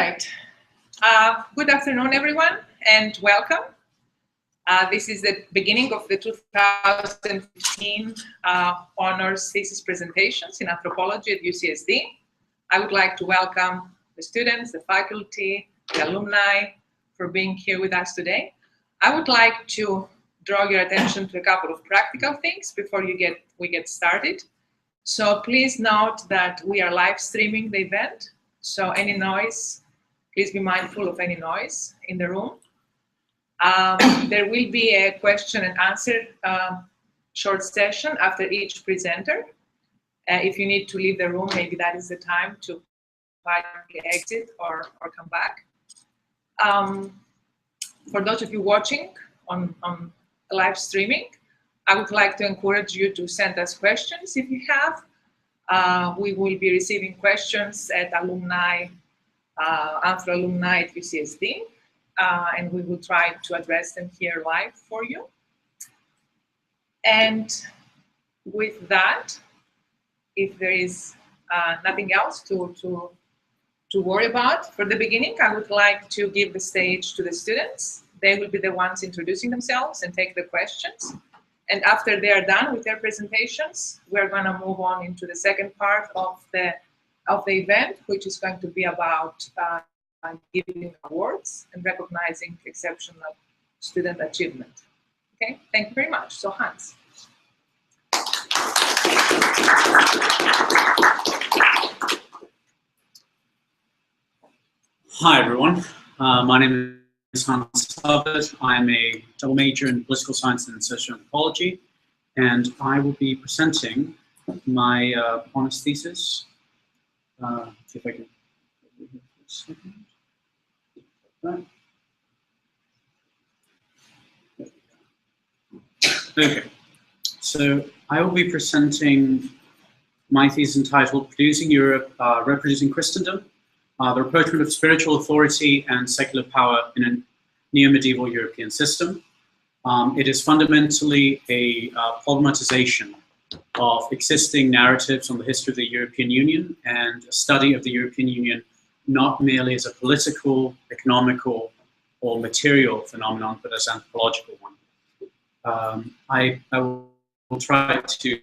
right. Good afternoon, everyone, and welcome. This is the beginning of the 2015 honors thesis presentations in anthropology at UCSD. I would like to welcome the students, the faculty, the alumni for being here with us today. I would like to draw your attention to a couple of practical things before we get started. So please note that we are live streaming the event. So any noise, please be mindful of any noise in the room. There will be a question and answer short session after each presenter. If you need to leave the room, maybe that is the time to quietly exit or come back. For those of you watching on live streaming, I would like to encourage you to send us questions if you have. We will be receiving questions at alumni, Anthro alumni at UCSD, and we will try to address them here live for you. And with that, if there is nothing else to worry about for the beginning, I would like to give the stage to the students. They will be the ones introducing themselves and take the questions. And after they are done with their presentations, we're going to move on into the second part of the event, which is going to be about giving awards and recognizing exceptional student achievement. Okay, thank you very much. So Hans. Hi everyone, my name is Hans Hubbard. I'm a double major in political science and social anthropology, and I will be presenting my honors thesis. See if I can. Okay, so I will be presenting my thesis entitled "Producing Europe, Reproducing Christendom: The Rapprochement of Spiritual Authority and Secular Power in a Neo-Medieval European System." It is fundamentally a problematization of existing narratives on the history of the European Union and a study of the European Union not merely as a political, economical, or material phenomenon, but as an anthropological one. I will try to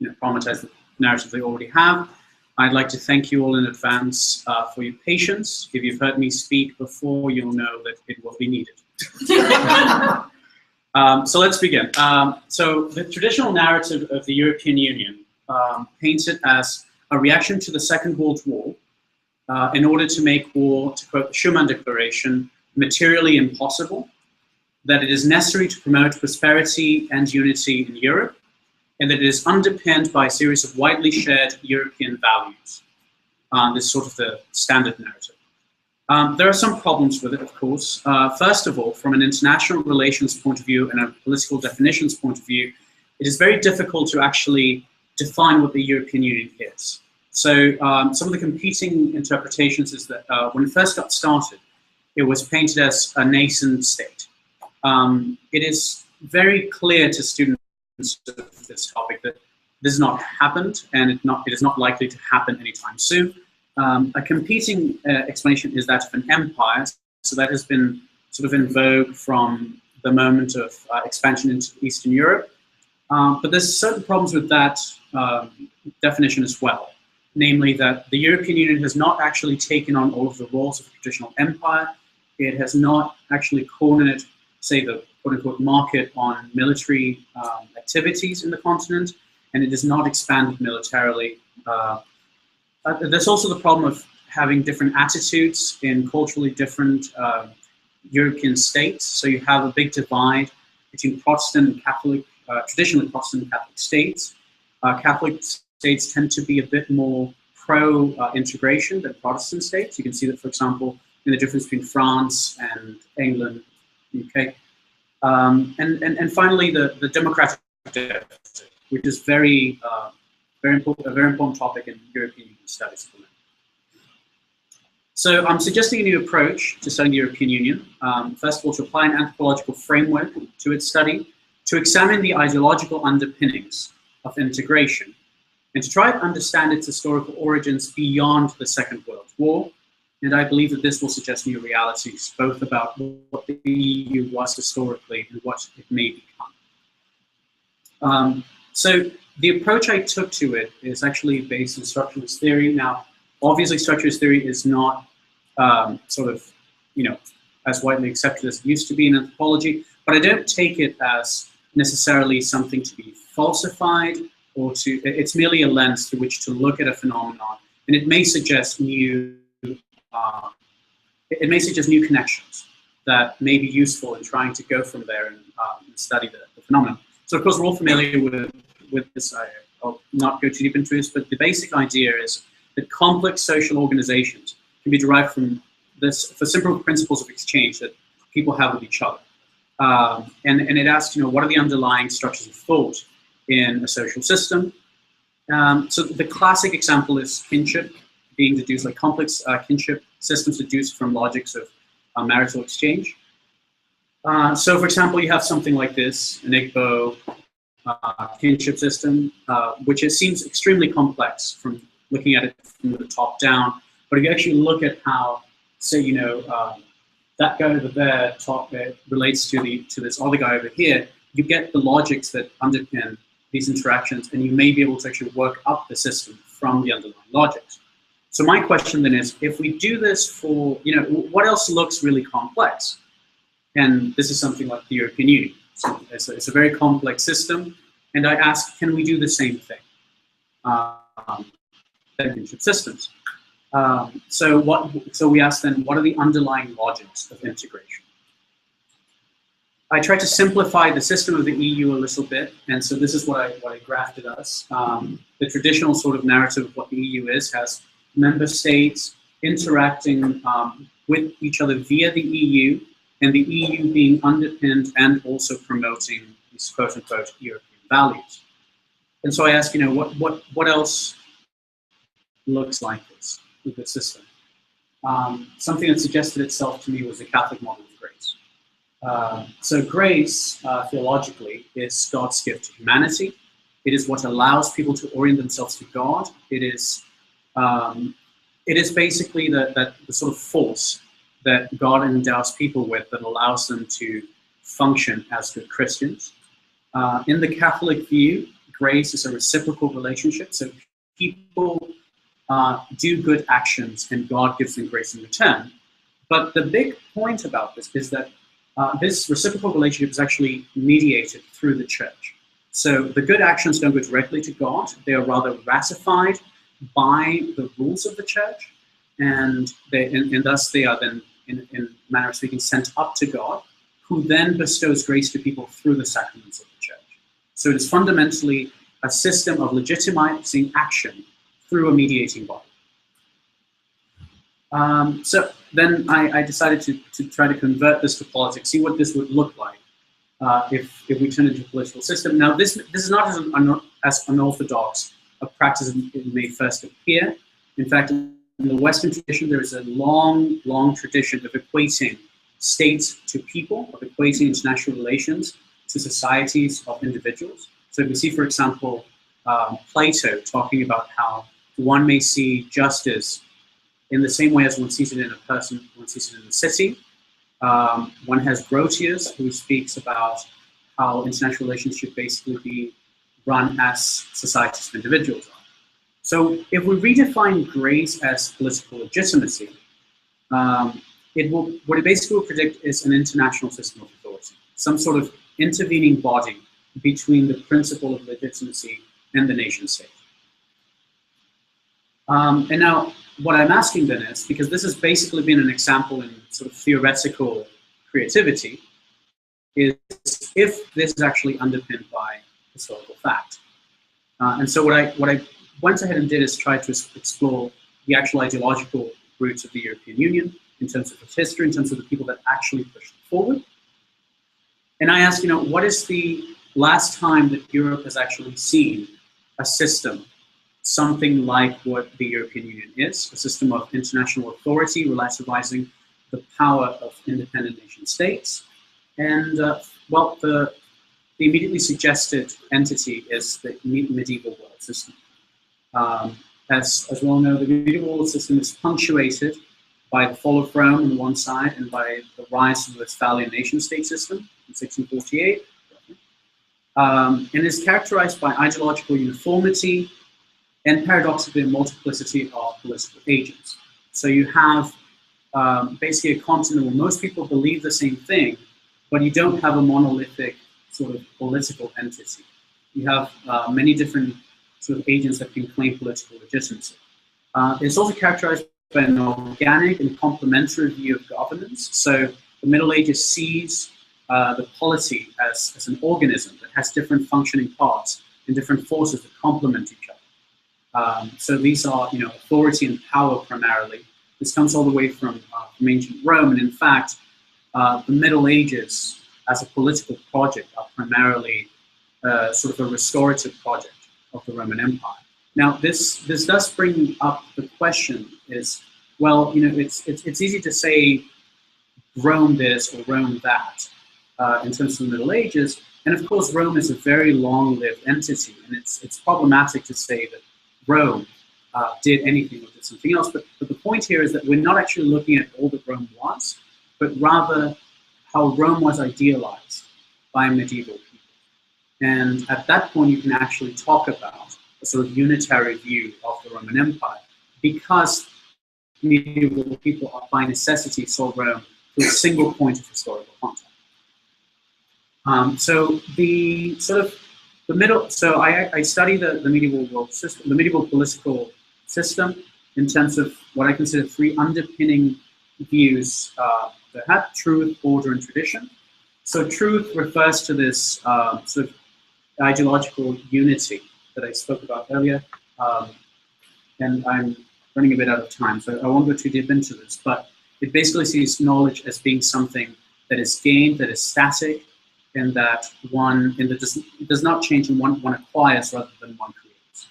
problematize the narrative they already have. I'd like to thank you all in advance for your patience. If you've heard me speak before, you'll know that it will be needed. So let's begin. So the traditional narrative of the European Union paints it as a reaction to the Second World War in order to make war, to quote the Schuman Declaration, materially impossible, that it is necessary to promote prosperity and unity in Europe, and that it is underpinned by a series of widely shared European values. This is sort of the standard narrative. There are some problems with it, of course. First of all, from an international relations point of view and a political definitions point of view, it is very difficult to actually define what the European Union is. So some of the competing interpretations is that when it first got started, it was painted as a nascent state. It is very clear to students of this topic that this has not happened, and it is not likely to happen anytime soon. A competing explanation is that of an empire, so that has been sort of in vogue from the moment of expansion into Eastern Europe. But there's certain problems with that definition as well, namely that the European Union has not actually taken on all of the roles of a traditional empire. It has not actually cornered, say, the quote-unquote market on military activities in the continent, and it has not expanded militarily. There's also the problem of having different attitudes in culturally different European states. So you have a big divide between Protestant and Catholic, traditionally Protestant and Catholic states. Catholic states tend to be a bit more pro-integration than Protestant states. You can see that, for example, in the difference between France and England, UK. And finally, the democratic deficit, which is a very important topic in European Union studies. So I'm suggesting a new approach to studying the European Union. First of all, to apply an anthropological framework to its study, to examine the ideological underpinnings of integration, and to try to understand its historical origins beyond the Second World War, And I believe that this will suggest new realities, both about what the EU was historically and what it may become. So the approach I took to it is actually based on structuralist theory. Now, obviously, structuralist theory is not sort of, as widely accepted as it used to be in anthropology, but I don't take it as necessarily something to be falsified or to, it's merely a lens through which to look at a phenomenon, and it may suggest new connections that may be useful in trying to go from there and study the phenomenon. So of course we're all familiar with this. I'll not go too deep into this, but the basic idea is that complex social organizations can be derived from this, for simple principles of exchange that people have with each other. And it asks, what are the underlying structures of thought in a social system? So the classic example is kinship being deduced, like complex kinship systems deduced from logics of marital exchange. So for example, you have something like this, an Igbo kinship system, which it seems extremely complex from looking at it from the top down. But if you actually look at how, say, that guy over there relates to this other guy over here, you get the logics that underpin these interactions, and you may be able to actually work up the system from the underlying logics. So my question then is, if we do this for, what else looks really complex? And this is something like the European Union. So it's a very complex system, and I ask, can we do the same thing? Kinship systems. So we ask then, what are the underlying logics of integration? I tried to simplify the system of the EU a little bit, and so this is what I grafted us. The traditional sort of narrative of what the EU is has member states interacting with each other via the EU, and the EU being underpinned and also promoting these quote-unquote European values. And so I asked, what else looks like this with the system? Something that suggested itself to me was the Catholic model of grace. So grace, theologically, is God's gift to humanity. It is what allows people to orient themselves to God. It is basically the sort of force that God endows people with that allows them to function as good Christians. In the Catholic view, grace is a reciprocal relationship. So people do good actions and God gives them grace in return. But the big point about this is that this reciprocal relationship is actually mediated through the church. So the good actions don't go directly to God. They are rather ratified by the rules of the church, and thus they are then, in a manner of speaking, sent up to God, who then bestows grace to people through the sacraments of the church. So it is fundamentally a system of legitimizing action through a mediating body. So then I decided to try to convert this to politics, see what this would look like if we turn it into a political system. Now, this is not as unorthodox a practice as it may first appear. In fact, in the Western tradition, there is a long, long tradition of equating states to people, of equating international relations to societies of individuals. So we see, for example, Plato talking about how one may see justice in the same way as one sees it in a person, one sees it in a city. One has Grotius, who speaks about how international relations should basically be run as societies of individuals are. So if we redefine grace as political legitimacy, what it basically will predict is an international system of authority, some sort of intervening body between the principle of legitimacy and the nation state. And now, what I'm asking then is, because this has basically been an example in sort of theoretical creativity, is if this is actually underpinned by historical fact. And so what I went ahead and did is try to explore the actual ideological roots of the European Union in terms of its history, in terms of the people that actually pushed it forward. And I asked, what is the last time that Europe has actually seen a system, something like what the European Union is, a system of international authority, relativizing the power of independent nation states. And well, the immediately suggested entity is the medieval world system. As we all know, the medieval world system is punctuated by the fall of Rome on one side and by the rise of the Westphalian nation-state system in 1648. And is characterized by ideological uniformity and paradoxically a multiplicity of political agents. So you have basically a continent where most people believe the same thing, but you don't have a monolithic sort of political entity. You have many different sort of agents that can claim political legitimacy. It's also characterized by an organic and complementary view of governance. So the Middle Ages sees the polity as an organism that has different functioning parts and different forces that complement each other. So these are, authority and power primarily. This comes all the way from ancient Rome, and in fact, the Middle Ages as a political project are primarily sort of a restorative project of the Roman Empire. Now, this does bring up the question: is, well, it's easy to say Rome this or Rome that in terms of the Middle Ages, and of course, Rome is a very long-lived entity, and it's problematic to say that Rome did anything or did something else. But the point here is that we're not actually looking at all that Rome was, but rather how Rome was idealized by medieval people. And at that point, you can actually talk about a sort of unitary view of the Roman Empire, because medieval people are by necessity saw Rome through a single point of historical contact. So the sort of the middle. So I study the medieval world system, the medieval political system, in terms of what I consider three underpinning views that have truth, order, and tradition. So truth refers to this sort of ideological unity that I spoke about earlier, and I'm running a bit out of time, so I won't go too deep into this, but it basically sees knowledge as being something that is gained, that is static, and that does not change and one acquires rather than one creates.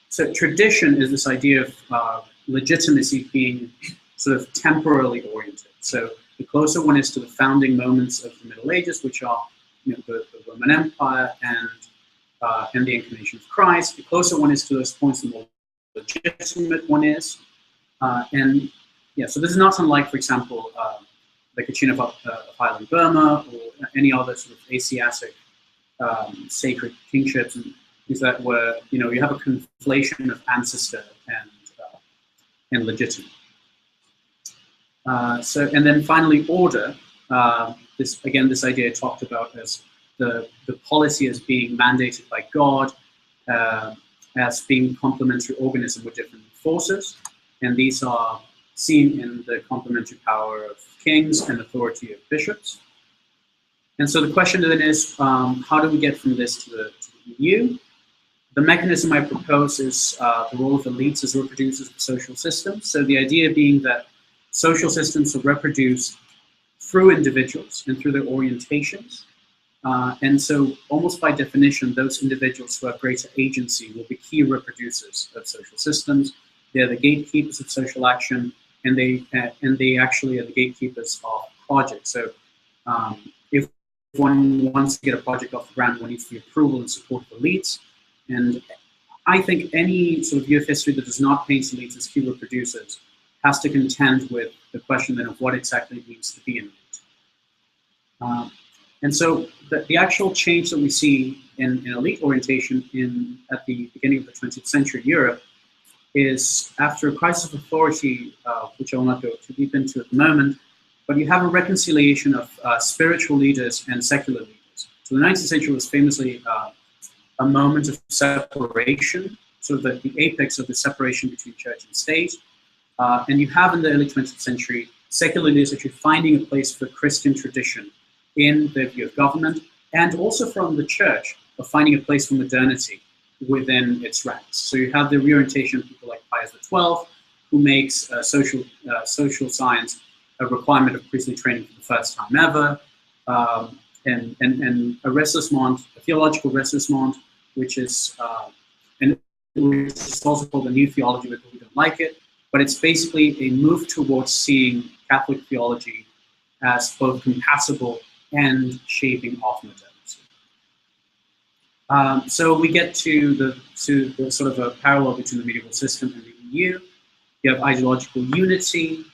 So tradition is this idea of legitimacy being sort of temporally oriented. So the closer one is to the founding moments of the Middle Ages, which are the Roman Empire and the incarnation of Christ, the closer one is to those points, the more legitimate one is. And yeah, so this is not unlike, for example, the Kachin of Highland Burma or any other sort of Asiatic sacred kingships, and things that were, you have a conflation of ancestor and legitimate. And then finally, order. This idea talked about as the policy as being mandated by God, as being complementary organism with different forces, and these are seen in the complementary power of kings and authority of bishops. And so the question then is, how do we get from this to the EU? The mechanism I propose is the role of elites as reproducers of social systems. So the idea being that social systems are reproduced through individuals and through their orientations. And so almost by definition, those individuals who have greater agency will be key reproducers of social systems. They're the gatekeepers of social action, and they actually are the gatekeepers of projects. So if one wants to get a project off the ground, one needs the approval and support of elites. And I think any sort of view of history that does not paint elites as key reproducers has to contend with the question then of what exactly it means to be an elite. And so the actual change that we see in elite orientation at the beginning of the 20th century Europe is after a crisis of authority, which I will not go too deep into at the moment, but you have a reconciliation of spiritual leaders and secular leaders. So the 19th century was famously a moment of separation, so the apex of the separation between church and state. And you have in the early 20th century secular leaders actually finding a place for Christian tradition in their view of government, and also from the church of finding a place for modernity within its ranks. So you have the reorientation of people like Pius XII, who makes social science a requirement of priestly training for the first time ever, and a ressourcement, a theological ressourcement, which is also called the new theology, but we don't like it. But it's basically a move towards seeing Catholic theology as both compatible and shaping of modernity. So we get to the sort of a parallel between the medieval system and the EU. You have ideological unity,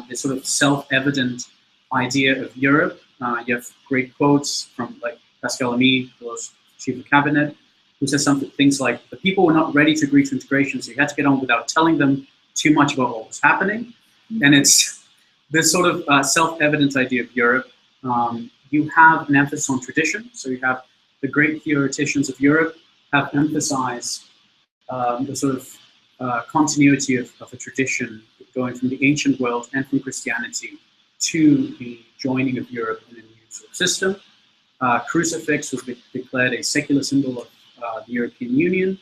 this sort of self-evident idea of Europe. You have great quotes from like Pascal Lamy, who was chief of cabinet, who says things like, the people were not ready to agree to integration, so you had to get on without telling them too much about what was happening. And it's this sort of self-evident idea of Europe. You have an emphasis on tradition, so you have the great theoreticians of Europe have emphasized the sort of continuity of a tradition going from the ancient world and from Christianity to the joining of Europe in a new sort of system. Crucifix was declared a secular symbol of the European Union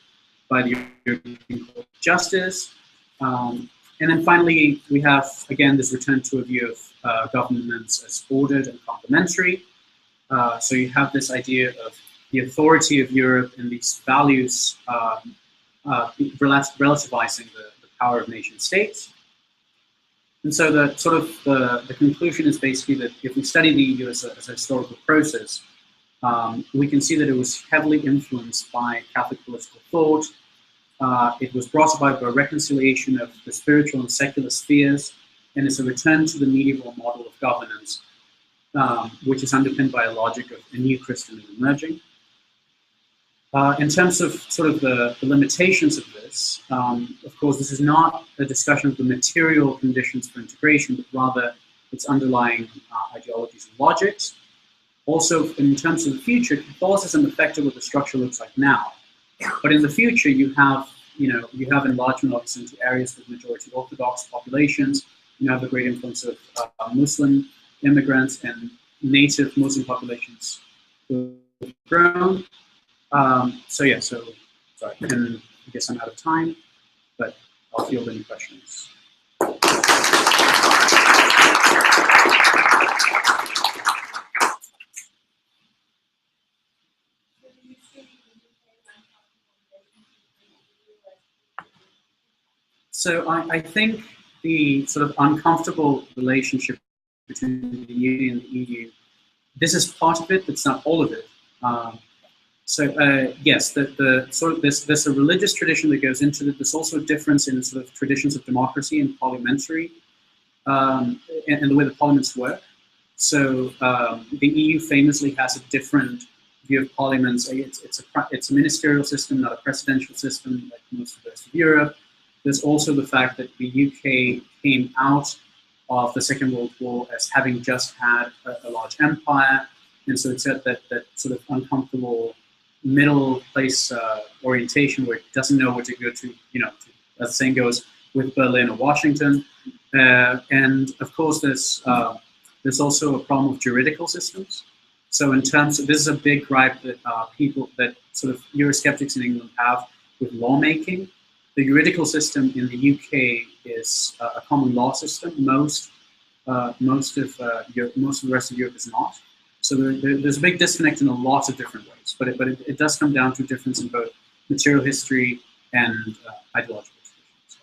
by the European Court of Justice. And then finally, we have, again, this return to a view of governments as ordered and complementary. So you have this idea of the authority of Europe and these values relativizing the power of nation states. And so the sort of the conclusion is basically that if we study the EU as a historical process, we can see that it was heavily influenced by Catholic political thought. It was brought about by a reconciliation of the spiritual and secular spheres, and it's a return to the medieval model of governance, which is underpinned by a logic of a new Christendom emerging. In terms of sort of the limitations of this, of course, this is not a discussion of the material conditions for integration, but rather its underlying ideologies and logics. Also, in terms of the future, Catholicism affected what the structure looks like now. But in the future, you have enlargement obviously into areas with majority Orthodox populations. You have the great influence of Muslim immigrants and native Muslim populations who have grown. Sorry, I guess I'm out of time, but I'll field any questions. So I think the sort of uncomfortable relationship between the Union and the EU, this is part of it, it's not all of it. Yes, there's a religious tradition that goes into it. There's also a difference in sort of traditions of democracy and parliamentary, and the way the parliaments work. So the EU famously has a different view of parliaments. It's a ministerial system, not a presidential system like most of the rest of Europe. There's also the fact that the UK came out of the Second World War as having just had a large empire, and so it's at that sort of uncomfortable middle place orientation where it doesn't know where to go to, as the saying goes, with Berlin or Washington. And of course, there's also a problem of juridical systems. So in terms of, this is a big gripe that that sort of Eurosceptics in England have with lawmaking. The juridical system in the UK is a common law system. Most of the rest of Europe is not. So there's a big disconnect in a lot of different ways, but it does come down to a difference in both material history and ideological traditions.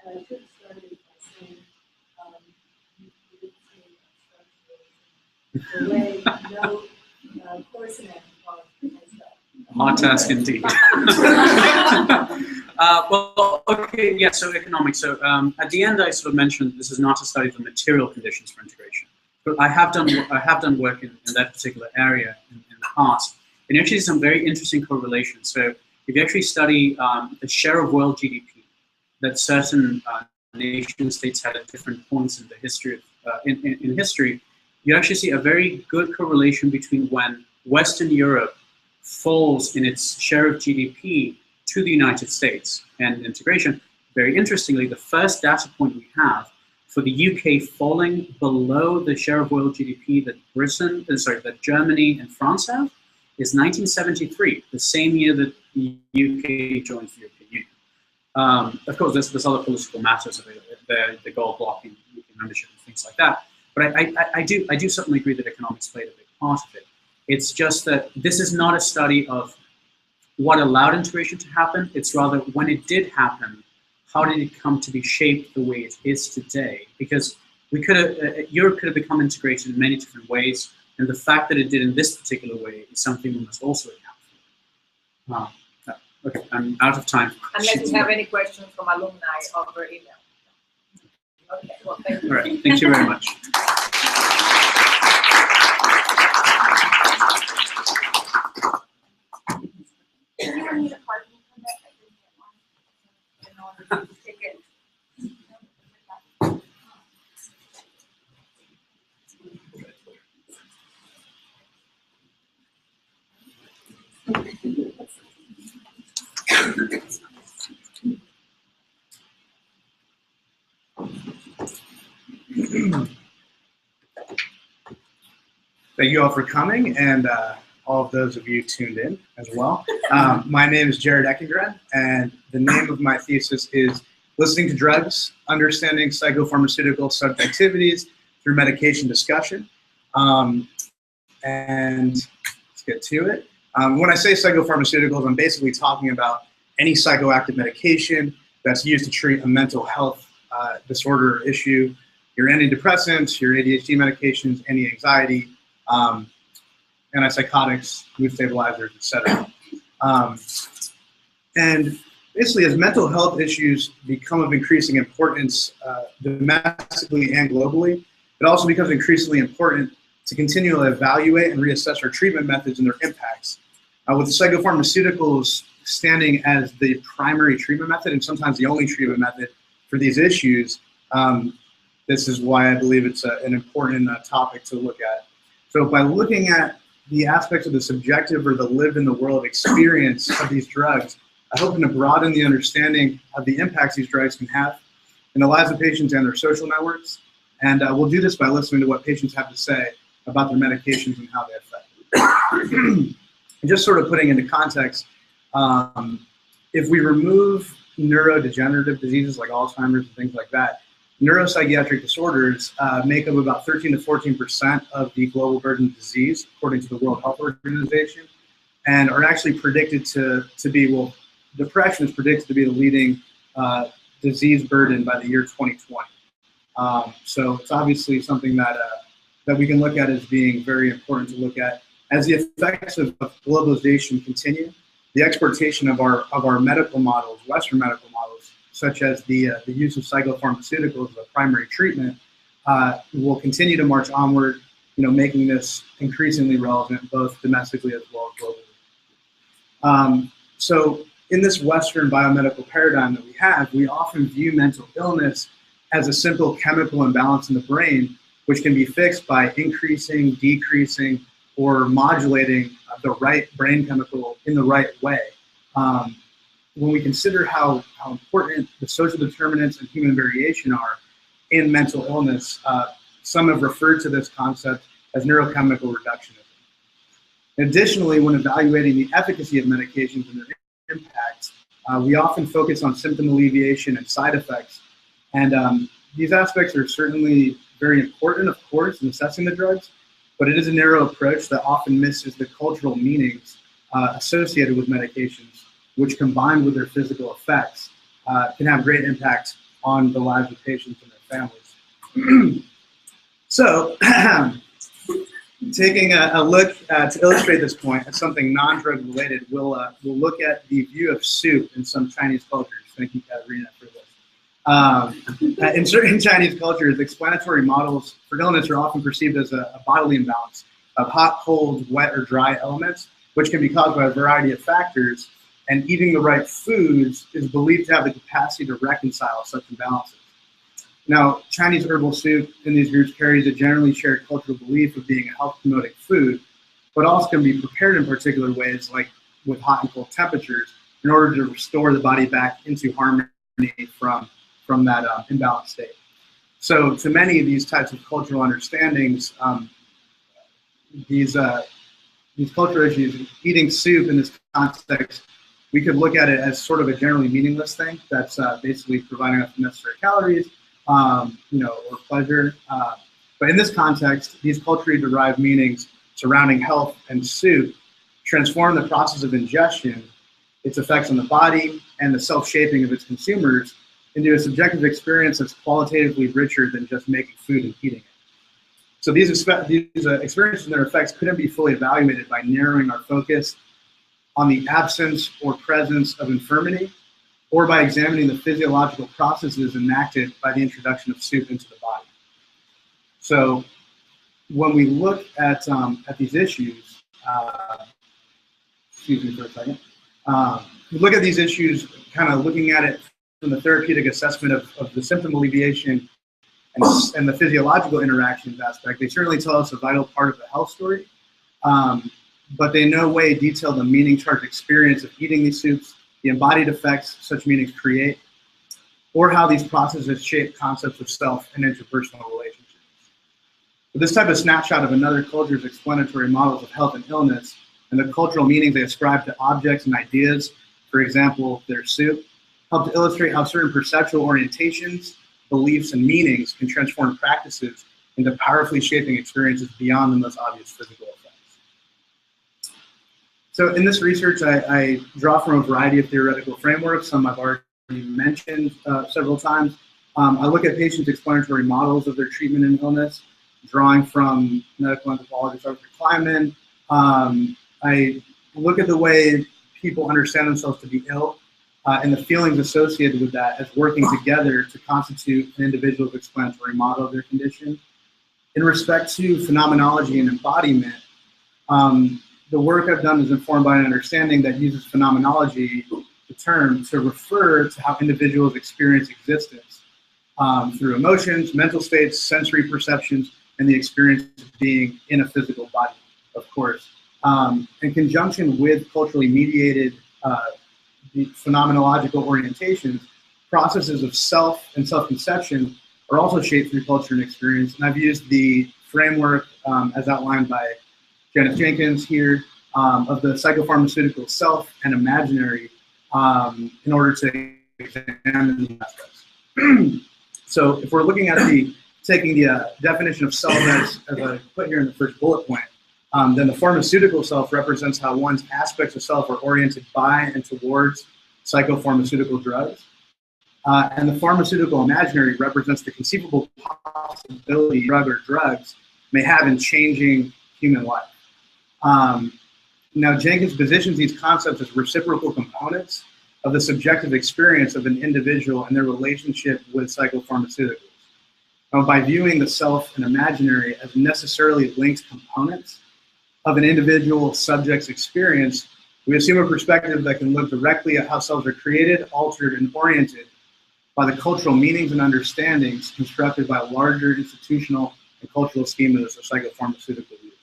And I could start it by saying, you did say structuralism, the way no course in anthropology has done. Hard task indeed. Well, okay, yeah, so economics. So at the end, I sort of mentioned this is not a study of the material conditions for integration. But I have done work in that particular area in the past. And you actually see some very interesting correlations. So if you actually study the share of world GDP that certain nation states had at different points in the history of, in history, you actually see a very good correlation between when Western Europe falls in its share of GDP to the United States and integration. Very interestingly, the first data point we have for the UK falling below the share of world GDP that that Germany and France have is 1973, the same year that the UK joins the European Union. Of course, there's other political matters of the gold blocking, UK membership, and things like that. But I do certainly agree that economics played a big part of it. It's just that this is not a study of what allowed integration to happen. It's rather when it did happen, how did it come to be shaped the way it is today? Because we could have, Europe could have become integrated in many different ways, and the fact that it did in this particular way is something we must also account for. Okay, I'm out of time. Unless you have any questions from alumni over email. Okay, well, thank you. All right, thank you very much. Anyone need a parking permit? I didn't get one. I didn't know if to take it. Thank you all for coming, and all of those of you tuned in as well. My name is Jared Eckengren, and the name of my thesis is Listening to Drugs, Understanding Psychopharmaceutical Subjectivities Through Medication Discussion. And let's get to it. When I say psychopharmaceuticals, I'm basically talking about any psychoactive medication that's used to treat a mental health disorder or issue. Your antidepressants, your ADHD medications, anti-anxiety, antipsychotics, mood stabilizers, etc. And basically, as mental health issues become of increasing importance domestically and globally, it also becomes increasingly important to continually evaluate and reassess our treatment methods and their impacts. With psychopharmaceuticals standing as the primary treatment method and sometimes the only treatment method for these issues, this is why I believe it's an important topic to look at. So by looking at the aspects of the subjective or the lived in the world experience of these drugs, I hope to broaden the understanding of the impacts these drugs can have in the lives of patients and their social networks. And we'll do this by listening to what patients have to say about their medications and how they affect them. And just sort of putting into context, if we remove neurodegenerative diseases like Alzheimer's and things like that, neuropsychiatric disorders make up about 13 to 14% of the global burden of disease, according to the World Health Organization, and are actually predicted to be, well, depression is predicted to be the leading disease burden by the year 2020. So it's obviously something that we can look at as being very important to look at. As the effects of globalization continue, the exportation of our medical models, Western medical models, such as the use of psychopharmaceuticals as a primary treatment, will continue to march onward, making this increasingly relevant both domestically as well as globally. So in this Western biomedical paradigm that we have, we often view mental illness as a simple chemical imbalance in the brain, which can be fixed by increasing, decreasing, or modulating the right brain chemical in the right way. When we consider how important the social determinants and human variation are in mental illness, some have referred to this concept as neurochemical reductionism. Additionally, when evaluating the efficacy of medications and their impacts, we often focus on symptom alleviation and side effects. And these aspects are certainly very important, of course, in assessing the drugs, but it is a narrow approach that often misses the cultural meanings associated with medications, which combined with their physical effects can have great impact on the lives of patients and their families. So, taking a look to illustrate this point at something non-drug related, we'll look at the view of soup in some Chinese cultures. Thank you, Katerina, for this. In certain Chinese cultures, explanatory models for illness are often perceived as a bodily imbalance of hot, cold, wet, or dry elements, which can be caused by a variety of factors, and eating the right foods is believed to have the capacity to reconcile such imbalances. Now, Chinese herbal soup in these groups carries a generally shared cultural belief of being a health-promoting food, but also can be prepared in particular ways, like with hot and cold temperatures, in order to restore the body back into harmony from that imbalanced state. So to many of these types of cultural understandings, these cultural issues, eating soup in this context, we could look at it as sort of a generally meaningless thing that's basically providing us the necessary calories, or pleasure. But in this context, these culturally derived meanings surrounding health and soup transform the process of ingestion, its effects on the body, and the self-shaping of its consumers into a subjective experience that's qualitatively richer than just making food and eating it. So these experiences and their effects couldn't be fully evaluated by narrowing our focus on the absence or presence of infirmity, or by examining the physiological processes enacted by the introduction of soup into the body. So when we look at these issues, excuse me for a second, we look at these issues kind of looking at it from the therapeutic assessment of the symptom alleviation and the physiological interactions aspect. They certainly tell us a vital part of the health story, but they in no way detail the meaning-charged experience of eating these soups, the embodied effects such meanings create, or how these processes shape concepts of self and interpersonal relationships. But this type of snapshot of another culture's explanatory models of health and illness and the cultural meanings they ascribe to objects and ideas, for example, their soup, help to illustrate how certain perceptual orientations, beliefs, and meanings can transform practices into powerfully shaping experiences beyond the most obvious physical effects. So in this research, I draw from a variety of theoretical frameworks. Some I've already mentioned several times. I look at patients' explanatory models of their treatment and illness, drawing from medical anthropologist Arthur Kleinman. I look at the way people understand themselves to be ill and the feelings associated with that as working together to constitute an individual's explanatory model of their condition. In respect to phenomenology and embodiment, the work I've done is informed by an understanding that uses phenomenology, the term, to refer to how individuals experience existence through emotions, mental states, sensory perceptions, and the experience of being in a physical body, of course. In conjunction with culturally mediated the phenomenological orientations, processes of self and self-conception are also shaped through culture and experience. And I've used the framework as outlined by Janice Jenkins here of the psychopharmaceutical self and imaginary in order to examine these aspects. So if we're looking at taking the definition of self as I put here in the first bullet point, then the pharmaceutical self represents how one's aspects of self are oriented by and towards psychopharmaceutical drugs. And the pharmaceutical imaginary represents the conceivable possibility drug or drugs may have in changing human life. Now, Jenkins positions these concepts as reciprocal components of the subjective experience of an individual and their relationship with psychopharmaceuticals. Now, by viewing the self and imaginary as necessarily linked components of an individual subject's experience, we assume a perspective that can look directly at how selves are created, altered, and oriented by the cultural meanings and understandings constructed by larger institutional and cultural schemas of psychopharmaceutical use.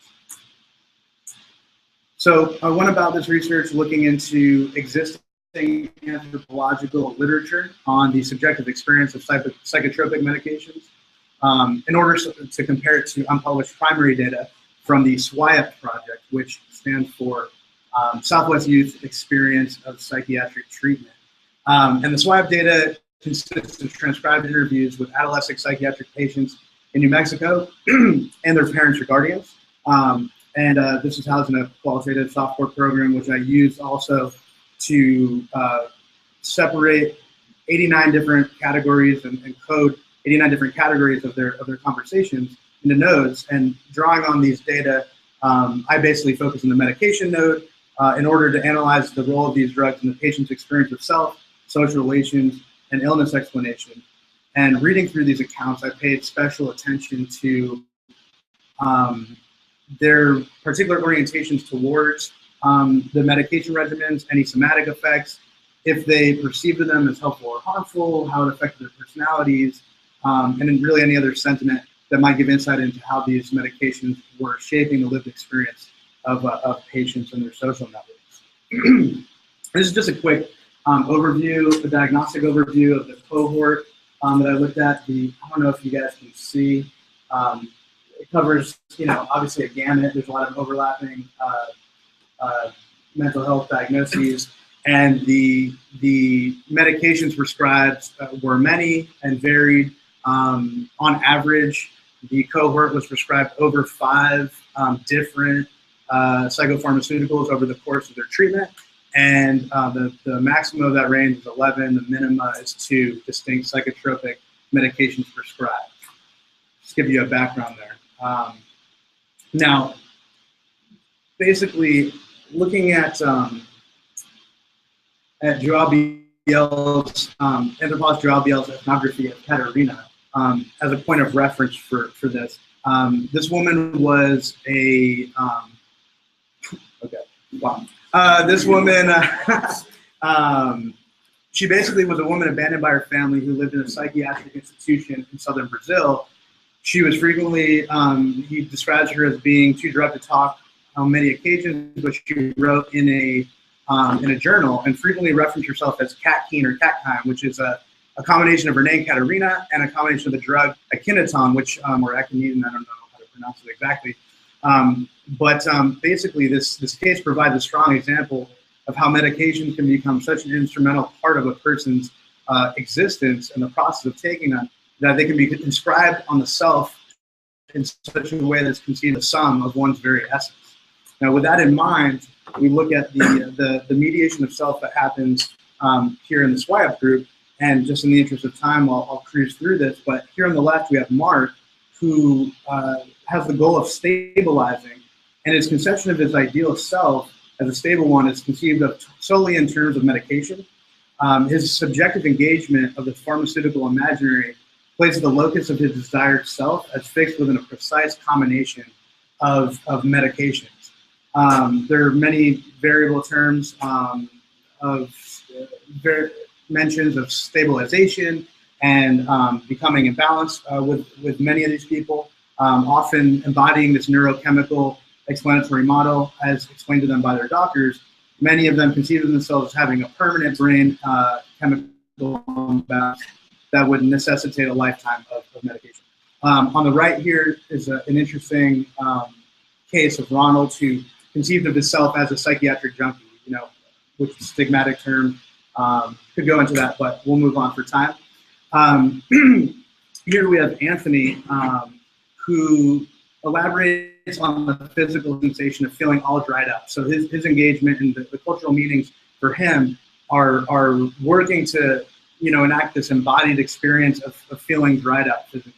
So I went about this research looking into existing anthropological literature on the subjective experience of psychotropic medications in order to compare it to unpublished primary data from the SWIAP project, which stands for Southwest Youth Experience of Psychiatric Treatment. And the SWIAP data consists of transcribed interviews with adolescent psychiatric patients in New Mexico and their parents or guardians. This is housed in a qualitative software program, which I use also to separate 89 different categories and code 89 different categories of their conversations into nodes. And drawing on these data, I basically focus on the medication node in order to analyze the role of these drugs in the patient's experience of self, social relations, and illness explanation. And reading through these accounts, I paid special attention to their particular orientations towards the medication regimens, any somatic effects, if they perceived them as helpful or harmful, how it affected their personalities, and then really any other sentiment that might give insight into how these medications were shaping the lived experience of patients and their social networks. This is just a quick overview, a diagnostic overview of the cohort that I looked at. I don't know if you guys can see. It covers, obviously a gamut. There's a lot of overlapping mental health diagnoses, and the medications prescribed were many and varied. On average, The cohort was prescribed over 5 different psychopharmaceuticals over the course of their treatment, and the maximum of that range is 11. The minima is 2 distinct psychotropic medications prescribed. Just give you a background there. Now, basically, looking at Joao Biel's Anthropology, Joao Biel's ethnography of Katerina as a point of reference for this. This woman was a this woman she basically was a woman abandoned by her family who lived in a psychiatric institution in southern Brazil. She was frequently, he describes her as being too drunk to talk on many occasions, but she wrote in a journal and frequently referenced herself as Katkine or Katkine, which is a combination of her name Katerina and a combination of the drug Akhenaton, which, or Akhenaton, I don't know how to pronounce it exactly. But basically this case provides a strong example of how medications can become such an instrumental part of a person's existence and the process of taking them, that they can be inscribed on the self in such a way that's conceived the sum of one's very essence. Now, with that in mind, we look at the mediation of self that happens here in the SWIAP group, and just in the interest of time, I'll cruise through this, but here on the left, we have Mark, who has the goal of stabilizing, and his conception of his ideal self as a stable one is conceived of solely in terms of medication. His subjective engagement of the pharmaceutical imaginary places the locus of his desired self as fixed within a precise combination of medications. There are many variable terms of mentions of stabilization and becoming in balance with many of these people, often embodying this neurochemical explanatory model as explained to them by their doctors. Many of them conceive of themselves as having a permanent brain chemical imbalance that would necessitate a lifetime of medication. On the right here is an interesting case of Ronald, who conceived of himself as a psychiatric junkie, which is a stigmatic term. Could go into that, but we'll move on for time. Here we have Anthony, who elaborates on the physical sensation of feeling all dried up. So his engagement and the cultural meanings for him are working to enact this embodied experience of feeling dried up physically.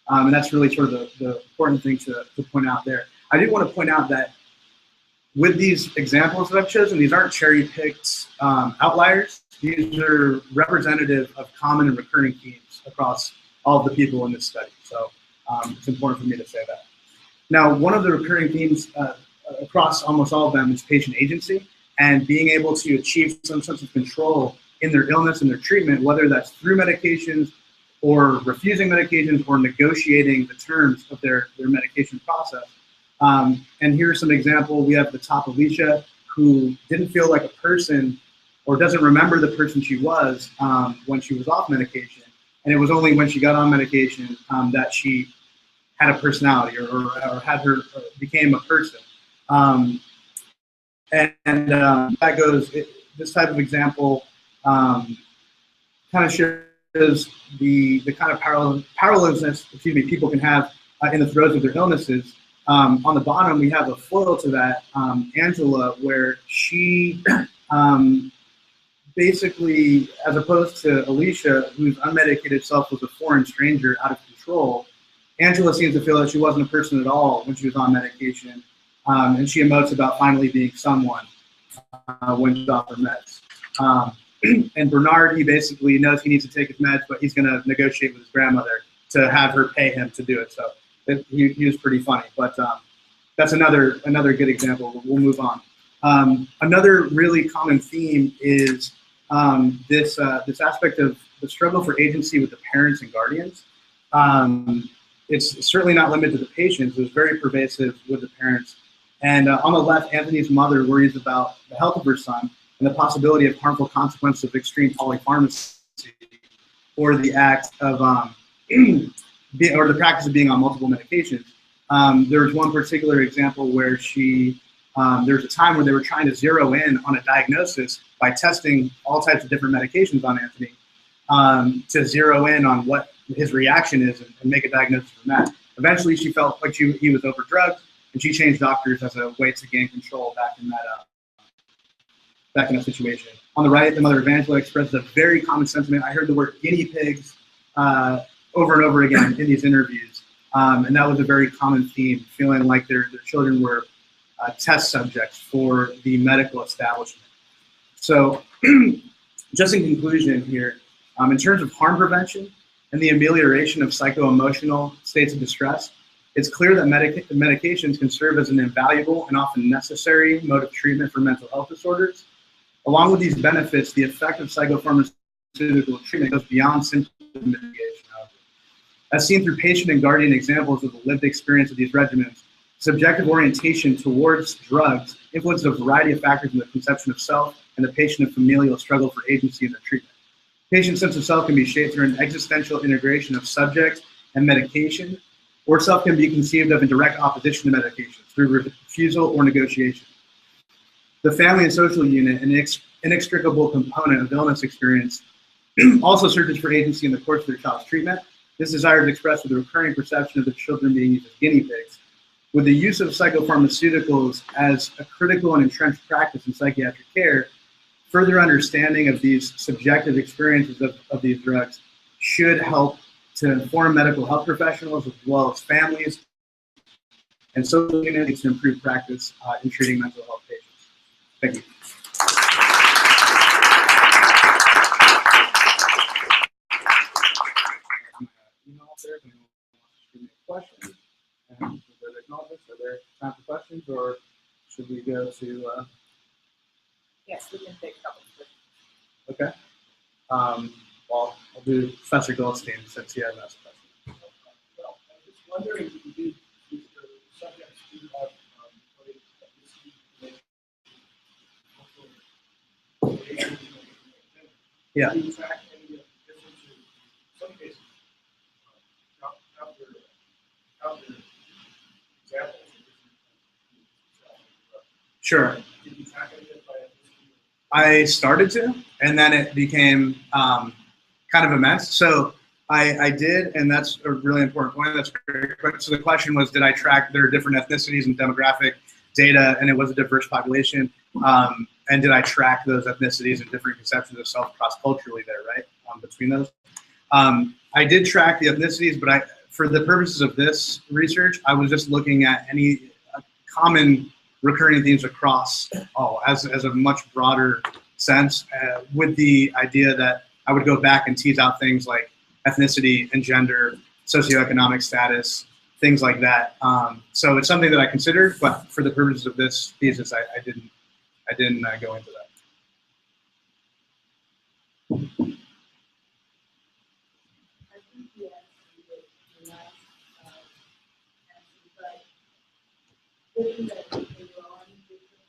And that's really sort of the important thing to point out there. I do want to point out that with these examples that I've chosen, these aren't cherry-picked outliers. These are representative of common and recurring themes across all of the people in this study. So it's important for me to say that. Now, one of the recurring themes across almost all of them is patient agency and being able to achieve some sense of control in their illness and their treatment, whether that's through medications or refusing medications or negotiating the terms of their medication process. And here's some example. We have the top Alicia, who didn't feel like a person or doesn't remember the person she was when she was off medication. And it was only when she got on medication that she had a personality or had her became a person. That goes, this type of example kind of shows the kind of powerlessness, people can have in the throes of their illnesses. On the bottom, we have a foil to that, Angela, where she basically, as opposed to Alicia, whose unmedicated self was a foreign stranger out of control, Angela seems to feel that she wasn't a person at all when she was on medication, and she emotes about finally being someone when she's off her meds. And Bernard, he basically knows he needs to take his meds, but he's going to negotiate with his grandmother to have her pay him to do it. So he was pretty funny, but that's another good example. We'll move on. Another really common theme is this aspect of the struggle for agency with the parents and guardians. It's certainly not limited to the patients. It was very pervasive with the parents. And on the left, Anthony's mother worries about the health of her son and the possibility of harmful consequences of extreme polypharmacy or the act of or the practice of being on multiple medications. There was one particular example where there was a time where they were trying to zero in on a diagnosis by testing all types of different medications on Anthony to zero in on what his reaction is and make a diagnosis from that. Eventually, she felt like he was overdrugged, and she changed doctors as a way to gain control back in that situation. On the right, the mother of Angela expresses a very common sentiment. I heard the word guinea pigs over and over again in these interviews, and that was a very common theme, feeling like their children were test subjects for the medical establishment. So, just in conclusion here, in terms of harm prevention and the amelioration of psycho-emotional states of distress, it's clear that medications can serve as an invaluable and often necessary mode of treatment for mental health disorders. Along with these benefits, the effect of psychopharmaceutical treatment goes beyond symptom mitigation. As seen through patient and guardian examples of the lived experience of these regimens, subjective orientation towards drugs influences a variety of factors in the conception of self and the patient and familial struggle for agency in their treatment. Patient's sense of self can be shaped through an existential integration of subject and medication, or self can be conceived of in direct opposition to medication through refusal or negotiation. The family and social unit, an inextricable component of illness experience, also searches for agency in the course of their child's treatment. This desire is expressed with the recurring perception of the children being used as guinea pigs. With the use of psychopharmaceuticals as a critical and entrenched practice in psychiatric care, further understanding of these subjective experiences of these drugs should help to inform medical health professionals as well as families and social units to improve practice in treating mental health patients. Thank you. Questions? And are there time for questions, or should we go to? Yes, we can take a couple of questions. Okay. Well, I'll do Professor Goldstein since he has asked a question. Well, I'm just wondering if the subjects do have Yeah. Do you track any of the differences in some cases? Counter examples. Sure. Did you track any of it by ethnicity? I started to, and then it became kind of immense. So I did, and that's a really important point. That's very quick. So the question was, did I track their different ethnicities and demographic data, and it was a diverse population, and did I track those ethnicities and different conceptions of self cross-culturally there, right, between those? I did track the ethnicities, but for the purposes of this research, I was just looking at any common recurring themes across all as a much broader sense, with the idea that I would go back and tease out things like ethnicity and gender, socioeconomic status, things like that. So it's something that I considered, but for the purposes of this thesis, I didn't go into that. I think you answered it in the last answer, but given that they were on different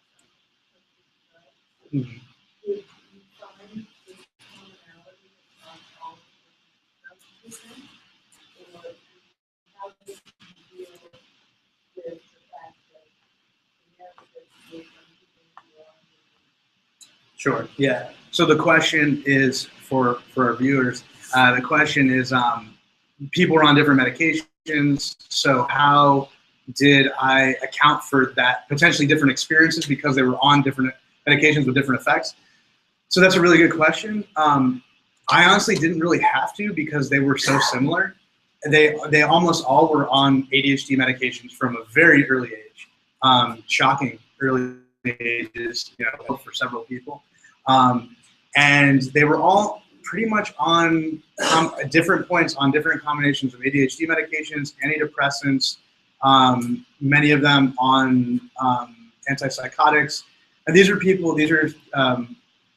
drugs, Mhm. did you find this commonality across all the different drugs, or how did you deal with the fact that the narrative was from people who are on different? Sure. Yeah. So the question is for our viewers. The question is, people are on different medications. So how did I account for that potentially different experiences because they were on different medications with different effects? So that's a really good question. I honestly didn't really have to because they were so similar. They almost all were on ADHD medications from a very early age, shocking early ages, for several people. And they were all pretty much on different points on different combinations of ADHD medications, antidepressants, many of them on antipsychotics. And these are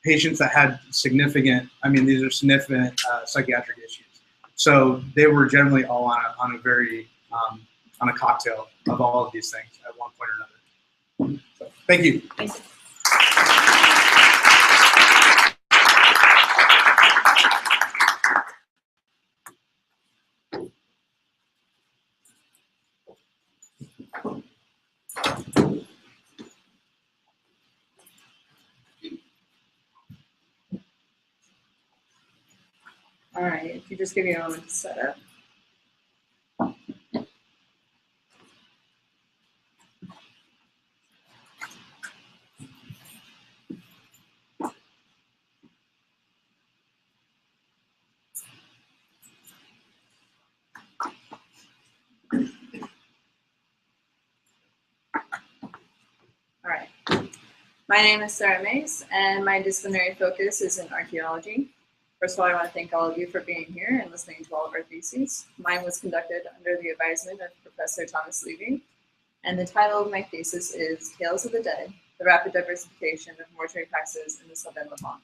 patients that had significant psychiatric issues. So they were generally all on a very, on a cocktail of all of these things at one point or another. So, thank you. Thank you. All right, if you just give me a moment to set up. My name is Sarah Mace, and my disciplinary focus is in archaeology. First of all, I want to thank all of you for being here and listening to all of our theses. Mine was conducted under the advisement of Professor Thomas Levy, and the title of my thesis is Tales of the Dead, the Rapid Diversification of Mortuary Practices in the Southern Levant.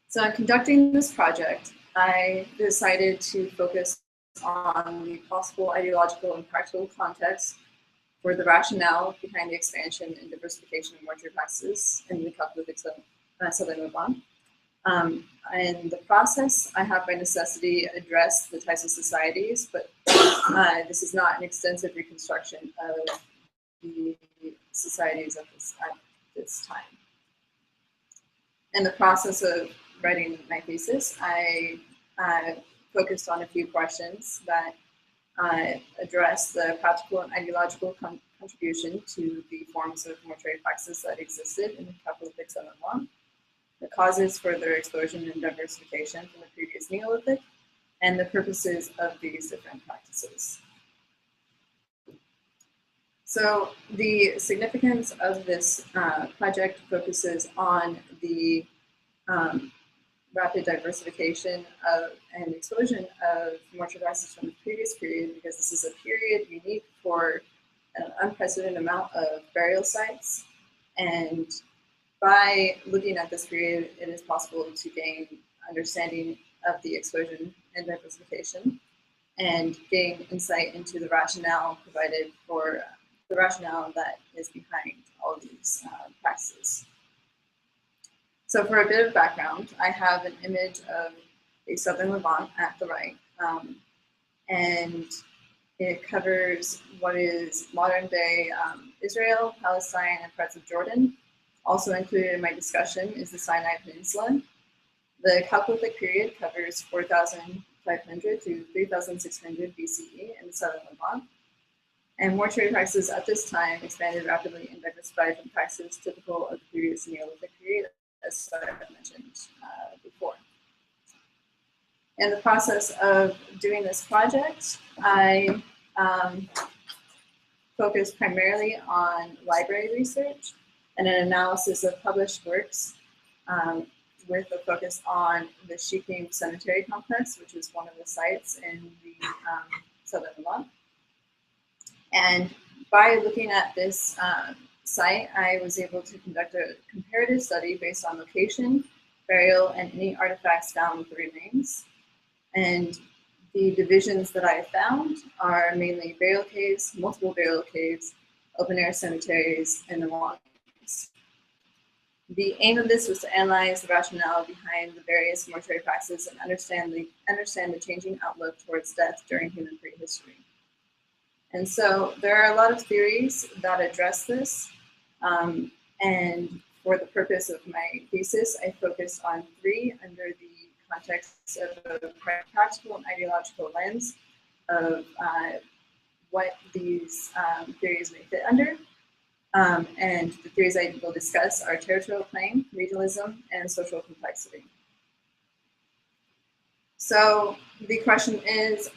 So in conducting this project, I decided to focus on the possible ideological and practical context for the rationale behind the expansion and diversification of mortuary practices in the Chalcolithic Southern Levant. In the process, I have by necessity addressed the types of societies, but this is not an extensive reconstruction of the societies at this time. In the process of writing my thesis, I focused on a few questions that address the practical and ideological contribution to the forms of mortuary practices that existed in the Chalcolithic Southern Levant, the causes for their explosion and diversification from the previous Neolithic, and the purposes of these different practices. So the significance of this project focuses on the rapid diversification and explosion of mortuary practices from the previous period, because this is a period unique for an unprecedented amount of burial sites. And by looking at this period, it is possible to gain understanding of the explosion and diversification and gain insight into the rationale provided for the rationale that is behind all of these practices. So for a bit of background, I have an image of a Southern Levant at the right, and it covers what is modern day Israel, Palestine, and parts of Jordan. Also included in my discussion is the Sinai Peninsula. The Chalcolithic period covers 4,500 to 3,600 BCE in the Southern Levant. And mortuary practices at this time expanded rapidly and diversified from practices typical of the previous Neolithic period, as I mentioned before. In the process of doing this project, I focused primarily on library research and an analysis of published works with a focus on the Shechem Cemetery Complex, which is one of the sites in the Southern Levant. And by looking at this site, I was able to conduct a comparative study based on location, burial, and any artifacts found with the remains. And the divisions that I found are mainly burial caves, multiple burial caves, open-air cemeteries, and the wallings. The aim of this was to analyze the rationale behind the various mortuary practices and understand the changing outlook towards death during human prehistory. And so there are a lot of theories that address this. And for the purpose of my thesis, I focused on three under the context of a practical and ideological lens of what these theories may fit under. And the theories I will discuss are territorial claim, regionalism, and social complexity. So the question is,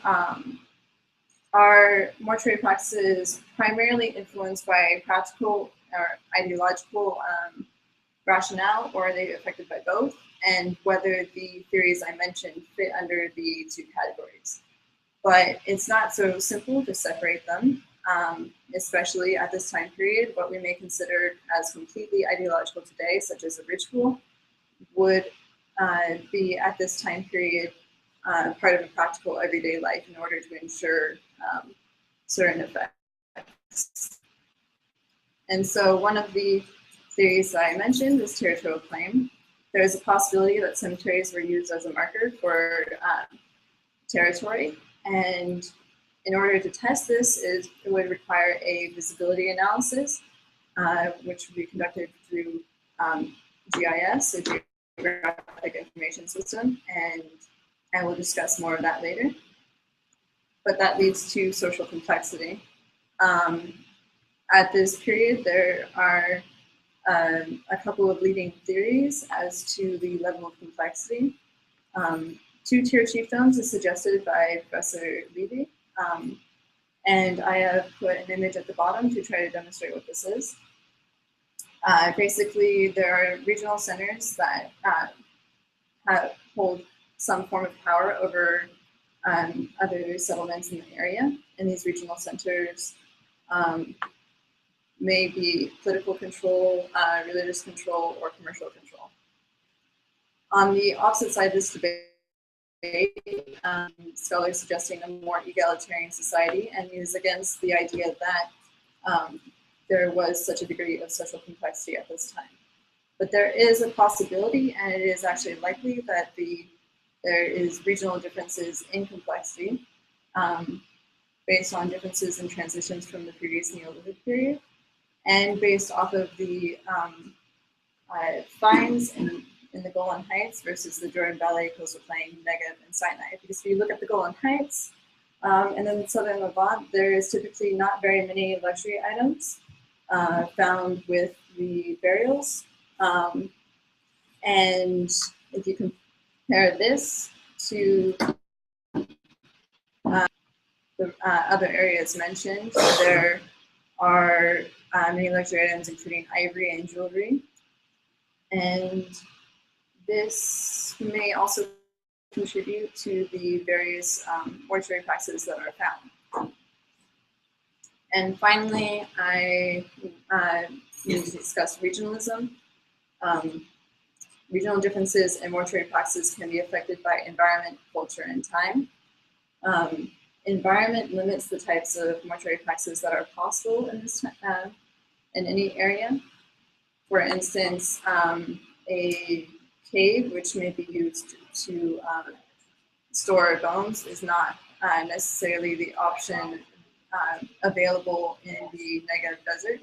are mortuary practices primarily influenced by practical or ideological rationale, or are they affected by both? And whether the theories I mentioned fit under the two categories. But it's not so simple to separate them, especially at this time period. What we may consider as completely ideological today, such as a ritual, would be at this time period part of a practical everyday life in order to ensure certain effects. And so one of the theories that I mentioned is territorial claim. There is a possibility that cemeteries were used as a marker for territory. And in order to test this, it would require a visibility analysis, which would be conducted through GIS, a Geographic Information System, and I will discuss more of that later. But that leads to social complexity. At this period, there are a couple of leading theories as to the level of complexity. Two-tier chiefdoms is suggested by Professor Levy, and I have put an image at the bottom to try to demonstrate what this is. Basically, there are regional centers that hold some form of power over other settlements in the area, and these regional centers may be political control, religious control, or commercial control. On the opposite side of this debate, scholars suggesting a more egalitarian society, and is against the idea that there was such a degree of social complexity at this time. But there is a possibility, and it is actually likely, that there is regional differences in complexity based on differences in transitions from the previous Neolithic period, and based off of the finds in the Golan Heights versus the Jordan Valley, Coastal Plain, Negev, and Sinai. Because if you look at the Golan Heights and then southern Levant, there is typically not very many luxury items found with the burials. And if you compare this to the other areas mentioned, there are many luxury items, including ivory and jewelry. And this may also contribute to the various mortuary practices that are found. And finally, I need to discuss regionalism. Regional differences in mortuary practices can be affected by environment, culture, and time. Environment limits the types of mortuary practices that are possible in any area. For instance, a cave, which may be used to store bones, is not necessarily the option available in the Negev desert.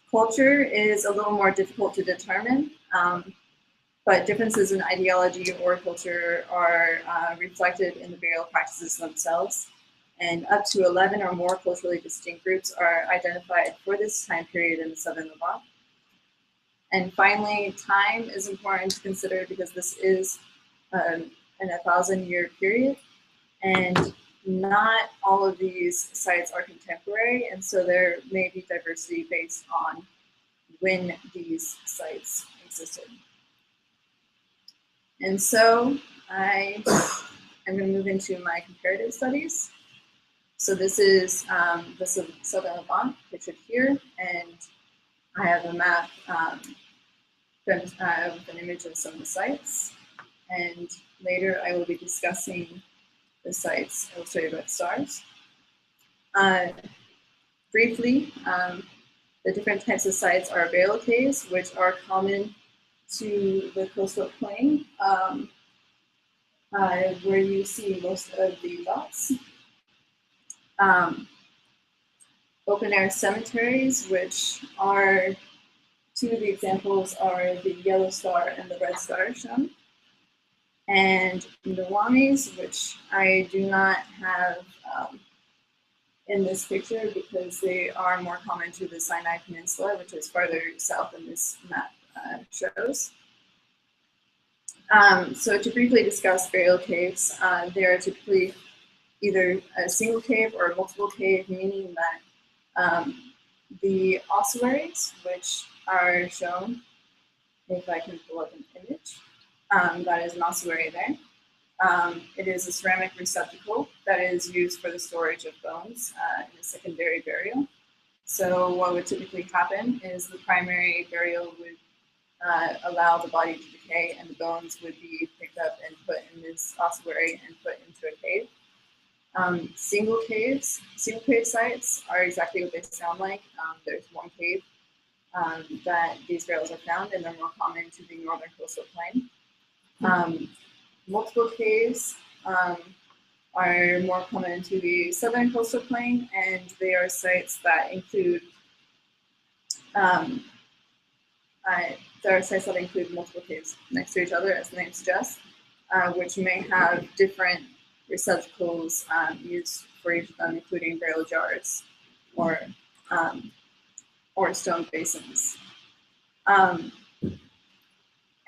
Culture is a little more difficult to determine, but differences in ideology or culture are reflected in the burial practices themselves. And up to 11 or more culturally distinct groups are identified for this time period in the southern Levant. And finally, time is important to consider because this is an 1,000-year period, and not all of these sites are contemporary, and so there may be diversity based on when these sites existed. And so I'm going to move into my comparative studies. So this is the southern Levant pictured here, and I have a map with an image of some of the sites, and later I will be discussing the sites illustrated by the stars. Briefly, the different types of sites are burial caves, which are common to the coastal plain, where you see most of the dots. Open air cemeteries, which are, two of the examples are the yellow star and the red star shown. And Nawamis, which I do not have in this picture because they are more common to the Sinai Peninsula, which is farther south than this map shows. So to briefly discuss burial caves, they are typically either a single cave or a multiple cave, meaning that the ossuaries, which are shown, if I can pull up an image, that is an ossuary there. It is a ceramic receptacle that is used for the storage of bones in a secondary burial. So what would typically happen is the primary burial would allow the body to decay, and the bones would be picked up and put in this ossuary and put into a cave. Single cave sites are exactly what they sound like. There's one cave that these burials are found, and they're more common to the northern coastal plain. Multiple caves are more common to the southern coastal plain, and they are sites that include multiple caves next to each other, as the name suggests, which may have different receptacles used for each of them, including burial jars or stone basins.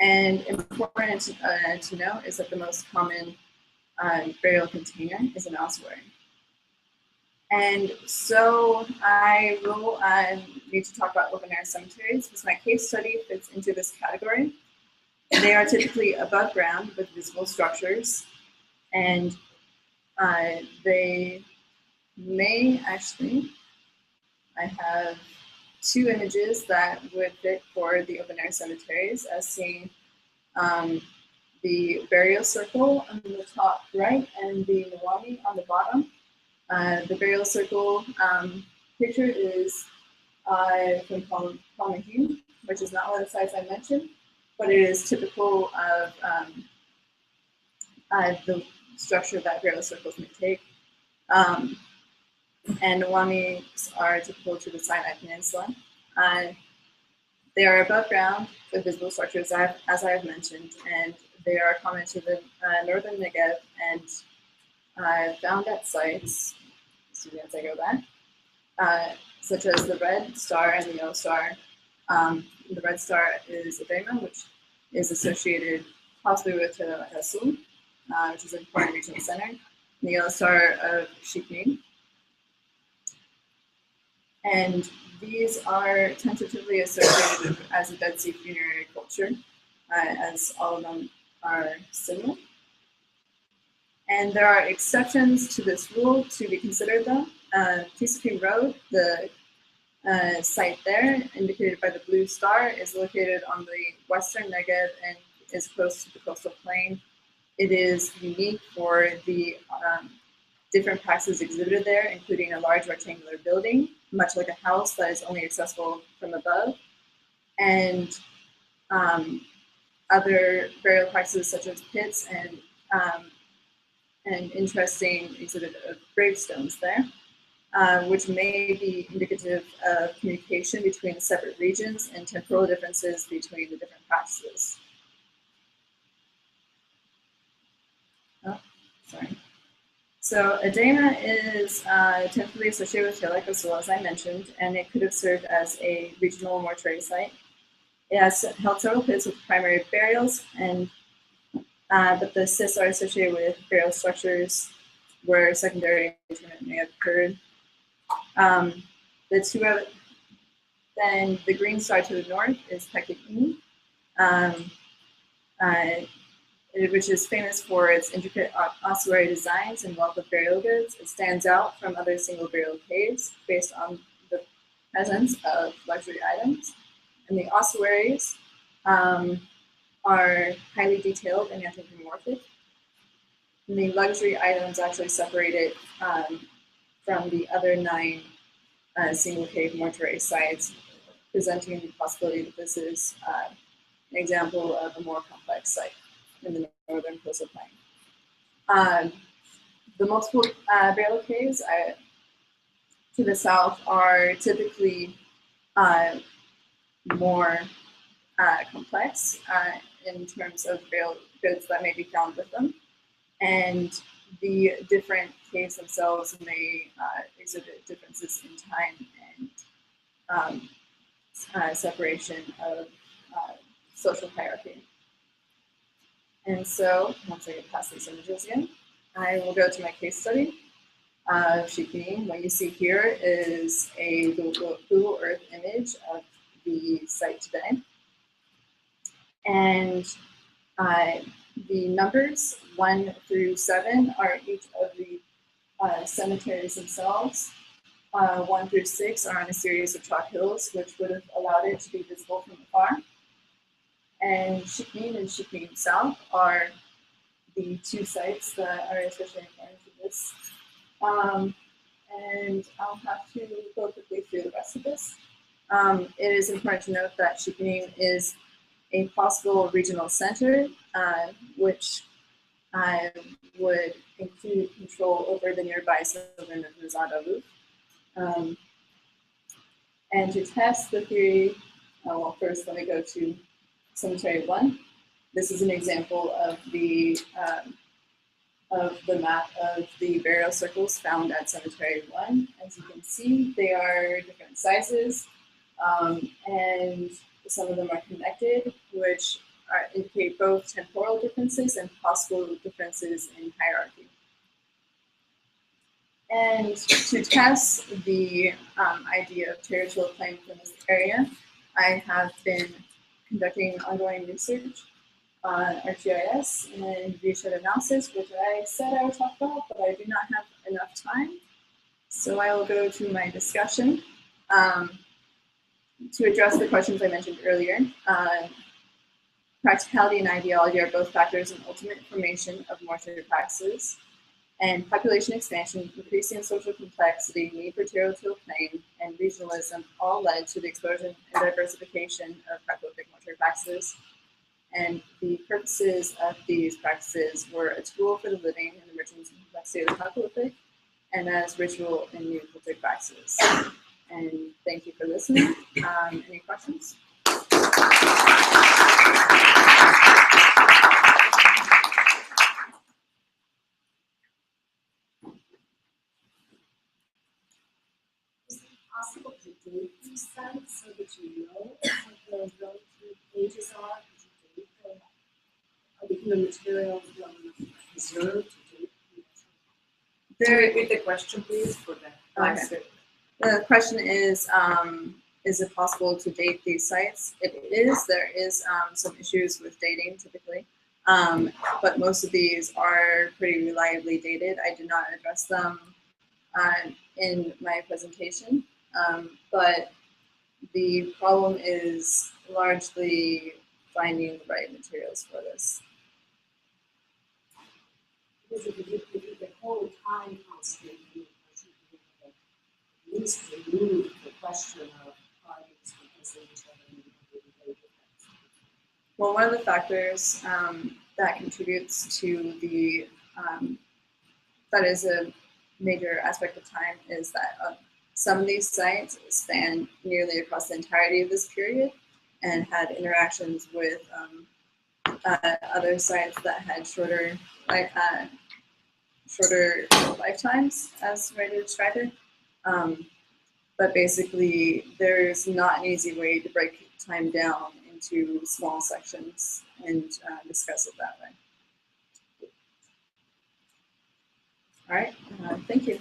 And important to note is that the most common burial container is an ossuary. And so I will need to talk about open air cemeteries because my case study fits into this category. They are typically above ground with visible structures, and they may actually, I have two images that would fit for the open air cemeteries as seeing the burial circle on the top right and the Nawami on the bottom. The burial circle picture is from Palmahim, which is not one of the sites I mentioned, but it is typical of the structure that burial circles may take. And Nawamis are typical to the Sinai Peninsula. They are above ground with visible structures, as I have mentioned, and they are common to the northern Negev and found at sites, as I go back, such as the Red Star and the Yellow Star. The Red Star is a Dema, which is associated possibly with Rasul, which is an important regional center, and the Yellow Star of Shikmin. And these are tentatively associated as a Dead Sea funerary culture, as all of them are similar. And there are exceptions to this rule to be considered though. Tisapim Road, the site there, indicated by the blue star, is located on the western Negev and is close to the coastal plain. It is unique for the different practices exhibited there, including a large rectangular building, much like a house that is only accessible from above, and other burial practices such as pits and an interesting exhibit of gravestones there, which may be indicative of communication between the separate regions and temporal differences between the different practices. Oh, sorry. So edema is typically associated with Tilak as well, as I mentioned, and it could have served as a regional mortuary site. It has held several pits with primary burials, and but the cysts are associated with burial structures where secondary interment may have occurred. Then the green star to the north is Pekini, which is famous for its intricate ossuary designs and wealth of burial goods. It stands out from other single burial caves based on the presence of luxury items. And the ossuaries are highly detailed and anthropomorphic. And the luxury items actually separate it from the other 9 single cave mortuary sites, presenting the possibility that this is an example of a more complex site in the northern coastal plain. The multiple burial caves to the south are typically more complex in terms of burial goods that may be found with them. And the different caves themselves may exhibit differences in time and separation of social hierarchy. And so, once I get past these images again, I will go to my case study of Shikmin. What you see here is a Google Earth image of the site today. And the numbers 1 through 7 are each of the cemeteries themselves. 1 through 6 are on a series of chalk hills, which would have allowed it to be visible from afar. And Shikmin South are the 2 sites that are especially important to this. And I'll have to go quickly through the rest of this. It is important to note that Shikmin is a possible regional center, which would include control over the nearby southern of Nizad Aluf. And to test the theory, well, first let me go to Cemetery 1. This is an example of the map of the burial circles found at Cemetery 1. As you can see, they are different sizes, and some of them are connected, which indicate both temporal differences and possible differences in hierarchy. And to test the idea of territorial claims in this area, I have been conducting ongoing research on ArcGIS and viewshed analysis, which I said I would talk about, but I do not have enough time. So I will go to my discussion to address the questions I mentioned earlier. Practicality and ideology are both factors in ultimate formation of mortuary practices. And population expansion, increasing social complexity, need for territorial claim, and regionalism all led to the explosion and diversification of pragmatic mortuary practices. And the purposes of these practices were a tool for the living and emergence and complexity of the Chalcolithic, and as ritual and new cultic practices. And thank you for listening. Any questions? Possible to date these sites so that you know what the relative ages are? Could you date the materials preserved to date? There, Repeat the question, please, for the last bit. the question is it possible to date these sites? It is. There is some issues with dating typically, but most of these are pretty reliably dated. I did not address them in my presentation, but the problem is largely finding the right materials for this. Because if the whole time constraint, at least remove the question of parties because they each other. Well, one of the factors that contributes to the, that is a major aspect of time is that some of these sites span nearly across the entirety of this period and had interactions with other sites that had shorter lifetimes, as Ryder described it. But basically, there's not an easy way to break time down into small sections and discuss it that way. All right, thank you.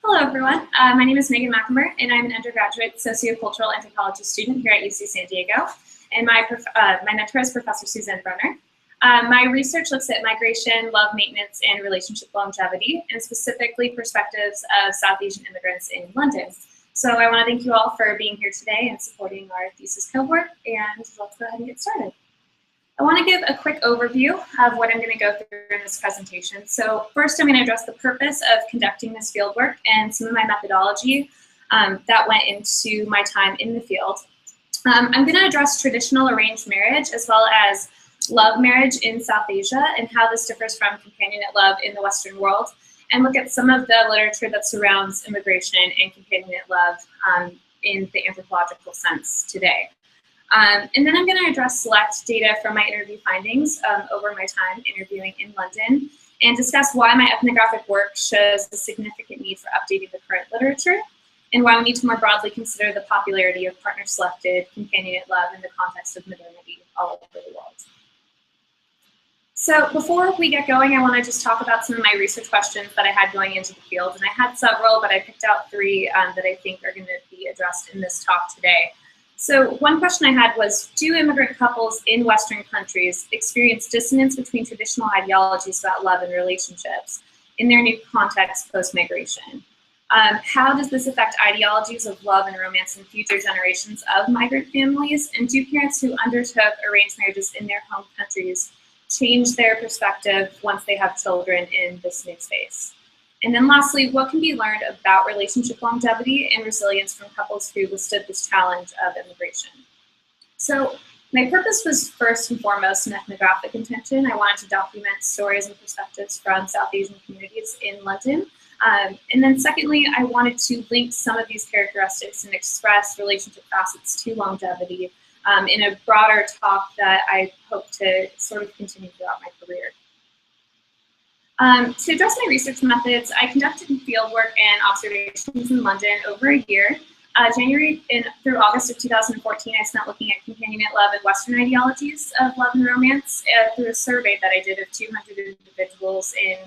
Hello, everyone. My name is Megan McNamara, and I'm an undergraduate sociocultural anthropology student here at UC San Diego. And my mentor is Professor Suzanne Brenner. My research looks at migration, love maintenance, and relationship longevity, and specifically perspectives of South Asian immigrants in London. So I want to thank you all for being here today and supporting our thesis cohort, and let's go ahead and get started. I want to give a quick overview of what I'm going to go through in this presentation. So first, I'm going to address the purpose of conducting this fieldwork and some of my methodology that went into my time in the field. I'm going to address traditional arranged marriage as well as love marriage in South Asia and how this differs from companionate love in the Western world, and look at some of the literature that surrounds immigration and companionate love in the anthropological sense today. And then I'm going to address select data from my interview findings over my time interviewing in London and discuss why my ethnographic work shows the significant need for updating the current literature and why we need to more broadly consider the popularity of partner-selected companionate love in the context of modernity all over the world. So before we get going, I want to just talk about some of my research questions that I had going into the field. And I had several, but I picked out three that I think are going to be addressed in this talk today. So one question I had was, do immigrant couples in Western countries experience dissonance between traditional ideologies about love and relationships in their new context post-migration? How does this affect ideologies of love and romance in future generations of migrant families? And do parents who undertook arranged marriages in their home countries change their perspective once they have children in this new space? And then lastly, what can be learned about relationship longevity and resilience from couples who withstood this challenge of immigration? So My purpose was first and foremost an ethnographic intention. I wanted to document stories and perspectives from South Asian communities in London. And then secondly, I wanted to link some of these characteristics and express relationship facets to longevity in a broader talk that I hope to sort of continue throughout my career. To address my research methods, I conducted fieldwork and observations in London over a year. January through August of 2014, I spent looking at companionate love and Western ideologies of love and romance through a survey that I did of 200 individuals in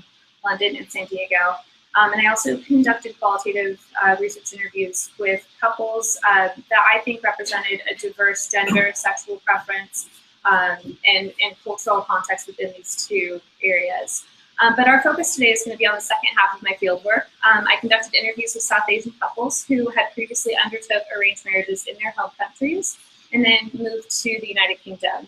London and San Diego. And I also conducted qualitative research interviews with couples that I think represented a diverse gender, sexual preference, and cultural context within these two areas. But our focus today is going to be on the second half of my fieldwork. I conducted interviews with South Asian couples who had previously undertook arranged marriages in their home countries and then moved to the United Kingdom.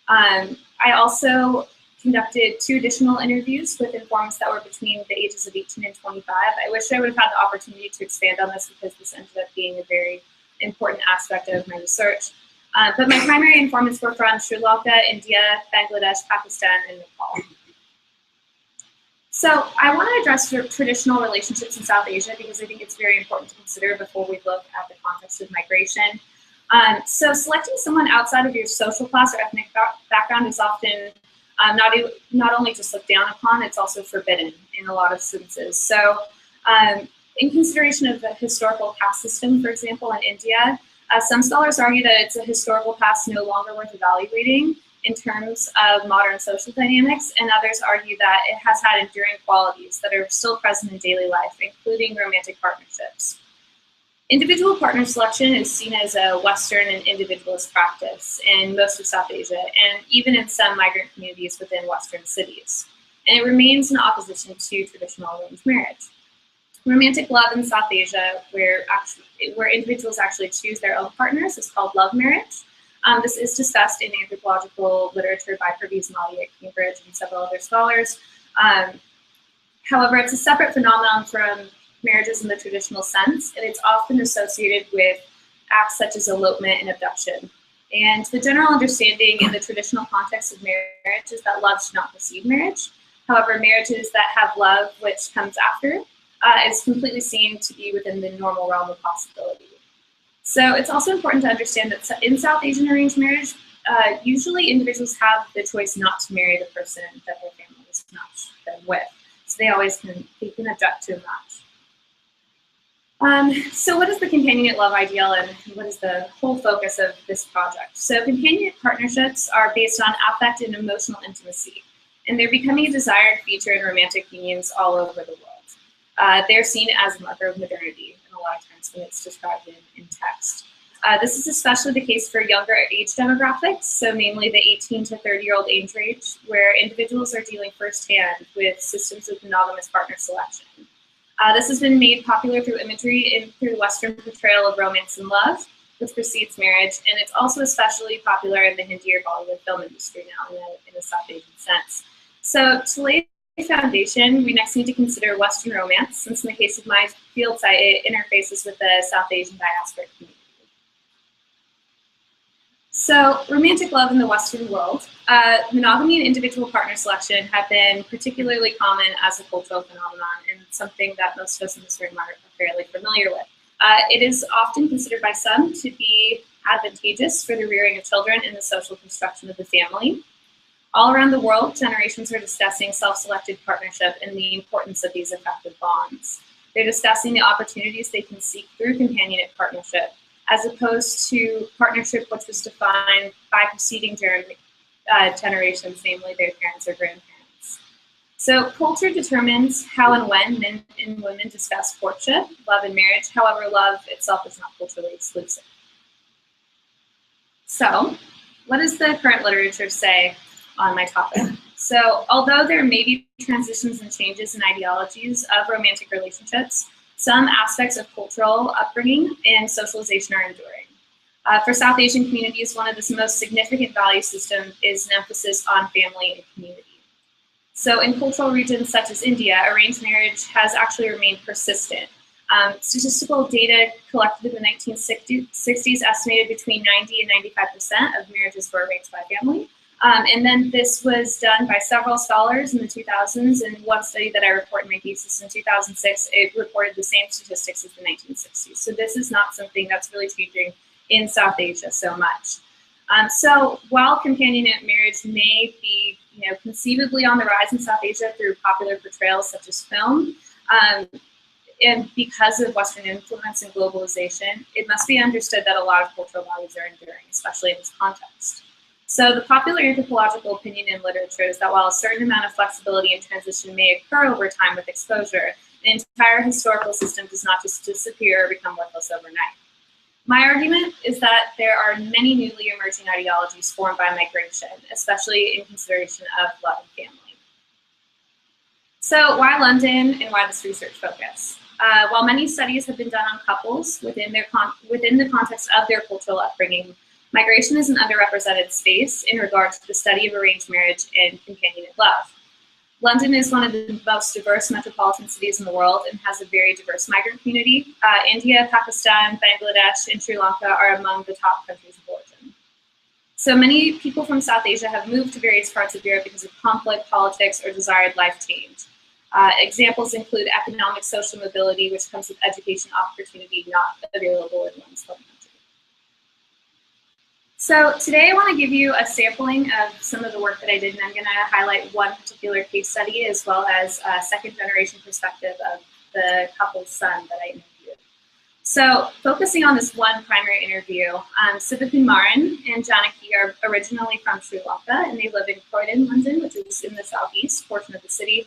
I also conducted 2 additional interviews with informants that were between the ages of 18 and 25. I wish I would have had the opportunity to expand on this because this ended up being a very important aspect of my research. But my primary informants were from Sri Lanka, India, Bangladesh, Pakistan, and Nepal. So I want to address traditional relationships in South Asia because I think it's very important to consider before we look at the context of migration. So selecting someone outside of your social class or ethnic background is often not only just looked down upon, it's also forbidden in a lot of instances. So in consideration of the historical caste system, for example, in India, some scholars argue that it's a historical past no longer worth evaluating in terms of modern social dynamics, and others argue that it has had enduring qualities that are still present in daily life, including romantic partnerships. Individual partner selection is seen as a Western and individualist practice in most of South Asia, and even in some migrant communities within Western cities. And it remains in opposition to traditional arranged marriage. Romantic love in South Asia, where individuals actually choose their own partners, is called love marriage. This is discussed in anthropological literature by Pervez Mahdi at Cambridge and several other scholars. However, it's a separate phenomenon from marriages in the traditional sense, and it's often associated with acts such as elopement and abduction. And the general understanding in the traditional context of marriage is that love should not precede marriage. However, marriages that have love, which comes after, is completely seen to be within the normal realm of possibility. So it's also important to understand that in South Asian arranged marriage, usually individuals have the choice not to marry the person that their family has matched them with. So they can object to a match. So what is the companionate love ideal, and what is the whole focus of this project? So companionate partnerships are based on affect and emotional intimacy, and they're becoming a desired feature in romantic unions all over the world. They're seen as a marker of modernity, and a lot of times when it's described in text. This is especially the case for younger age demographics, so namely the 18 to 30-year-old age range, where individuals are dealing firsthand with systems of monogamous partner selection. This has been made popular through imagery and through the Western portrayal of romance and love, which precedes marriage, and it's also especially popular in the Hindi or Bollywood film industry now in a South Asian sense. So to lay the foundation, we next need to consider Western romance, since in the case of my field site, it interfaces with the South Asian diasporic community. So romantic love in the Western world, monogamy and individual partner selection have been particularly common as a cultural phenomenon and something that most of us in this room are fairly familiar with. It is often considered by some to be advantageous for the rearing of children and the social construction of the family. All around the world, generations are discussing self-selected partnership and the importance of these effective bonds. They're discussing the opportunities they can seek through companionate partnership, as opposed to partnership which was defined by preceding generations, namely their parents or grandparents. So culture determines how and when men and women discuss courtship, love, and marriage. However, love itself is not culturally exclusive. So what does the current literature say on my topic? So although there may be transitions and changes in ideologies of romantic relationships, some aspects of cultural upbringing and socialization are enduring. For South Asian communities, one of the most significant value systems is an emphasis on family and community. So in cultural regions such as India, arranged marriage has actually remained persistent. Statistical data collected in the 1960s estimated between 90 and 95% of marriages were arranged by family. And then this was done by several scholars in the 2000s, and one study that I report in my thesis in 2006, it reported the same statistics as the 1960s. So this is not something that's really changing in South Asia so much. So while companionate marriage may be, conceivably on the rise in South Asia through popular portrayals such as film, and because of Western influence and globalization, it must be understood that a lot of cultural values are enduring, especially in this context. So the popular anthropological opinion in literature is that while a certain amount of flexibility and transition may occur over time with exposure, an entire historical system does not just disappear or become worthless overnight. My argument is that there are many newly emerging ideologies formed by migration, especially in consideration of love and family. So why London and why this research focus? While many studies have been done on couples within the context of their cultural upbringing, migration is an underrepresented space in regards to the study of arranged marriage and companionate love. London is one of the most diverse metropolitan cities in the world and has a very diverse migrant community. India, Pakistan, Bangladesh, and Sri Lanka are among the top countries of origin. So many people from South Asia have moved to various parts of Europe because of conflict, politics, or desired life change. Examples include economic social mobility, which comes with education opportunity not available in one's home country. So today I want to give you a sampling of some of the work that I did, and I'm going to highlight one particular case study as well as a second generation perspective of the couple's son that I interviewed. So focusing on this one primary interview, Sivakun Maran and Janaki are originally from Sri Lanka, and they live in Croydon, London, which is in the southeast portion of the city.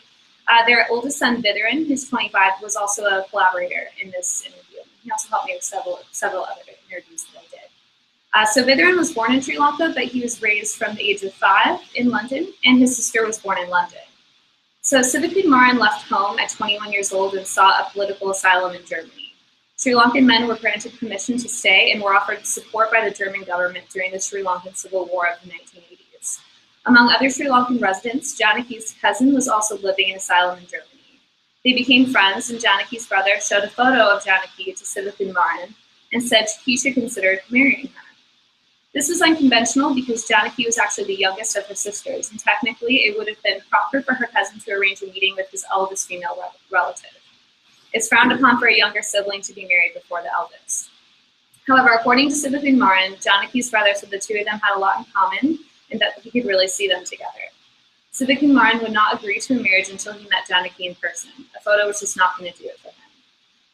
Their oldest son, Vidharan, who's 25, was also a collaborator in this interview. He also helped me with several other interviews that I did. So Vidharan was born in Sri Lanka, but he was raised from the age of 5 in London, and his sister was born in London. So Sivakun Maran left home at 21 years old and sought a political asylum in Germany. Sri Lankan men were granted permission to stay and were offered support by the German government during the Sri Lankan Civil War of the 1980s. Among other Sri Lankan residents, Janaki's cousin was also living in asylum in Germany. They became friends, and Janaki's brother showed a photo of Janaki to Sivakun Maran and said he should consider marrying her. This was unconventional because Janaki was actually the youngest of her sisters, and technically it would have been proper for her cousin to arrange a meeting with his eldest female relative. It's frowned upon for a younger sibling to be married before the eldest. However, according to Sivakun Maran, Janaki's brother said the two of them had a lot in common and that he could really see them together. Sivakun Maran would not agree to a marriage until he met Janaki in person. A photo was just not going to do it for him.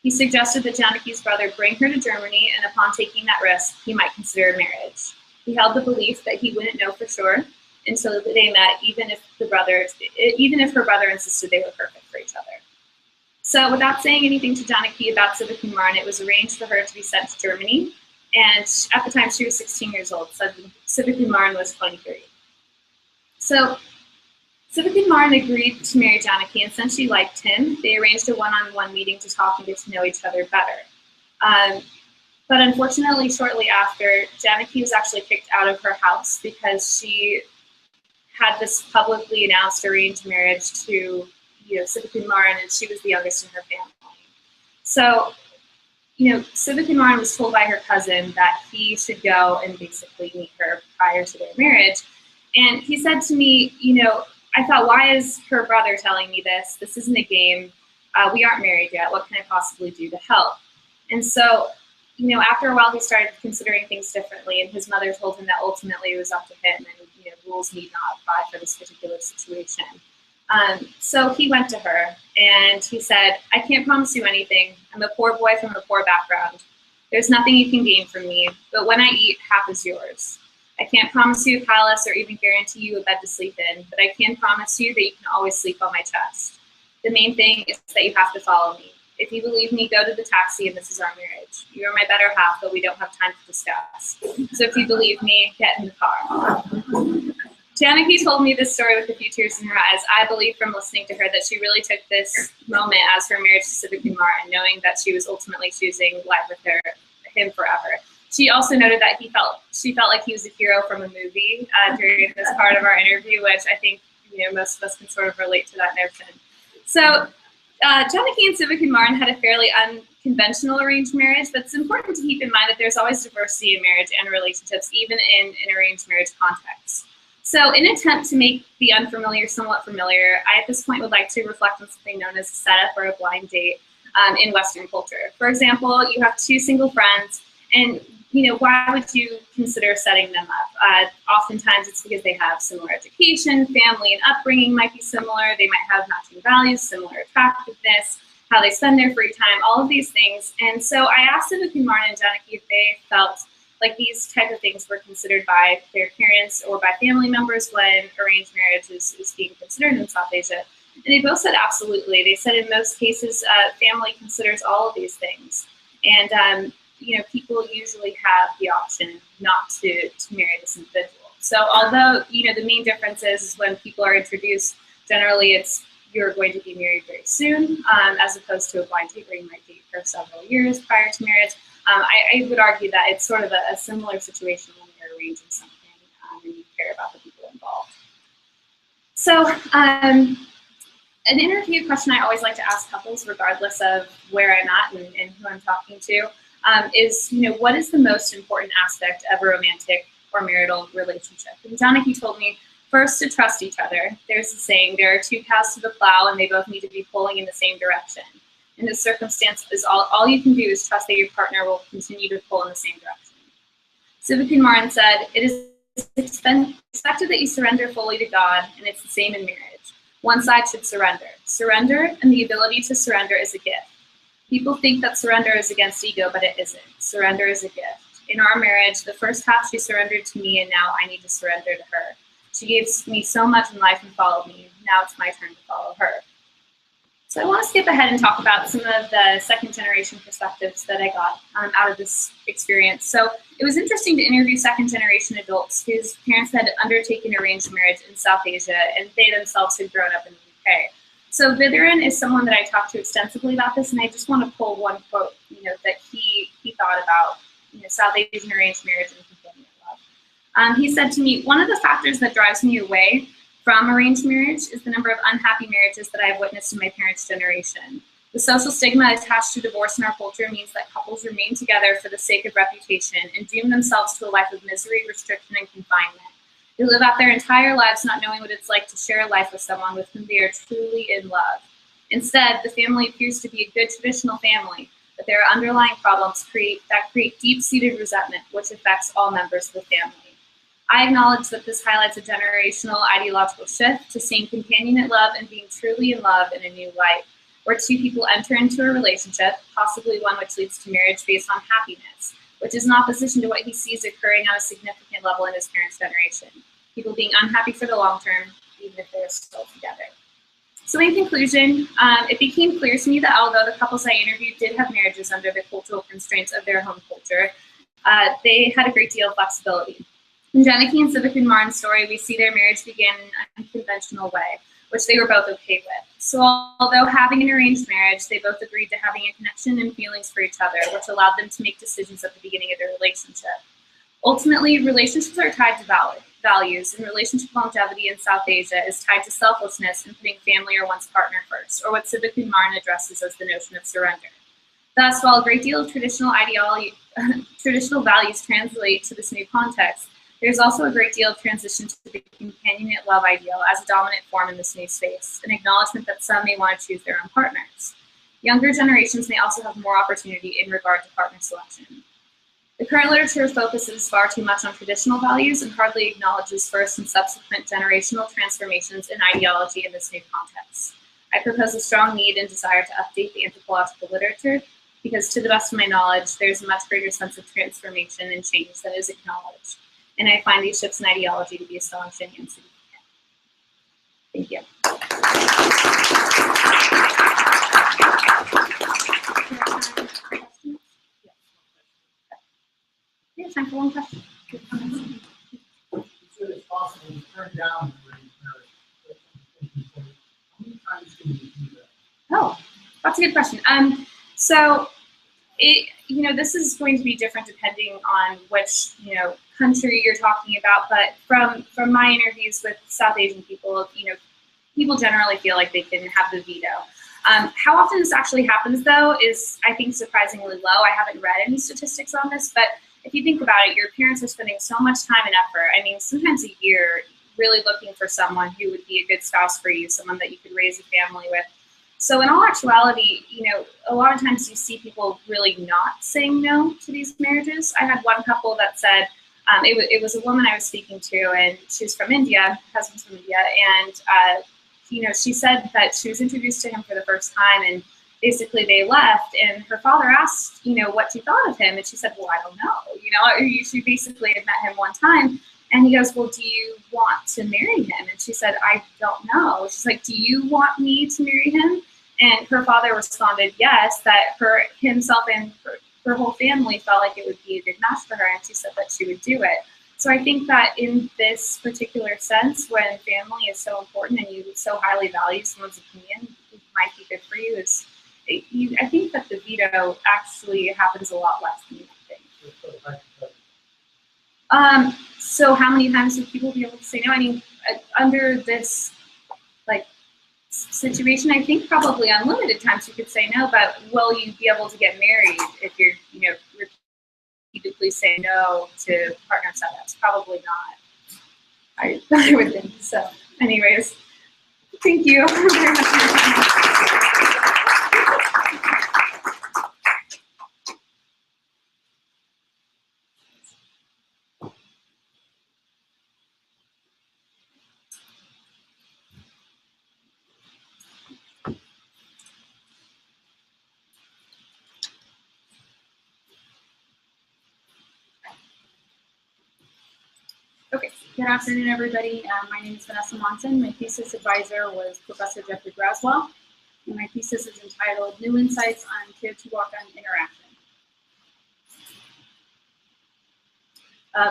He suggested that Janaki's brother bring her to Germany, and upon taking that risk, he might consider a marriage. He held the belief that he wouldn't know for sure until they met, even if her brother insisted they were perfect for each other. So without saying anything to Janaki about Sivakun Maran, it was arranged for her to be sent to Germany, and at the time she was 16 years old, so Sivakun Maran was 23. So Sivakun Maran agreed to marry Janaki, and since she liked him, they arranged a one-on-one meeting to talk and get to know each other better. But unfortunately, shortly after, Janaki was actually kicked out of her house because she had this publicly announced arranged marriage to Sivakun Maran, and she was the youngest in her family. So, Sivakun Maran was told by her cousin that he should go and basically meet her prior to their marriage. And he said to me, I thought, why is her brother telling me this? This isn't a game. We aren't married yet. What can I possibly do to help? And so, after a while, he started considering things differently, and his mother told him that ultimately it was up to him, and rules need not apply for this particular situation. So he went to her, and he said, I can't promise you anything. I'm a poor boy from a poor background. There's nothing you can gain from me, but when I eat, half is yours. I can't promise you a palace or even guarantee you a bed to sleep in, but I can promise you that you can always sleep on my chest. The main thing is that you have to follow me. If you believe me, go to the taxi and this is our marriage. You are my better half, but we don't have time to discuss. So if you believe me, get in the car. Janaki told me this story with a few tears in her eyes. I believe from listening to her that she really took this moment as her marriage to Sivakun Maran, knowing that she was ultimately choosing life with him forever. She also noted that she felt like he was a hero from a movie during this part of our interview, which I think most of us can sort of relate to that notion. So Janaki and Sivakun Maran had a fairly conventional arranged marriage, but it's important to keep in mind that there's always diversity in marriage and relationships, even in an arranged marriage context. So in an attempt to make the unfamiliar somewhat familiar, I at this point would like to reflect on something known as a setup or a blind date in Western culture. For example, you have two single friends, and why would you consider setting them up? Oftentimes it's because they have similar education, family and upbringing might be similar, they might have matching values, similar attractiveness, how they spend their free time, all of these things. And so I asked Vivek, Martin, and Janaki if they felt like these type of things were considered by their parents or by family members when arranged marriage is being considered in South Asia. And they both said absolutely. They said in most cases, family considers all of these things. And people usually have the option not to marry this individual. So although, the main difference is when people are introduced, generally it's you're going to be married very soon, as opposed to a blind date where you might date for several years prior to marriage. I would argue that it's sort of a similar situation when you're arranging something and you care about the people involved. So an interview question I always like to ask couples, regardless of where I'm at and who I'm talking to, is, what is the most important aspect of a romantic or marital relationship? And Janaki told me, first, to trust each other. There's a saying, there are two cows to the plow and they both need to be pulling in the same direction. In this circumstance, all you can do is trust that your partner will continue to pull in the same direction. Sivakun Maran said, it is expected that you surrender fully to God, and it's the same in marriage. One side should surrender. Surrender and the ability to surrender is a gift. People think that surrender is against ego, but it isn't. Surrender is a gift. In our marriage, the first half she surrendered to me, and now I need to surrender to her. She gave me so much in life and followed me. Now it's my turn to follow her. So I want to skip ahead and talk about some of the second generation perspectives that I got out of this experience. So it was interesting to interview second generation adults whose parents had undertaken arranged marriage in South Asia, and they themselves had grown up in the UK. So Vidharan is someone that I talked to extensively about this, and I just want to pull one quote, that he thought about, South Asian arranged marriage and companion love. He said to me, one of the factors that drives me away from arranged marriage is the number of unhappy marriages that I have witnessed in my parents' generation. The social stigma attached to divorce in our culture means that couples remain together for the sake of reputation and doom themselves to a life of misery, restriction, and confinement. They live out their entire lives not knowing what it's like to share a life with someone with whom they are truly in love. Instead, the family appears to be a good traditional family, but there are underlying problems that create deep-seated resentment, which affects all members of the family. I acknowledge that this highlights a generational ideological shift to seeing companionate love and being truly in love in a new light, where two people enter into a relationship, possibly one which leads to marriage based on happiness, which is in opposition to what he sees occurring on a significant level in his parents' generation. People being unhappy for the long term, even if they're still together. So in conclusion, it became clear to me that although the couples I interviewed did have marriages under the cultural constraints of their home culture, they had a great deal of flexibility. In Janaki and Sivakun Maran's story, we see their marriage began in an unconventional way, which they were both okay with. So although having an arranged marriage, they both agreed to having a connection and feelings for each other, which allowed them to make decisions at the beginning of their relationship. Ultimately, relationships are tied to values, and relationship longevity in South Asia is tied to selflessness and putting family or one's partner first, or what Sivakun Maran addresses as the notion of surrender. Thus, while a great deal of traditional values translate to this new context, there's also a great deal of transition to the companionate love ideal as a dominant form in this new space, an acknowledgement that some may want to choose their own partners. Younger generations may also have more opportunity in regard to partner selection. The current literature focuses far too much on traditional values and hardly acknowledges first and subsequent generational transformations in ideology in this new context. I propose a strong need and desire to update the anthropological literature because, to the best of my knowledge, there's a much greater sense of transformation and change that is acknowledged. And I find these shifts in ideology to be astonishing and significant. Thank you. Yeah, time for one question. You said it's possible to turn down the arranged marriage. How many times can you do that? Oh, that's a good question. This is going to be different depending on which, country you're talking about. But from my interviews with South Asian people, people generally feel like they can have the veto. How often this actually happens, though, is, I think, surprisingly low. I haven't read any statistics on this, but if you think about it, your parents are spending so much time and effort, I mean, sometimes a year, really looking for someone who would be a good spouse for you, someone that you could raise a family with. So in all actuality, you know, a lot of times you see people really not saying no to these marriages. I had one couple that said, it was a woman I was speaking to, and she was from India, husband's from India, and you know, she said that she was introduced to him for the first time, and basically they left, and her father asked, you know, what she thought of him, and she said, well, I don't know, you know, she basically had met him one time, and he goes, well, do you want to marry him? And she said, I don't know. She's like, do you want me to marry him? And her father responded, yes, that himself and her whole family felt like it would be a good match for her, and she said that she would do it. So I think that in this particular sense, when family is so important and you so highly value someone's opinion, it might be good for you. I think that the veto actually happens a lot less than you think. So how many times would people be able to say no? I mean, under this situation, I think probably unlimited times you could say no, but will you be able to get married if you're, you know, repeatedly say no to partner setups? Probably not. I would think so. Anyways, thank you very much for your time. Okay, good afternoon, everybody. My name is Vanessa Monson. My thesis advisor was Professor Jeffrey Braswell, and my thesis is entitled New Insights on Teotihuacan Interaction.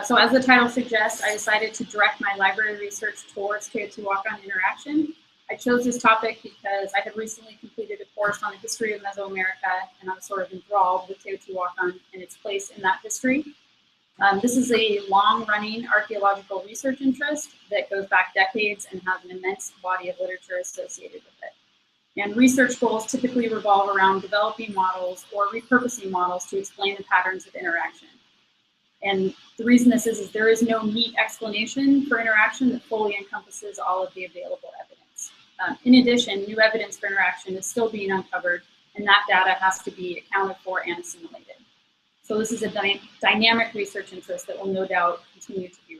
So as the title suggests, I decided to direct my library research towards Teotihuacan interaction. I chose this topic because I had recently completed a course on the history of Mesoamerica, and I'm sort of enthralled with Teotihuacan and its place in that history. This is a long-running archaeological research interest that goes back decades and has an immense body of literature associated with it. And research goals typically revolve around developing models or repurposing models to explain the patterns of interaction. And the reason this is there is no neat explanation for interaction that fully encompasses all of the available evidence. In addition, new evidence for interaction is still being uncovered, and that data has to be accounted for and assimilated. So this is a dynamic research interest that will no doubt continue to be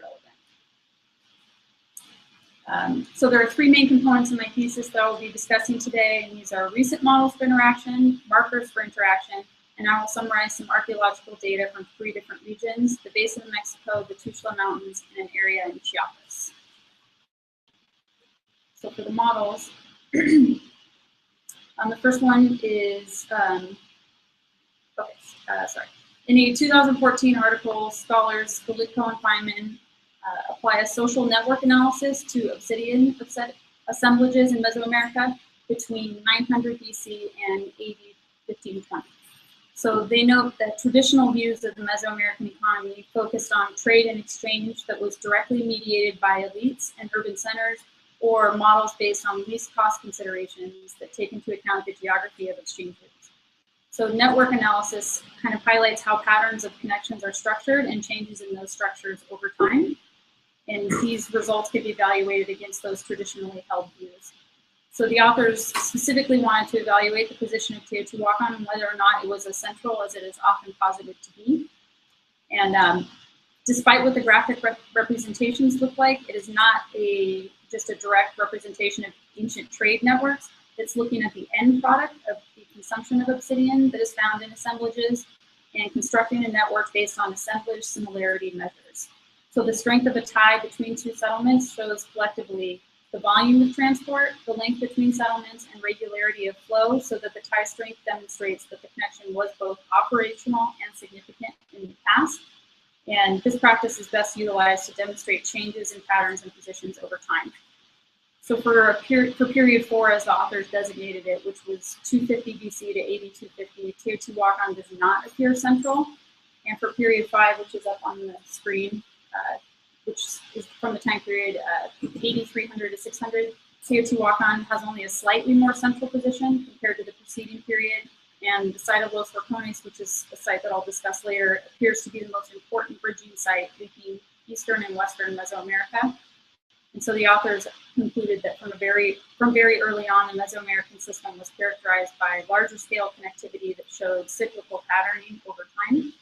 relevant. So there are three main components in my thesis that I will be discussing today, and these are recent models for interaction, markers for interaction, and I will summarize some archaeological data from 3 different regions: the Basin of Mexico, the Tuxtla Mountains, and an area in Chiapas. So for the models, the first one is, in a 2014 article, scholars Galitko and Feynman apply a social network analysis to obsidian assemblages in Mesoamerica between 900 BC and AD 1520. So they note that traditional views of the Mesoamerican economy focused on trade and exchange that was directly mediated by elites and urban centers, or models based on least cost considerations that take into account the geography of exchange routes. So network analysis kind of highlights how patterns of connections are structured and changes in those structures over time. And these results can be evaluated against those traditionally held views. So the authors specifically wanted to evaluate the position of Teotihuacan and whether or not it was as central as it is often posited to be. And despite what the graphic representations look like, it is not just a direct representation of ancient trade networks. It's looking at the end product of the consumption of obsidian that is found in assemblages and constructing a network based on assemblage similarity measures. So the strength of a tie between two settlements shows collectively the volume of transport, the length between settlements, and regularity of flow, so that the tie strength demonstrates that the connection was both operational and significant in the past. And this practice is best utilized to demonstrate changes in patterns and positions over time. So for period 4, as the authors designated it, which was 250 BC to 8250, Teotihuacan does not appear central. And for period 5, which is up on the screen, which is from the time period 8300 to 600, Teotihuacan has only a slightly more central position compared to the preceding period, and the site of Los Rocones, which is a site that I'll discuss later, appears to be the most important bridging site linking eastern and western Mesoamerica. And so the authors concluded that from very early on, the Mesoamerican system was characterized by larger scale connectivity that showed cyclical patterning over time.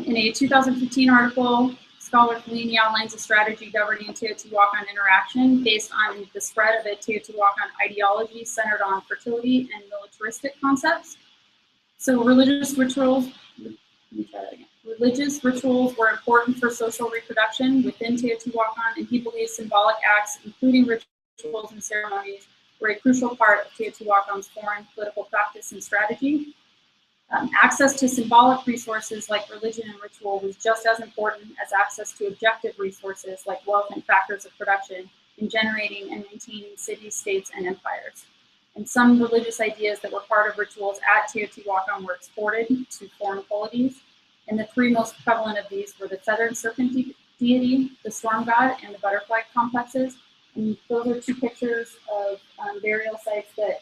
In a 2015 article, scholar Fellini outlines a strategy governing Teotihuacan interaction based on the spread of a Teotihuacan ideology centered on fertility and militaristic concepts. So religious rituals were important for social reproduction within Teotihuacan, and he believes symbolic acts, including rituals and ceremonies, were a crucial part of Teotihuacan's foreign political practice and strategy. Access to symbolic resources like religion and ritual was just as important as access to objective resources like wealth and factors of production in generating and maintaining cities, states, and empires. And some religious ideas that were part of rituals at Teotihuacan were exported to foreign polities. And the three most prevalent of these were the feathered serpent deity, the storm god, and the butterfly complexes. And those are two pictures of burial sites that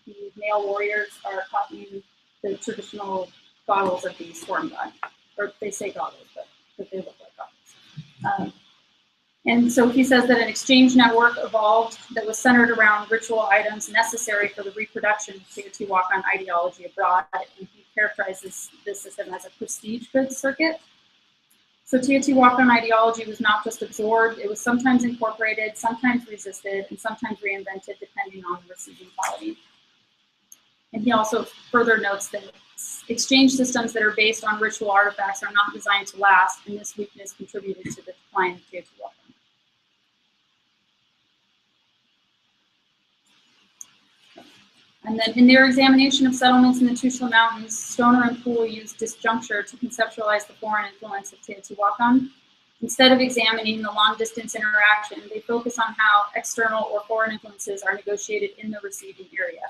the male warriors are copying the traditional goggles of the storm god, or they say goggles, but they look like goggles. And so he says that an exchange network evolved that was centered around ritual items necessary for the reproduction of Teotihuacan ideology abroad, and he characterizes this system as a prestige goods circuit. So Teotihuacan ideology was not just absorbed, it was sometimes incorporated, sometimes resisted, and sometimes reinvented depending on the receiving polity. And he also further notes that exchange systems that are based on ritual artifacts are not designed to last, and this weakness contributed to the decline of Teotihuacan. And then in their examination of settlements in the Tuxtla Mountains, Stoner and Poole used disjuncture to conceptualize the foreign influence of Teotihuacan. Instead of examining the long-distance interaction, they focus on how external or foreign influences are negotiated in the receiving area.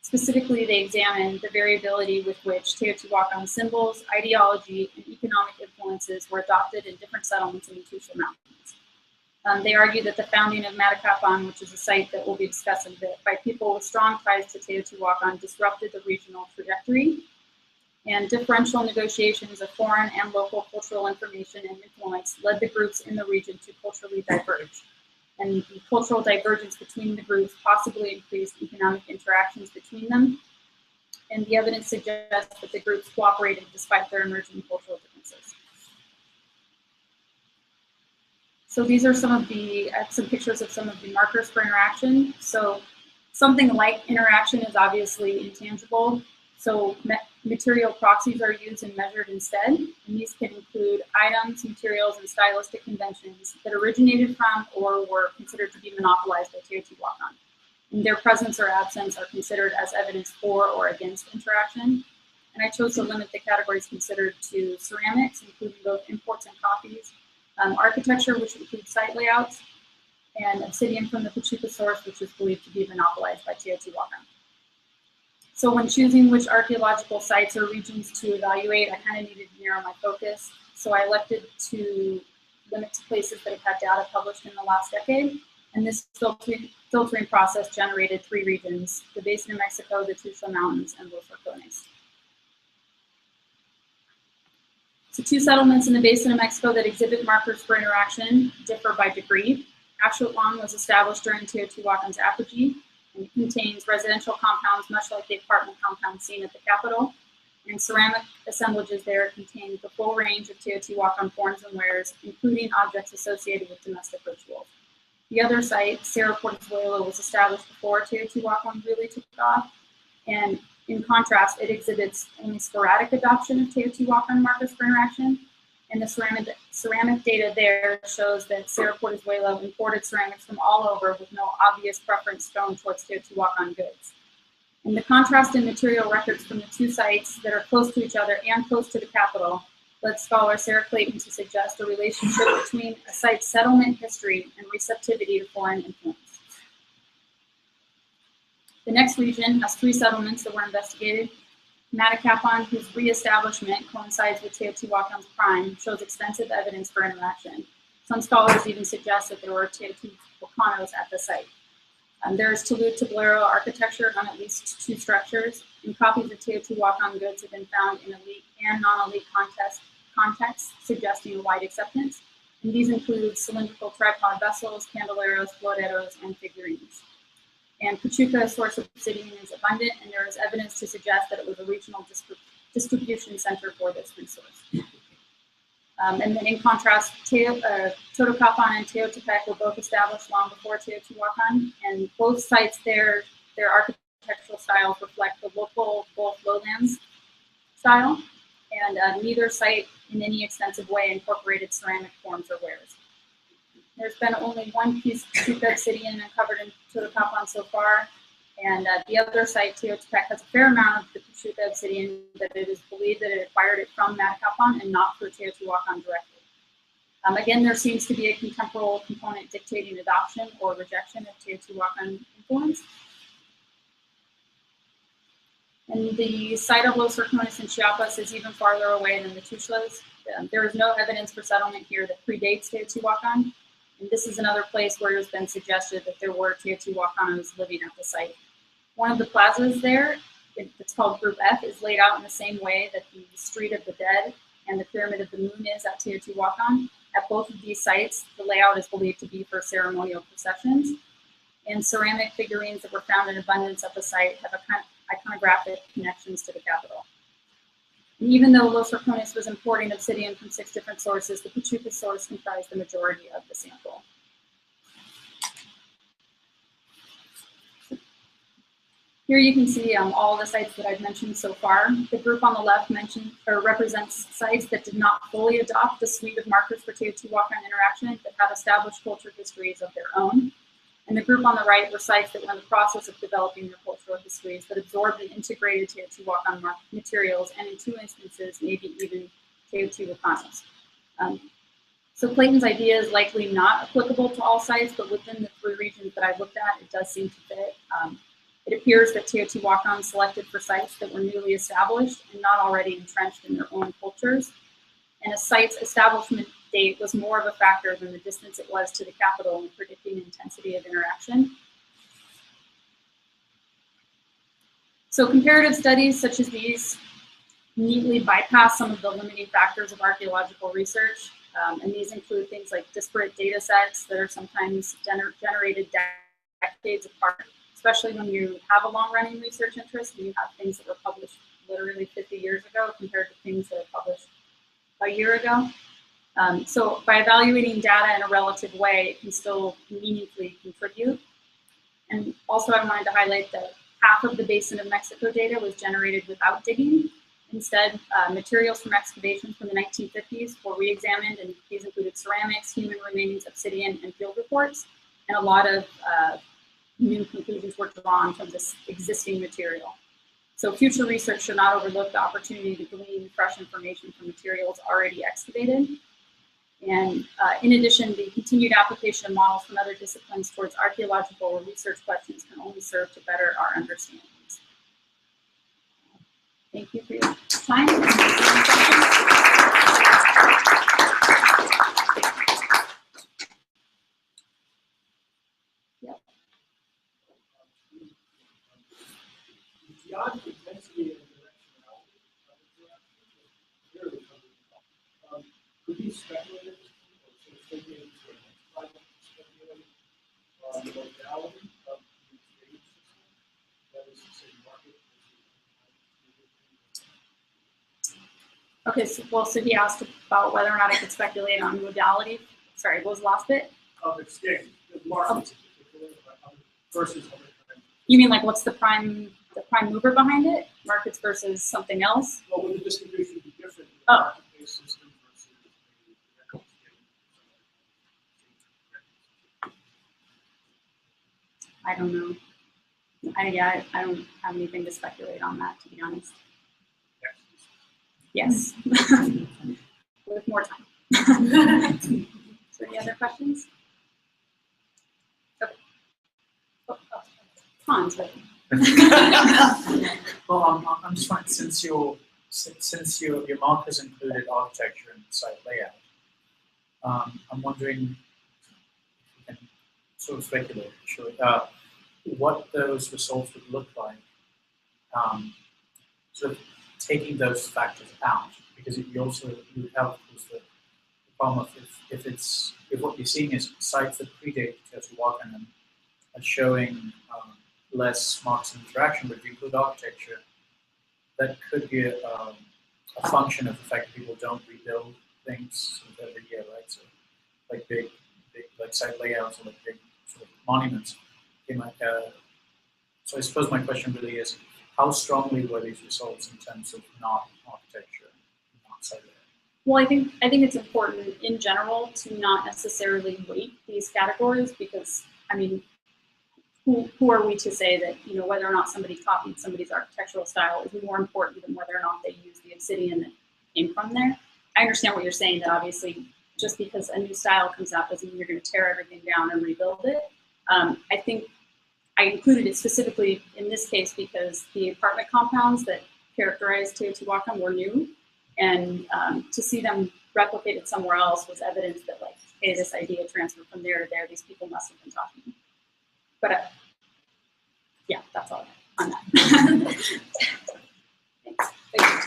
Specifically, they examined the variability with which Teotihuacan symbols, ideology, and economic influences were adopted in different settlements in the Tuxtla Mountains. They argue that the founding of Matacapan, which is a site that we'll be discussing a bit, by people with strong ties to Teotihuacan disrupted the regional trajectory, and differential negotiations of foreign and local cultural information and influence led the groups in the region to culturally diverge. And the cultural divergence between the groups possibly increased economic interactions between them. And the evidence suggests that the groups cooperated despite their emerging cultural differences. So these are some pictures of some of the markers for interaction. So something like interaction is obviously intangible. So material proxies are used and measured instead, and these can include items, materials, and stylistic conventions that originated from or were considered to be monopolized by Teotihuacan. And their presence or absence are considered as evidence for or against interaction. And I chose to limit the categories considered to ceramics, including both imports and copies, architecture, which includes site layouts, and obsidian from the Pachuca source, which is believed to be monopolized by Teotihuacan. So when choosing which archaeological sites or regions to evaluate, I kind of needed to narrow my focus. So I elected to limit to places that have had data published in the last decade. And this filtering process generated 3 regions: the Basin of Mexico, the Tuxtla Mountains, and Los Rocones. So 2 settlements in the Basin of Mexico that exhibit markers for interaction differ by degree. Axtlan was established during Teotihuacan's apogee, and it contains residential compounds much like the apartment compound seen at the Capitol. And ceramic assemblages there contain the full range of Teotihuacan forms and wares, including objects associated with domestic rituals. The other site, Cerro Portezuelo, was established before Teotihuacan really took off, and in contrast, it exhibits only sporadic adoption of Teotihuacan markers for interaction, and the ceramic data there shows that Cerro Portezuelo imported ceramics from all over with no obvious preference shown towards Teotihuacan goods. And the contrast in material records from the 2 sites that are close to each other and close to the capital led scholar Sarah Clayton to suggest a relationship between a site's settlement history and receptivity to foreign influence. The next region has 3 settlements that were investigated. Matacapan, whose reestablishment coincides with Teotihuacan's prime, shows extensive evidence for interaction. Some scholars even suggest that there were Teotihuacanos at the site. There is Tablero architecture on at least 2 structures, and copies of Teotihuacan goods have been found in elite and non-elite contexts, suggesting a wide acceptance. And these include cylindrical tripod vessels, candeleros, floreros, and figurines. And Pachuca source of obsidian is abundant, and there is evidence to suggest that it was a regional distribution center for this resource. And then in contrast, Totocapan and Teotepec were both established long before Teotihuacan, and both sites their architectural styles reflect the local Gulf lowlands style, and neither site in any extensive way incorporated ceramic forms or wares. There's been only one piece of Pachuca obsidian uncovered in Totocapan so far, and the other site, Teotepec, has a fair amount of the Pachuca obsidian, but it is believed that it acquired it from Matacapan and not through Teotihuacan directly. Again, there seems to be a contemporary component dictating adoption or rejection of Teotihuacan influence. And the site of Los Horcones in Chiapas is even farther away than the Tuxtlas. There is no evidence for settlement here that predates Teotihuacan, and this is another place where it has been suggested that there were Teotihuacanos living at the site. One of the plazas there, it's called Group F, is laid out in the same way that the Street of the Dead and the Pyramid of the Moon is at Teotihuacan. At both of these sites, the layout is believed to be for ceremonial processions, and ceramic figurines that were found in abundance at the site have iconographic connections to the capital. And even though Los Horcones was importing obsidian from 6 different sources, the Pachuca source comprised the majority of the sample. Here you can see all the sites that I've mentioned so far. The group on the left represents sites that did not fully adopt the suite of markers for Teotihuacan interaction, but have established culture histories of their own. And the group on the right were sites that were in the process of developing their cultural histories that absorbed and integrated Teotihuacan materials, and in 2 instances, maybe even Teotihuacanos. So Clayton's idea is likely not applicable to all sites, but within the 3 regions that I've looked at, it does seem to fit. It appears that Teotihuacan selected for sites that were newly established and not already entrenched in their own cultures. And a site's establishment date was more of a factor than the distance it was to the capital in predicting intensity of interaction. So comparative studies such as these neatly bypass some of the limiting factors of archaeological research. And these include things like disparate data sets that are sometimes generated decades apart, especially when you have a long-running research interest and you have things that were published literally 50 years ago compared to things that are published a year ago. So by evaluating data in a relative way, it can still meaningfully contribute. And also I wanted to highlight that half of the Basin of Mexico data was generated without digging. Instead, materials from excavations from the 1950s were re-examined, and these included ceramics, human remains, obsidian, and field reports. And a lot of new conclusions were drawn from this existing material. So future research should not overlook the opportunity to glean fresh information from materials already excavated. And in addition, the continued application of models from other disciplines towards archaeological or research questions can only serve to better our understandings. Thank you for your time. Yep. Beyond intensity and directionality of the could be speculated or speculated for the next project to speculate on the modality of the trading system, that is to say market. Okay, so he asked about whether or not I could speculate on modality. Sorry, what was the last bit? Of exchange, the markets in particular, versus other kinds. You mean like what's the prime mover behind it? Markets versus something else? Well, would the distribution be different in Oh. the market-based system versus the direct exchange? I don't know. I don't have anything to speculate on that, to be honest. Yes. With more time. Is there any other questions? Okay. Hans, right? Well, I'm just wondering, since your markers included architecture and site layout, I'm wondering, if you can sort of speculate, sure, what those results would look like, sort of taking those factors out, because you also you have, of course, the problem of if what you're seeing is sites that predate Teotihuacan and are showing less marks of interaction, but if you include architecture, that could be a function of the fact that people don't rebuild things sort of every year, right? So, like big like site layouts or like big sort of monuments. So I suppose my question really is, how strongly were these results in terms of not architecture, not site layout? Well, I think it's important in general to not necessarily weight these categories, because I mean, who are we to say that, you know, whether or not somebody copied somebody's architectural style is more important than whether or not they used the obsidian that came from there? I understand what you're saying, that obviously just because a new style comes out doesn't mean you're going to tear everything down and rebuild it. I think I included it specifically in this case because the apartment compounds that characterized Teotihuacan were new, and to see them replicated somewhere else was evidence that, like, hey, this idea transferred from there to there, these people must have been talking. But yeah, that's all on that. Thanks.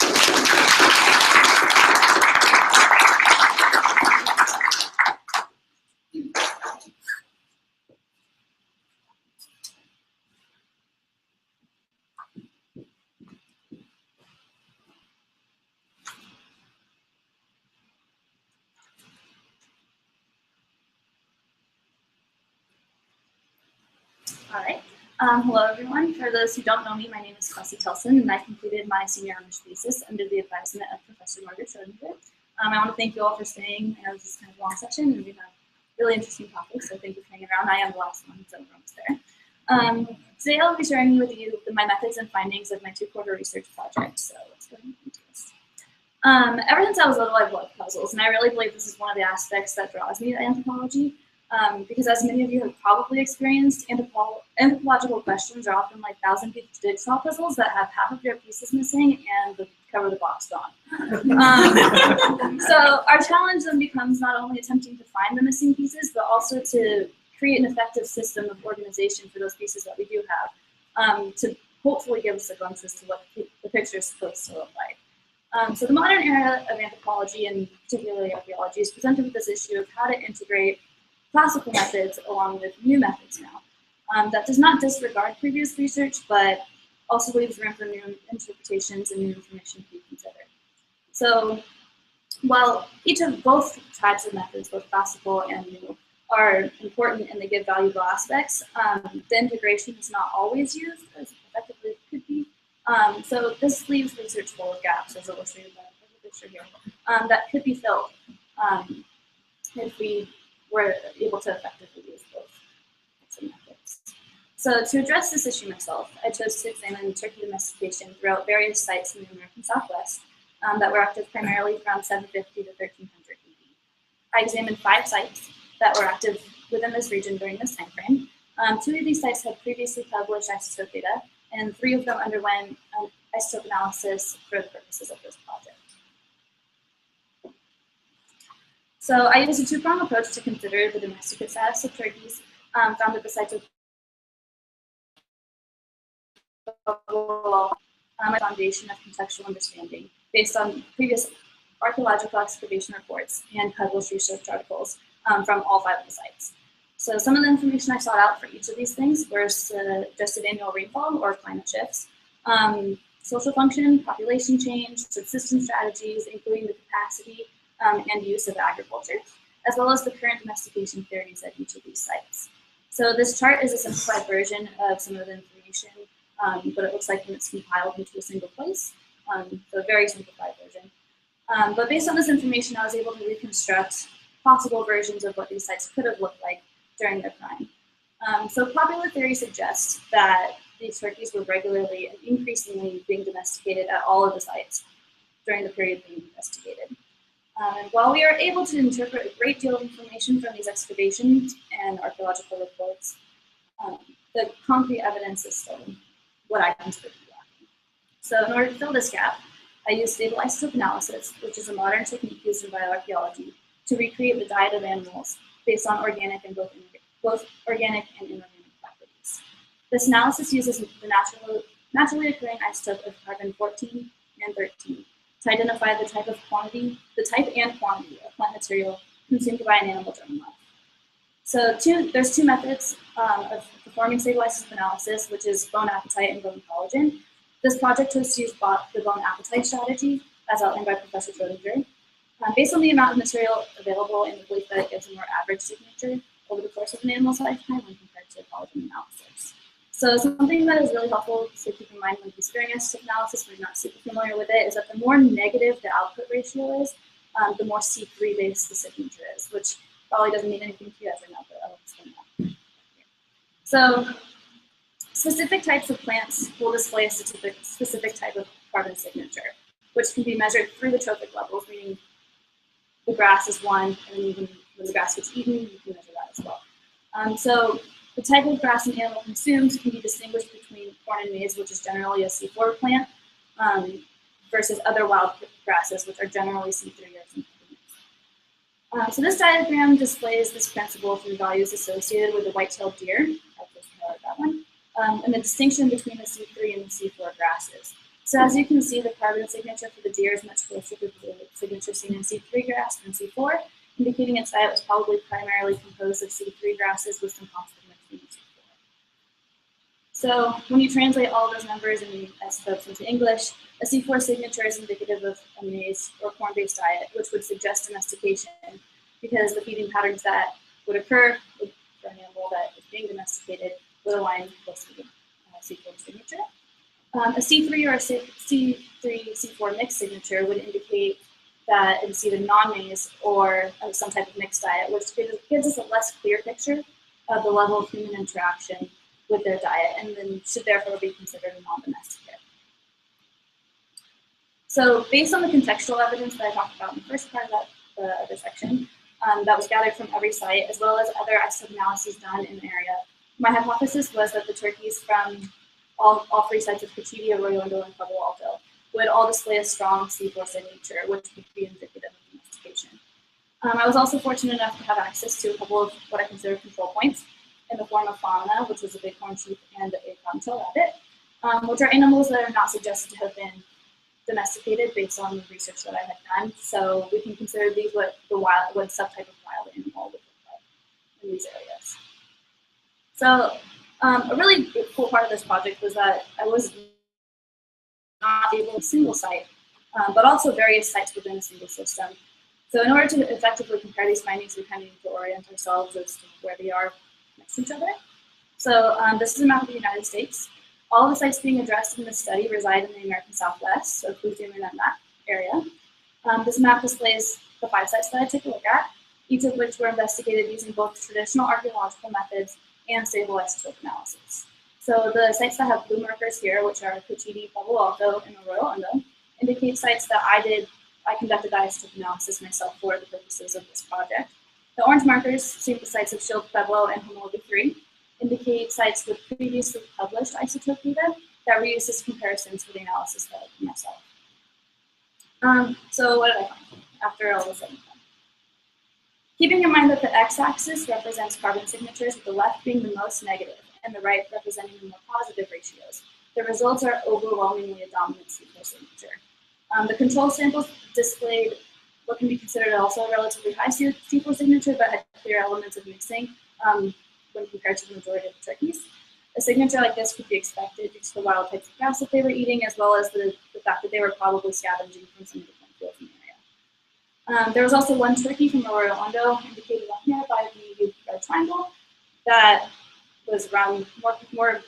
All right. Hello, everyone. For those who don't know me, my name is Kelsey Telson, and I completed my senior honors thesis under the advisement of Professor Margaret Schrodinger. I want to thank you all for staying. I know this is kind of a long session, and we have really interesting topics, so thank you for hanging around. I am the last one, so we're almost there. Today, I'll be sharing with you my methods and findings of my 2-quarter research project, so let's go ahead and into this. Ever since I was little, I've loved puzzles, and I really believe this is one of the aspects that draws me to anthropology. Because as many of you have probably experienced, anthropological questions are often like 1,000-piece jigsaw puzzles that have half of their pieces missing and the cover of the box gone. So our challenge then becomes not only attempting to find the missing pieces, but also to create an effective system of organization for those pieces that we do have, to hopefully give us a glimpse as to what the picture is supposed to look like. So the modern era of anthropology, and particularly archaeology, is presented with this issue of how to integrate classical methods along with new methods now. That does not disregard previous research, but also leaves room for new interpretations and new information to be considered. So while each of both types of methods, both classical and new, are important and they give valuable aspects, the integration is not always used as effectively as it could be. So this leaves research full of gaps, as illustrated by the picture here, that could be filled if we were able to effectively use both types of methods. So to address this issue myself, I chose to examine turkey domestication throughout various sites in the American Southwest that were active primarily from 750 to 1300 AD. I examined 5 sites that were active within this region during this time frame. 2 of these sites had previously published isotope data, and 3 of them underwent an isotope analysis for the purposes of this project. So I used a 2-pronged approach to consider the domesticate status of turkeys found at the sites of a foundation of contextual understanding based on previous archaeological excavation reports and published research articles from all 5 of the sites. So some of the information I sought out for each of these things were suggested annual rainfall or climate shifts, social function, population change, subsistence strategies, including the capacity and use of agriculture, as well as the current domestication theories at each of these sites. So this chart is a simplified version of some of the information, but it looks like when it's compiled into a single place, so a very simplified version. But based on this information, I was able to reconstruct possible versions of what these sites could have looked like during their prime. So popular theory suggests that these turkeys were regularly and increasingly being domesticated at all of the sites during the period being investigated. And while we are able to interpret a great deal of information from these excavations and archaeological reports, the concrete evidence is still what I consider to be lacking. So in order to fill this gap, I used stable isotope analysis, which is a modern technique used in bioarchaeology to recreate the diet of animals based on organic and both organic and inorganic properties. This analysis uses the naturally occurring isotope of carbon-14 and 13 to identify the type and quantity of plant material consumed by an animal during life. So there's two methods of performing stable isotope analysis, which is bone appetite and bone collagen. This project was to use the bone appetite strategy, as outlined by Professor Schrodinger, based on the amount of material available and the belief that it gives a more average signature over the course of an animal's lifetime when compared to collagen analysis. So something that is really helpful to keep in mind when considering isotope analysis, when you're not super familiar with it, is that the more negative the output ratio is, the more C3 based the signature is, which probably doesn't mean anything to you guys right now, but I'll explain that. So specific types of plants will display a specific type of carbon signature, which can be measured through the trophic levels, meaning the grass is one, and even when the grass gets eaten, you can measure that as well. So the type of grass an animal consumes can be distinguished between corn and maize, which is generally a C4 plant, versus other wild grasses, which are generally C3 or C3. So this diagram displays this principle through values associated with the white-tailed deer, I just highlighted that one, and the distinction between the C3 and the C4 grasses. So as you can see, the carbon signature for the deer is much closer to the signature seen in C3 grass than C4, indicating its diet was probably primarily composed of C3 grasses with some positive mixing in C4. So when you translate all of those numbers and isotopes into English, a C4 signature is indicative of a maize or corn-based diet, which would suggest domestication, because the feeding patterns that would occur for an animal that is being domesticated would align with the C4 signature. A C3 or a C3, C4 mixed signature would indicate that it's either non-maize or some type of mixed diet, which gives us a less clear picture of the level of human interaction with their diet, and then should therefore be considered a non-domestic. So based on the contextual evidence that I talked about in the first part of the other section, that was gathered from every site, as well as other isotope analyses done in the area, my hypothesis was that the turkeys from all three sites of Cochiti, Arroyo Hondo, and Pueblo Alto would all display a strong C4 signature, which would be indicative of domestication. I was also fortunate enough to have access to a couple of what I consider control points in the form of fauna, which was a bighorn sheep and a cottontail rabbit, which are animals that are not suggested to have been domesticated based on the research that I had done. So we can consider these what subtype of wild animal would look like in these areas. So a really cool part of this project was that I was not able to a single site, but also various sites within a single system. So in order to effectively compare these findings, we kind of need to orient ourselves as to where they are next to each other. So this is a map of the United States. All of the sites being addressed in this study reside in the American Southwest, so please zoom in on that area. This map displays the 5 sites that I took a look at, each of which were investigated using both traditional archaeological methods and stable isotope analysis. So the sites that have blue markers here, which are Cochiti, Pueblo Alto, and Arroyo Hondo, indicate sites that I conducted isotope analysis myself for the purposes of this project. The orange markers, same with sites of Shield, Pueblo, and Homology 3, indicate sites with previously published isotope data that were used as comparisons for the analysis that I did myself. So what did I find after all this? Keeping in mind that the x-axis represents carbon signatures, with the left being the most negative and the right representing the more positive ratios, the results are overwhelmingly a dominant C4 signature. The control samples displayed what can be considered also a relatively high C4 signature, but had clear elements of mixing when compared to the majority of the turkeys. A signature like this could be expected due to the wild types of grass that they were eating, as well as the fact that they were probably scavenging from some of the cornfields in the area. There was also one turkey from Arroyo Hondo, indicated on here by the red triangle, that was around more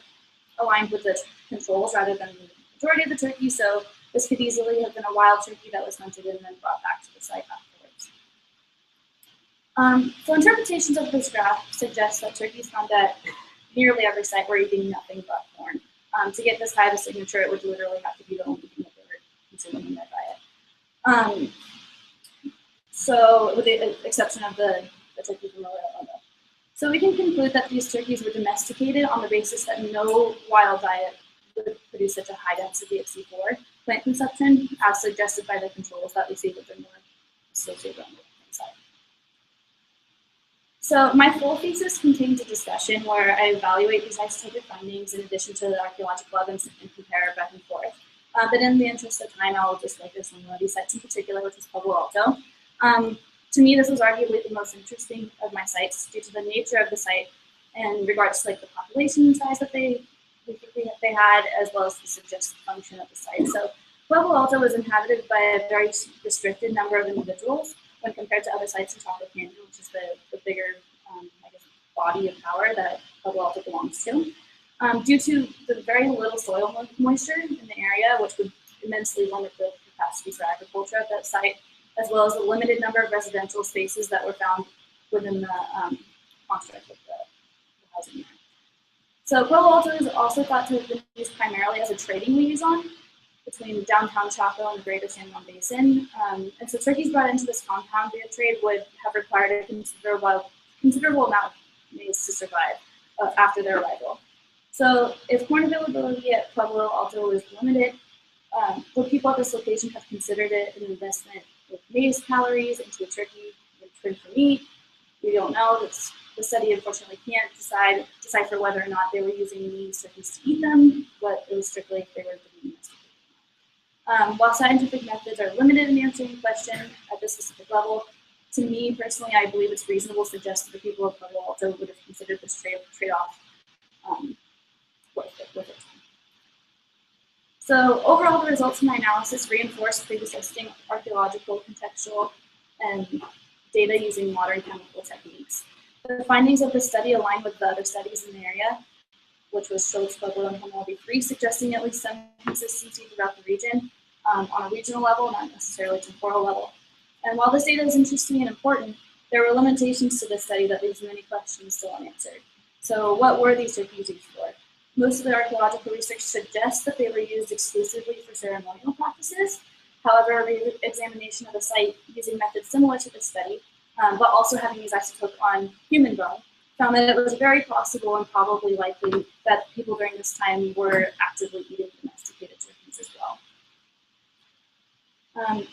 aligned with the controls rather than the majority of the turkeys. So this could easily have been a wild turkey that was hunted and then brought back to the site afterwards. So interpretations of this graph suggest that turkeys found at nearly every site were eating nothing but corn. To get this high of a signature, it would literally have to be the only thing that they were consuming in their diet. So with the exception of the turkey from Arroyo Hondo. So we can conclude that these turkeys were domesticated on the basis that no wild diet would produce such a high density of C4 plant consumption, as suggested by the controls that we see within the associated on the side. So my full thesis contains a discussion where I evaluate these isotopy findings in addition to the archaeological evidence and compare back and forth. But in the interest of time, I'll just focus on one of these sites in particular, which is Pueblo Alto. To me, this was arguably the most interesting of my sites due to the nature of the site in regards to like the population size that they had, as well as the suggested function of the site. So Pueblo Alto was inhabited by a very restricted number of individuals when compared to other sites in Chocolate Canyon, which is the bigger I guess, body of power that Pueblo Alto belongs to. Due to the very little soil moisture in the area, which would immensely limit the capacity for agriculture at that site, as well as the limited number of residential spaces that were found within the construct of the housing there. So Pueblo Alto is also thought to have been used primarily as a trading liaison between downtown Chaco and the greater San Juan Basin. And so turkeys brought into this compound via trade would have required a considerable amount of maize to survive after their arrival. So if corn availability at Pueblo Alto is limited, would people at this location have considered it an investment with maize calories into a turkey trimmed for meat? We don't know. The study unfortunately can't decipher whether or not they were using these turkeys to eat them, but it was strictly if they were being domesticated. While scientific methods are limited in answering the question at this specific level, to me personally, I believe it's reasonable to suggest that the people of Pueblo Alto would have considered this trade-off with it. So overall, the results of my analysis reinforce pre-existing archaeological, contextual, and data using modern chemical techniques. The findings of this study align with the other studies in the area, which was Schultz, Pueblo, and Hammurabi 3, suggesting at least some consistency throughout the region on a regional level, not necessarily temporal level. And while this data is interesting and important, there were limitations to this study that leaves many questions still unanswered. So what were these turkeys used for? Most of the archaeological research suggests that they were used exclusively for ceremonial practices. However, a re-examination of the site using methods similar to this study, but also having these isotopes on human bone, found that it was very possible and probably likely that people during this time were actively eating domesticated turkeys as well.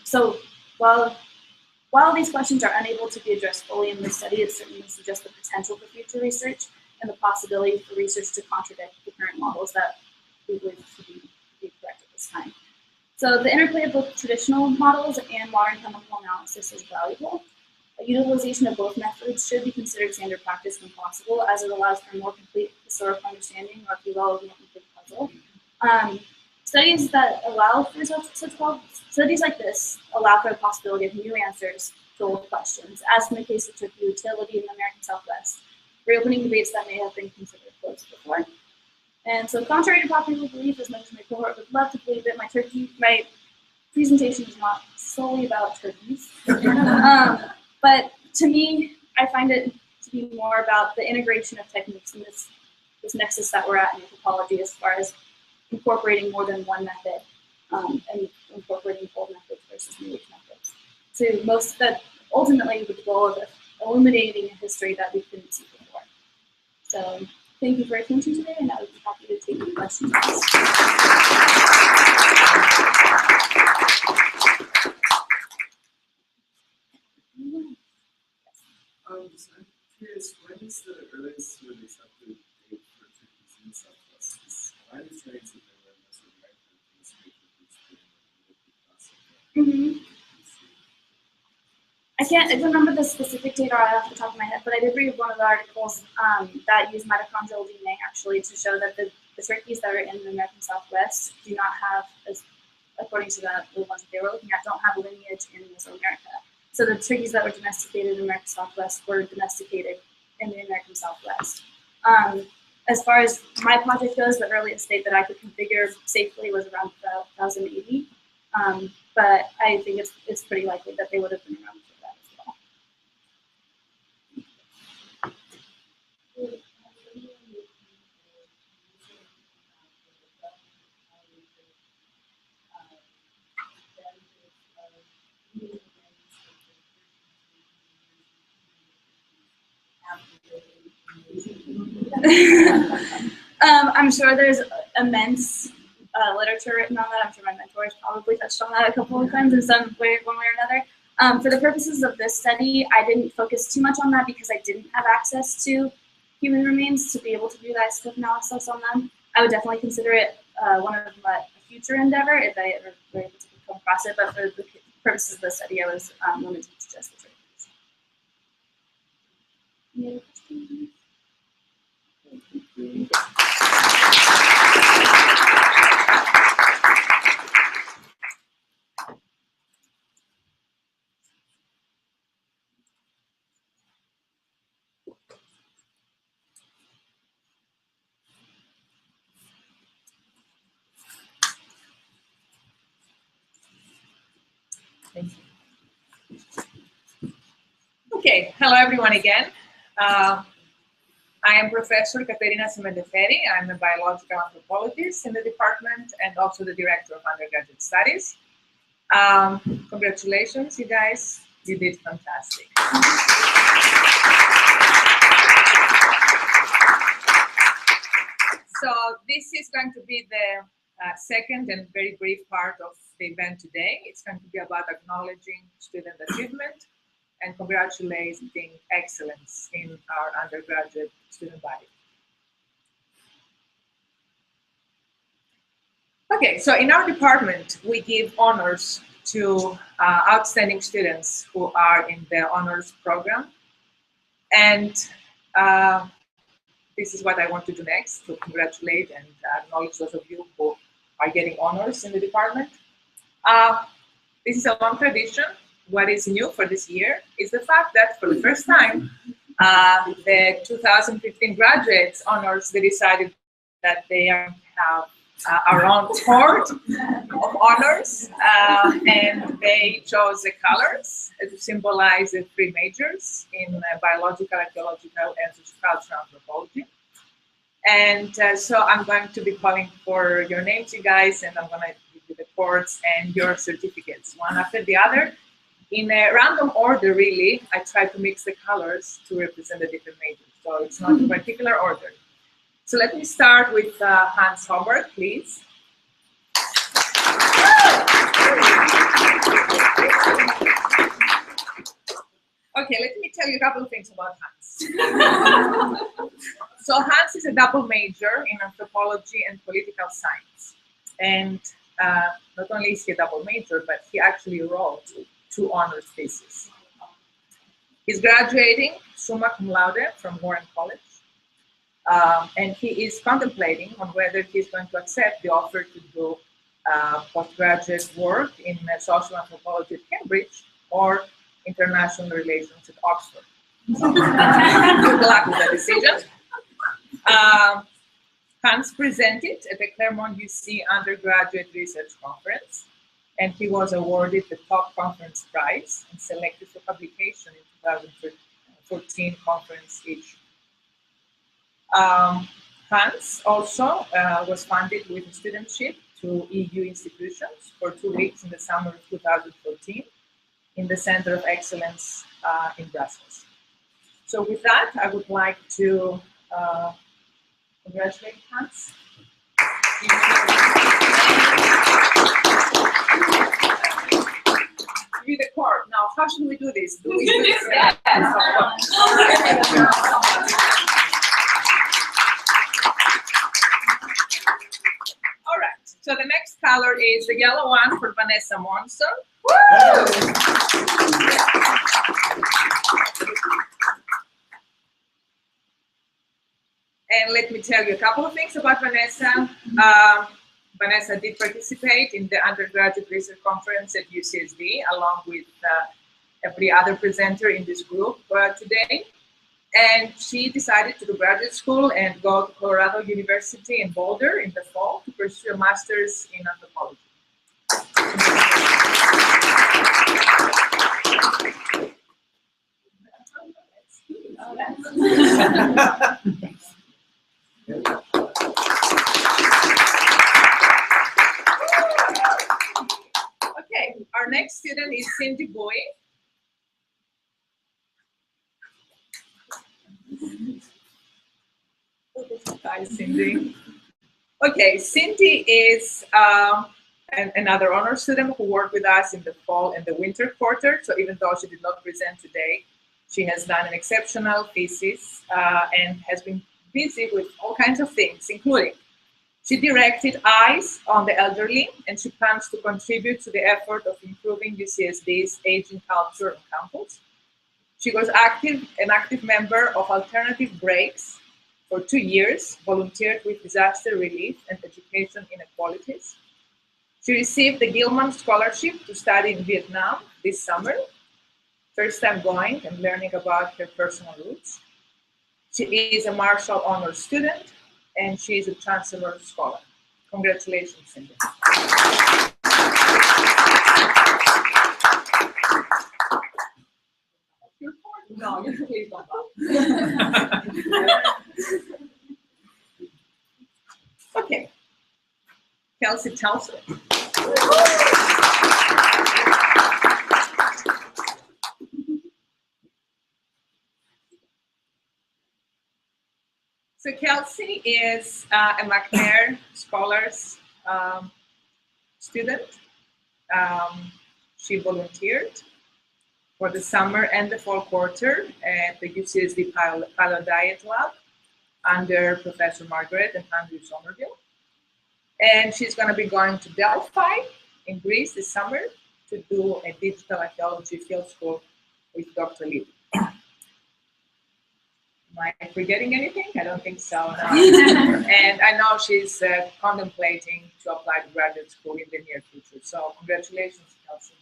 So while these questions are unable to be addressed fully in this study, it certainly suggests the potential for future research and the possibility for research to contradict the current models that we believe to be correct at this time. So the interplay of both traditional models and modern chemical analysis is valuable. A utilization of both methods should be considered standard practice when possible, as it allows for a more complete historical understanding, or if you will, a more complete puzzle. Studies that allow for studies like this allow for the possibility of new answers to old questions, as in the case of turkey utility in the American Southwest, reopening debates that may have been considered closed before. And so, contrary to popular belief, as much as my cohort would love to believe it, my presentation is not solely about turkeys. But to me, I find it to be more about the integration of techniques in this nexus that we're at in anthropology, as far as incorporating more than one method and incorporating old methods versus new age methods. Ultimately with the goal of illuminating a history that we couldn't see before. So thank you for your attention today, and I would be happy to take your questions. I'm curious, when is the earliest sort of accepted date for turkeys in the Southwest? My understanding is that they were Mesoamerican Mm-hmm. I can't remember the specific data right off the top of my head, but I did read one of the articles that used mitochondrial DNA actually to show that the turkeys that are in the American Southwest do not have, according to the ones that they were looking at, don't have a lineage in Mesoamerica. So the turkeys that were domesticated in the American Southwest were domesticated in the American Southwest. As far as my project goes, the earliest date that I could configure safely was around 1080. But I think it's pretty likely that they would have been around for that as well. I'm sure there's immense literature written on that. I'm sure my mentor has probably touched on that a couple of times in some way, one way or another. For the purposes of this study, I didn't focus too much on that because I didn't have access to human remains to be able to do that scope analysis on them. I would definitely consider it one of my future endeavor if I ever were able to come across it, but for the purposes of the study, I was limited to just the surgeries. Any other questions? Thank you. Okay, hello everyone again. I am Professor Caterina Semendeferi. I'm a biological anthropologist in the department and also the director of undergraduate studies. Congratulations, you guys. You did fantastic. So this is going to be the second and very brief part of the event today. It's going to be about acknowledging student achievement and congratulating excellence in our undergraduate student body. Okay, so in our department, we give honors to outstanding students who are in the honors program. And this is what I want to do next, to congratulate and acknowledge those of you who are getting honors in the department. This is a long tradition. What is new for this year is the fact that for the first time, the 2015 graduates honors, they decided that they have our own court of honors, and they chose the colors to symbolize the three majors in biological, archaeological, and sociocultural anthropology. And so I'm going to be calling for your names, you guys, and I'm going to give you the courts and your certificates, one after the other. In a random order, really, I try to mix the colors to represent the different majors. So it's not in particular order. So let me start with Hans Hobart, please. Okay, let me tell you a couple of things about Hans. So Hans is a double major in anthropology and political science. And not only is he a double major, but he actually wrote 2 honors theses. He's graduating summa cum laude from Warren College. And he is contemplating on whether he's going to accept the offer to do postgraduate work in social anthropology at Cambridge or international relations at Oxford. So, good luck with that decision. Hans presented at the Claremont UC Undergraduate Research Conference, and he was awarded the top conference prize and selected for publication in 2014 conference issue. Hans also was funded with a studentship to EU institutions for 2 weeks in the summer of 2014 in the Center of Excellence in Brussels. So with that, I would like to congratulate Hans. Give you the court. Now, how should we do this? Do we do this? Yes. All right. So the next color is the yellow one for Vanessa Monson. And let me tell you a couple of things about Vanessa. Vanessa did participate in the undergraduate research conference at UCSD, along with every other presenter in this group today. And she decided to do graduate school and go to Colorado University in Boulder in the fall to pursue a master's in anthropology. Okay, our next student is Cindy Bowie. Hi, Cindy. Okay, Cindy is a another honor student who worked with us in the fall and the winter quarter. So even though she did not present today, she has done an exceptional thesis and has been busy with all kinds of things, including she directed Eyes on the Elderly, and she plans to contribute to the effort of improving UCSD's aging culture on campus. She was an active member of Alternative Breaks for 2 years, volunteered with disaster relief and education inequalities. She received the Gilman Scholarship to study in Vietnam this summer, first time going and learning about her personal roots. She is a Marshall Honors student, and she is a Chancellor Scholar. Congratulations, Cindy. No, please don't laugh. Okay. Kelsey Telson. So Kelsey is a McNair Scholars student. She volunteered for the summer and the fall quarter at the UCSD Paleo Diet Lab under Professor Margaret and Andrew Somerville. And she's going to be going to Delphi in Greece this summer to do a digital archaeology field school with Dr. Lee. Am I forgetting anything? I don't think so. No. And I know she's contemplating to apply to graduate school in the near future. So congratulations, Kelsey.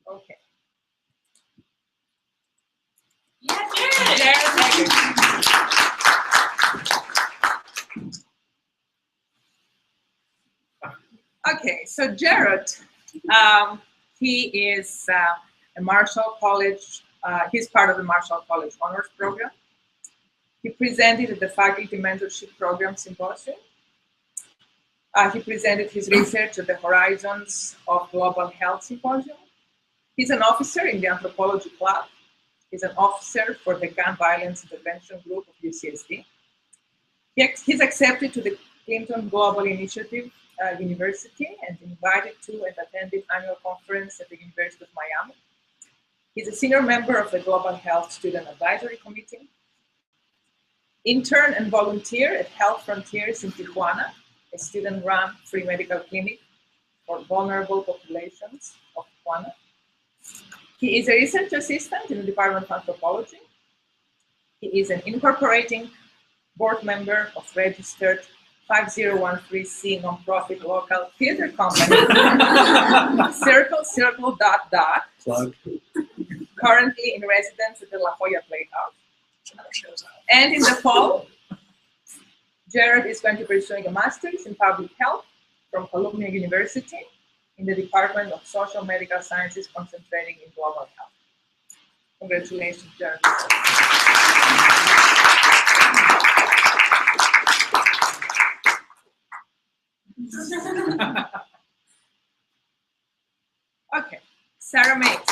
Okay. Okay, so Jared, he is a Marshall College, he's part of the Marshall College Honors Program. He presented at the Faculty Mentorship Program Symposium. He presented his research at the Horizons of Global Health Symposium. He's an officer in the Anthropology Club. He's an officer for the Gun Violence Intervention Group of UCSD. He's accepted to the Clinton Global Initiative University and invited to and attended annual conference at the University of Miami. He's a senior member of the Global Health Student Advisory Committee. Intern and volunteer at Health Frontiers in Tijuana, a student-run free medical clinic for vulnerable populations of Tijuana. He is a research assistant in the Department of Anthropology. He is an incorporating board member of registered 5013C nonprofit local theater company, Circle, ... Plug. Currently in residence at the La Jolla Playhouse. And in the fall, Jared is going to be pursuing a master's in public health from Columbia University in the Department of Social Medical Sciences, concentrating in global health. Congratulations, Jared. Okay, Sarah Mates.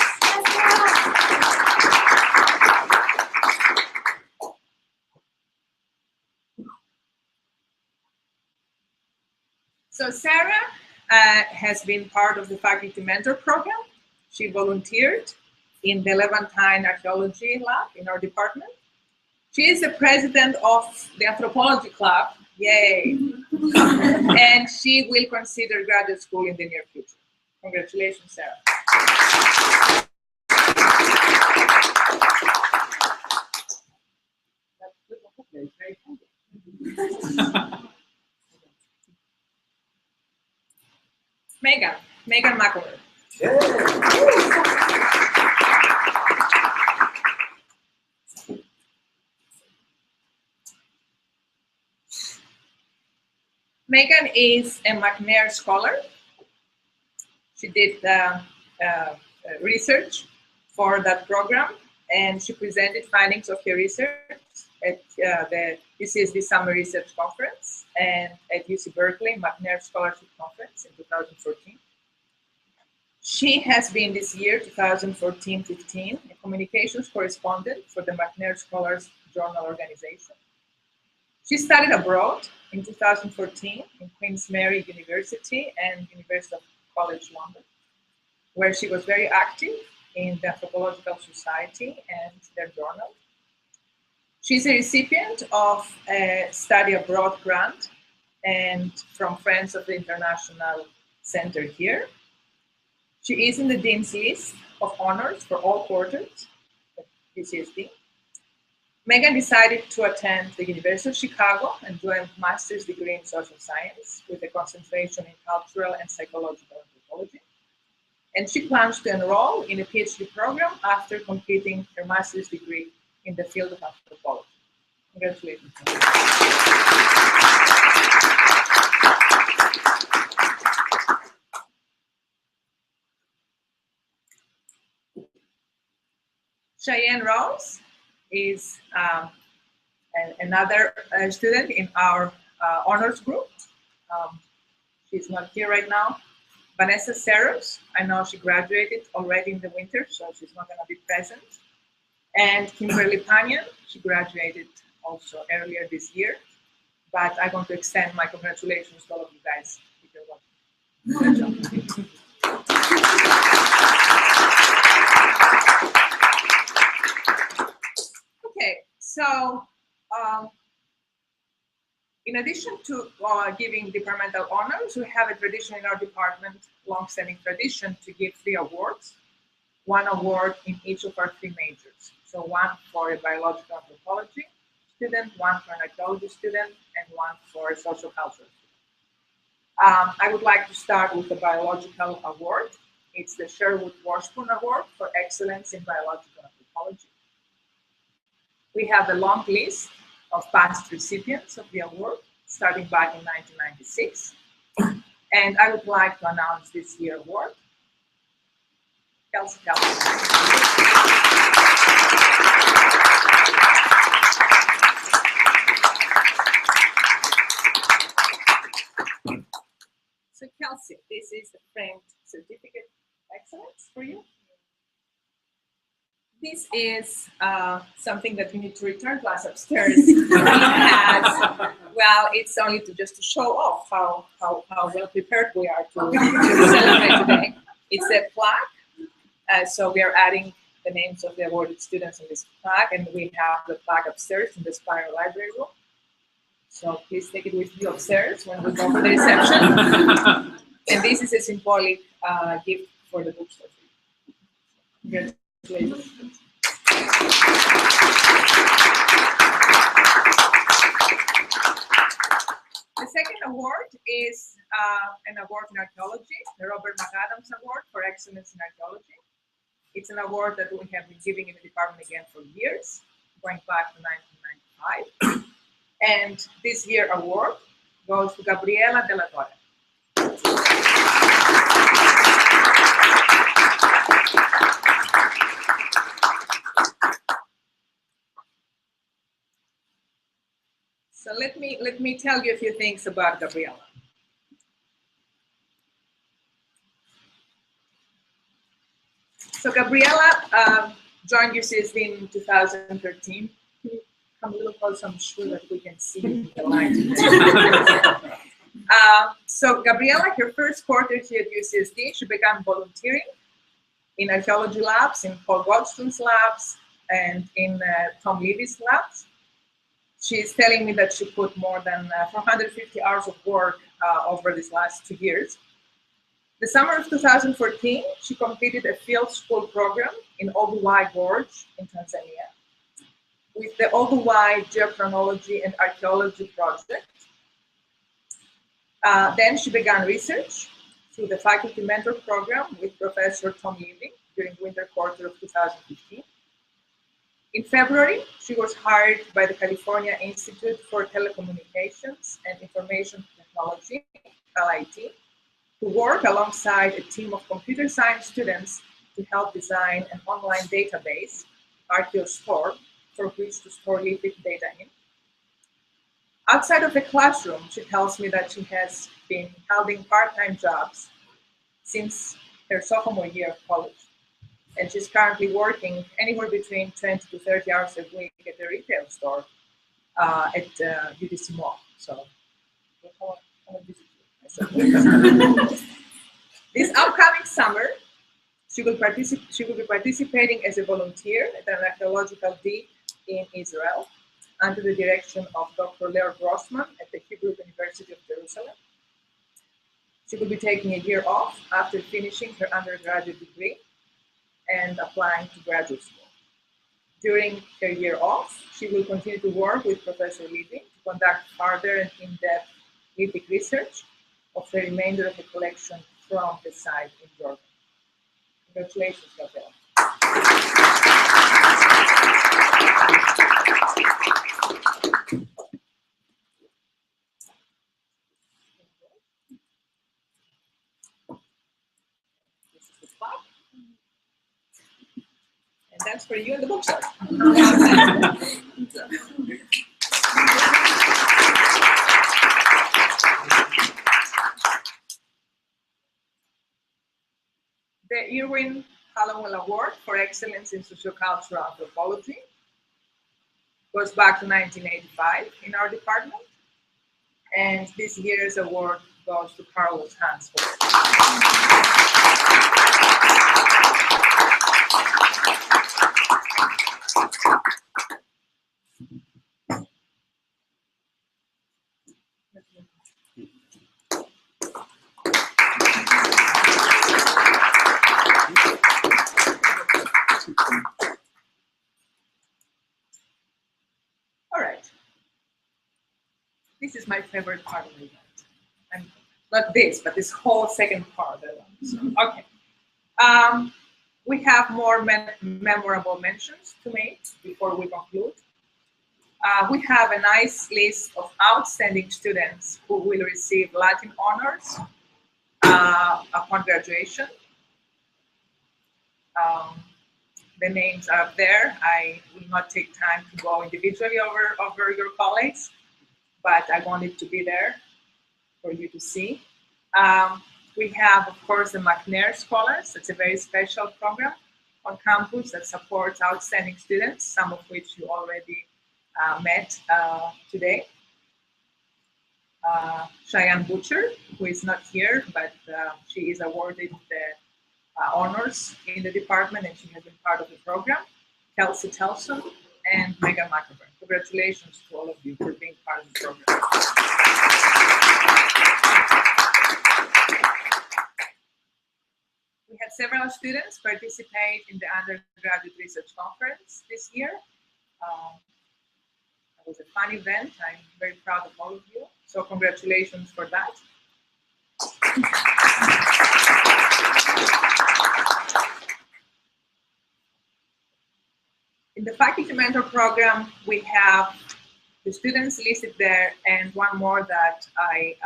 So Sarah has been part of the Faculty Mentor Program. She volunteered in the Levantine Archaeology Lab in our department. She is the president of the Anthropology Club, yay! And she will consider graduate school in the near future. Congratulations, Sarah. Megan McElroy. Megan is a McNair scholar. She did research for that program, and she presented findings of her research at the UCSD Summer Research Conference and at UC Berkeley McNair Scholarship Conference in 2014. She has been this year, 2014-15, a communications correspondent for the McNair Scholars Journal organization. She studied abroad in 2014 in Queen's Mary University and University of College London, where she was very active in the Anthropological Society and their journal. She's a recipient of a study abroad grant and from Friends of the International Center here. She is in the Dean's List of Honors for all quarters at UCSD. Megan decided to attend the University of Chicago and do a master's degree in social science with a concentration in cultural and psychological anthropology. And she plans to enroll in a PhD program after completing her master's degree in the field of anthropology. Congratulations. Cheyenne Rose is another student in our honors group. She's not here right now. Vanessa Serros, I know she graduated already in the winter, so she's not going to be present. And Kimberly Panion, she graduated also earlier this year. But I want to extend my congratulations to all of you guys if you're watching. Good job. Okay, so in addition to giving departmental honors, we have a tradition in our department, long-standing tradition, to give 3 awards, 1 award in each of our 3 majors. So 1 for a biological anthropology student, 1 for an archaeology student, and 1 for a social culture student. I would like to start with the biological award. It's the Sherwood Washburn Award for Excellence in Biological Anthropology. We have a long list of past recipients of the award, starting back in 1996. And I would like to announce this year's award. Kelsey. So Kelsey, this is the framed certificate of excellence for you. This is something that you need to return to us upstairs. Well, it's only just to show off how well prepared we are to celebrate today. It's a plaque, so we are adding the names of the awarded students in this plaque, and we have the plaque upstairs in the Spiral Library room. So please take it with you upstairs when we go for the reception. And this is a symbolic gift for the bookstore. Congratulations. The second award is an award in archaeology, the Robert McAdams Award for Excellence in Archaeology. It's an award that we have been giving in the department again for years, going back to 1995. And this year's award goes to Gabriela De La Torre. So let me tell you a few things about Gabriela. So Gabriela joined UCSD in 2013. Can you come a little closer? I'm sure that we can see the light. So Gabriela, her first quarter here at UCSD, she began volunteering in archaeology labs, in Paul Goldstein's labs, and in Tom Levy's labs. She's telling me that she put more than 450 hours of work over these last 2 years. The summer of 2014, she completed a field school program in Olduvai Gorge in Tanzania with the Olduvai Geochronology and Archaeology Project. Then she began research through the faculty mentor program with Professor Tom Levy during winter quarter of 2015. In February, she was hired by the California Institute for Telecommunications and Information Technology, LIT, to work alongside a team of computer science students to help design an online database, ArchaeoStore, for which to store lithic data in. Outside of the classroom, she tells me that she has been holding part-time jobs since her sophomore year of college. And she's currently working anywhere between 20 to 30 hours a week at the retail store at UTC Mall. So, come and visit you. This upcoming summer, she will be participating as a volunteer at an archaeological dig in Israel under the direction of Dr. Leo Grossman at the Hebrew University of Jerusalem. She will be taking a year off after finishing her undergraduate degree and applying to graduate school. During her year off, she will continue to work with Professor Levy to conduct further and in-depth lithic research of the remainder of the collection from the site in Jordan. Congratulations, Gabriela. This is the plaque. And that's for you in the bookstore. The Irwin Hallowell Award for Excellence in Sociocultural Anthropology goes back to 1985 in our department. And this year's award goes to Carlos Hansford. All right. This is my favorite part of the event. And not this, but this whole second part of it. So, okay. We have more memorable mentions to make before we conclude. We have a nice list of outstanding students who will receive Latin honors upon graduation. The names are up there. I will not take time to go individually over your colleagues, but I wanted to be there for you to see. We have, of course, the McNair Scholars. It's a very special program on campus that supports outstanding students, some of which you already met today. Cheyenne Butcher, who is not here, but she is awarded the honors in the department, and she has been part of the program. Kelsey Telson and Megan McAvoy. Congratulations to all of you for being part of the program. We had several students participate in the undergraduate research conference this year. It was a fun event. I'm very proud of all of you. So congratulations for that. In the faculty mentor program, we have the students listed there, and one more that it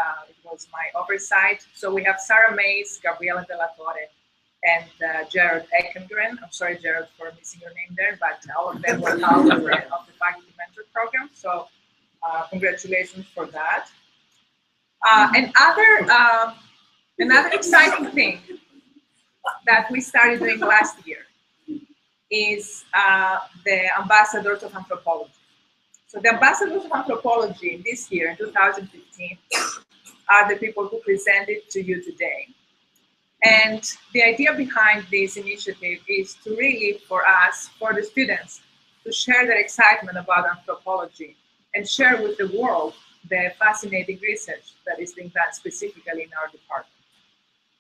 was my oversight. So we have Sarah Mays, Gabriela De La Torre, and Jared Eckengren. I'm sorry, Jared, for missing your name there, but all of them were out of the faculty mentor program. So congratulations for that. Another exciting thing that we started doing last year is the Ambassadors of Anthropology. So the Ambassadors of Anthropology this year, in 2015, are the people who presented to you today. And the idea behind this initiative is to really, for us, for the students, to share their excitement about anthropology and share with the world the fascinating research that is being done specifically in our department.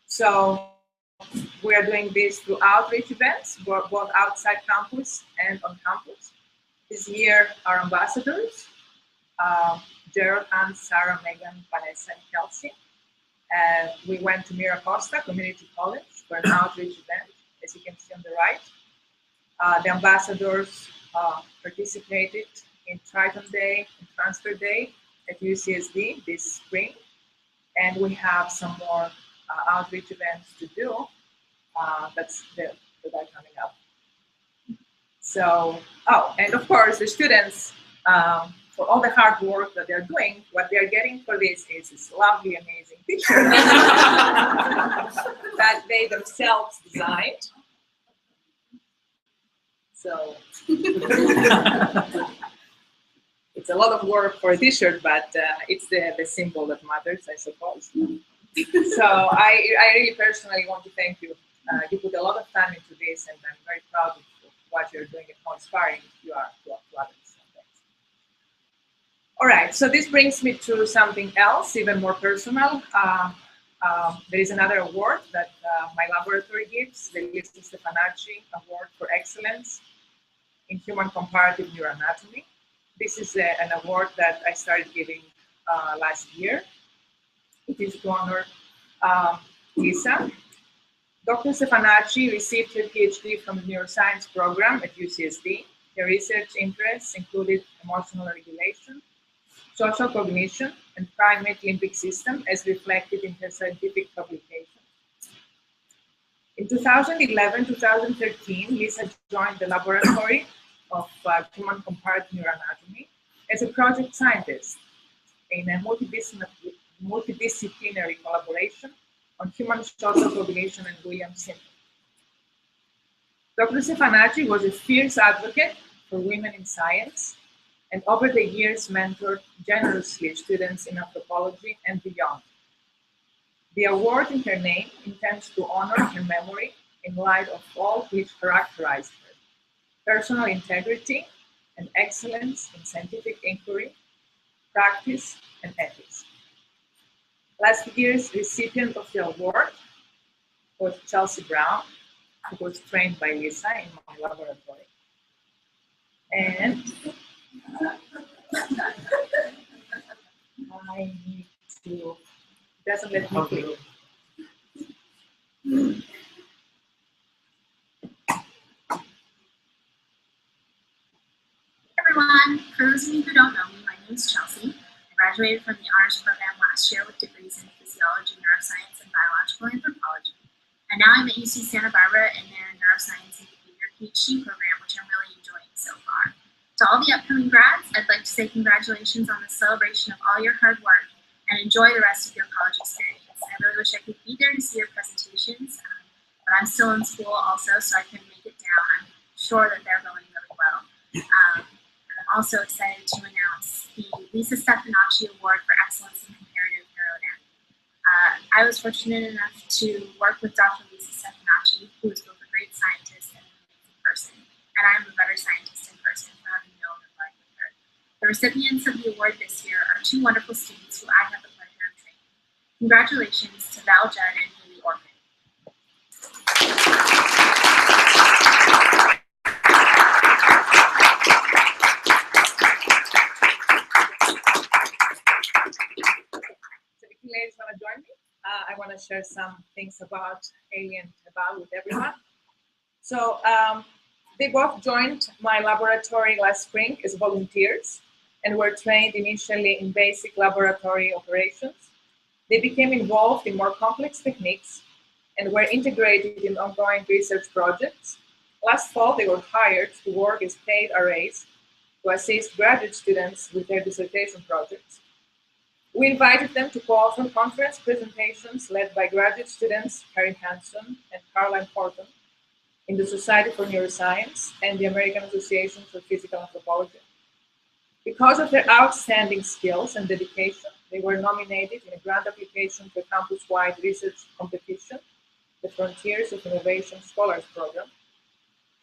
So we are doing this through outreach events, both outside campus and on campus. This year, our ambassadors, Gerald, Anne, Sarah, Megan, Vanessa, and Kelsey. We went to Mira Costa Community College for an outreach event, as you can see on the right. The ambassadors participated in Triton Day and Transfer Day at UCSD this spring. And we have some more outreach events to do that are coming up. So, and of course, the students, for all the hard work that they're doing, what they're getting for this is this lovely, amazing t-shirt that they themselves designed. So it's a lot of work for a t-shirt, but it's the symbol that matters, I suppose. So I really personally want to thank you. You put a lot of time into this, and I'm very proud of what you're doing and how inspiring you are to others. All right, so this brings me to something else, even more personal. There is another award that my laboratory gives, the Lisa Stefanacci Award for Excellence in Human Comparative Neuroanatomy. This is an award that I started giving last year. It is to honor Lisa. Dr. Stefanacci received her PhD from the neuroscience program at UCSD. Her research interests included emotional regulation, social cognition, and primate limbic system as reflected in her scientific publications. In 2011-2013, Lisa joined the laboratory of human comparative neuroanatomy as a project scientist in a multidisciplinary collaboration on human social cognition and Williams syndrome. Dr. Stefanacci was a fierce advocate for women in science, and over the years mentored generously students in anthropology and beyond. The award in her name intends to honor her memory in light of all which characterized her: personal integrity and excellence in scientific inquiry, practice, and ethics. Last year's recipient of the award was Chelsea Brown, who was trained by Lisa in my laboratory. And I need to, doesn't let me click. Everyone, for those of you who don't know me, my name is Chelsea. I graduated from the honors program last year with degrees in physiology, neuroscience, and biological anthropology. And now I'm at UC Santa Barbara in their neuroscience and behavior PhD program, which I'm really enjoying so far. To all the upcoming grads, I'd like to say congratulations on the celebration of all your hard work and enjoy the rest of your college experience. I really wish I could be there to see your presentations, but I'm still in school also, so I couldn't make it down. I'm sure that they're going really well. I'm also excited to announce the Lisa Stefanacci Award for Excellence in Comparative Neuroanatomy. I was fortunate enough to work with Dr. Lisa Stefanacci, who is both a great scientist and an amazing person, and I'm a better scientist in person for having known and learned with her. The recipients of the award this year are two wonderful students who I have the pleasure of training. Congratulations to Val Judd and Haley Orphan. Ladies want to join me? I want to share some things about Haley and Val with everyone. So they both joined my laboratory last spring as volunteers and were trained initially in basic laboratory operations. They became involved in more complex techniques and were integrated in ongoing research projects. Last fall, they were hired to work as paid RAs to assist graduate students with their dissertation projects. We invited them to co-author conference presentations led by graduate students Harry Hanson and Caroline Horton in the Society for Neuroscience and the American Association for Physical Anthropology. Because of their outstanding skills and dedication, they were nominated in a grant application to a campus-wide research competition, the Frontiers of Innovation Scholars Program,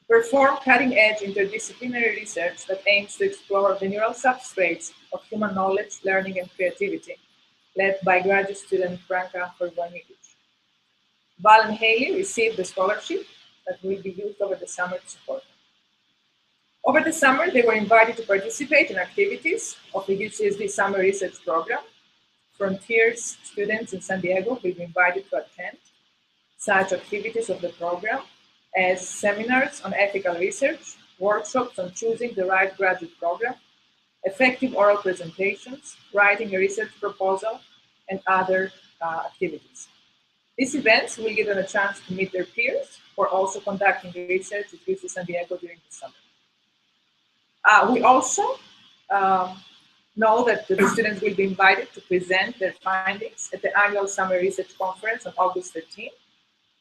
to perform cutting-edge interdisciplinary research that aims to explore the neural substrates of human knowledge, learning, and creativity, led by graduate student Franca Horvanikic. Val and Haley received the scholarship that will be used over the summer to support them. Over the summer, they were invited to participate in activities of the UCSD Summer Research Program. Frontiers students in San Diego will be invited to attend such activities of the program as seminars on ethical research, workshops on choosing the right graduate program, effective oral presentations, writing a research proposal, and other activities. These events will give them a chance to meet their peers who are also conducting research at UC San Diego during the summer. We also know that the students will be invited to present their findings at the annual Summer Research Conference on August 13.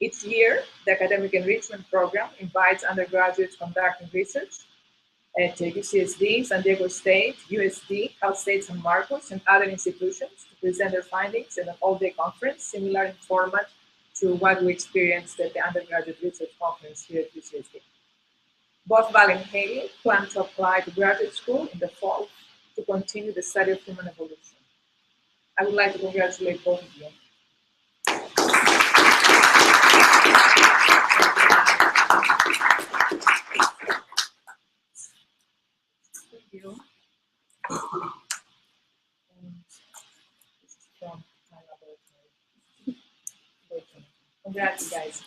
Each year, the Academic Enrichment Program invites undergraduates conducting research at UCSD, San Diego State, USD, Cal State San Marcos, and other institutions to present their findings in an all-day conference, similar in format to what we experienced at the undergraduate research conference here at UCSD. Both Val and Haley plan to apply to graduate school in the fall to continue the study of human evolution. I would like to congratulate both of you. Thank you. And this is from my laboratory. Congrats, guys.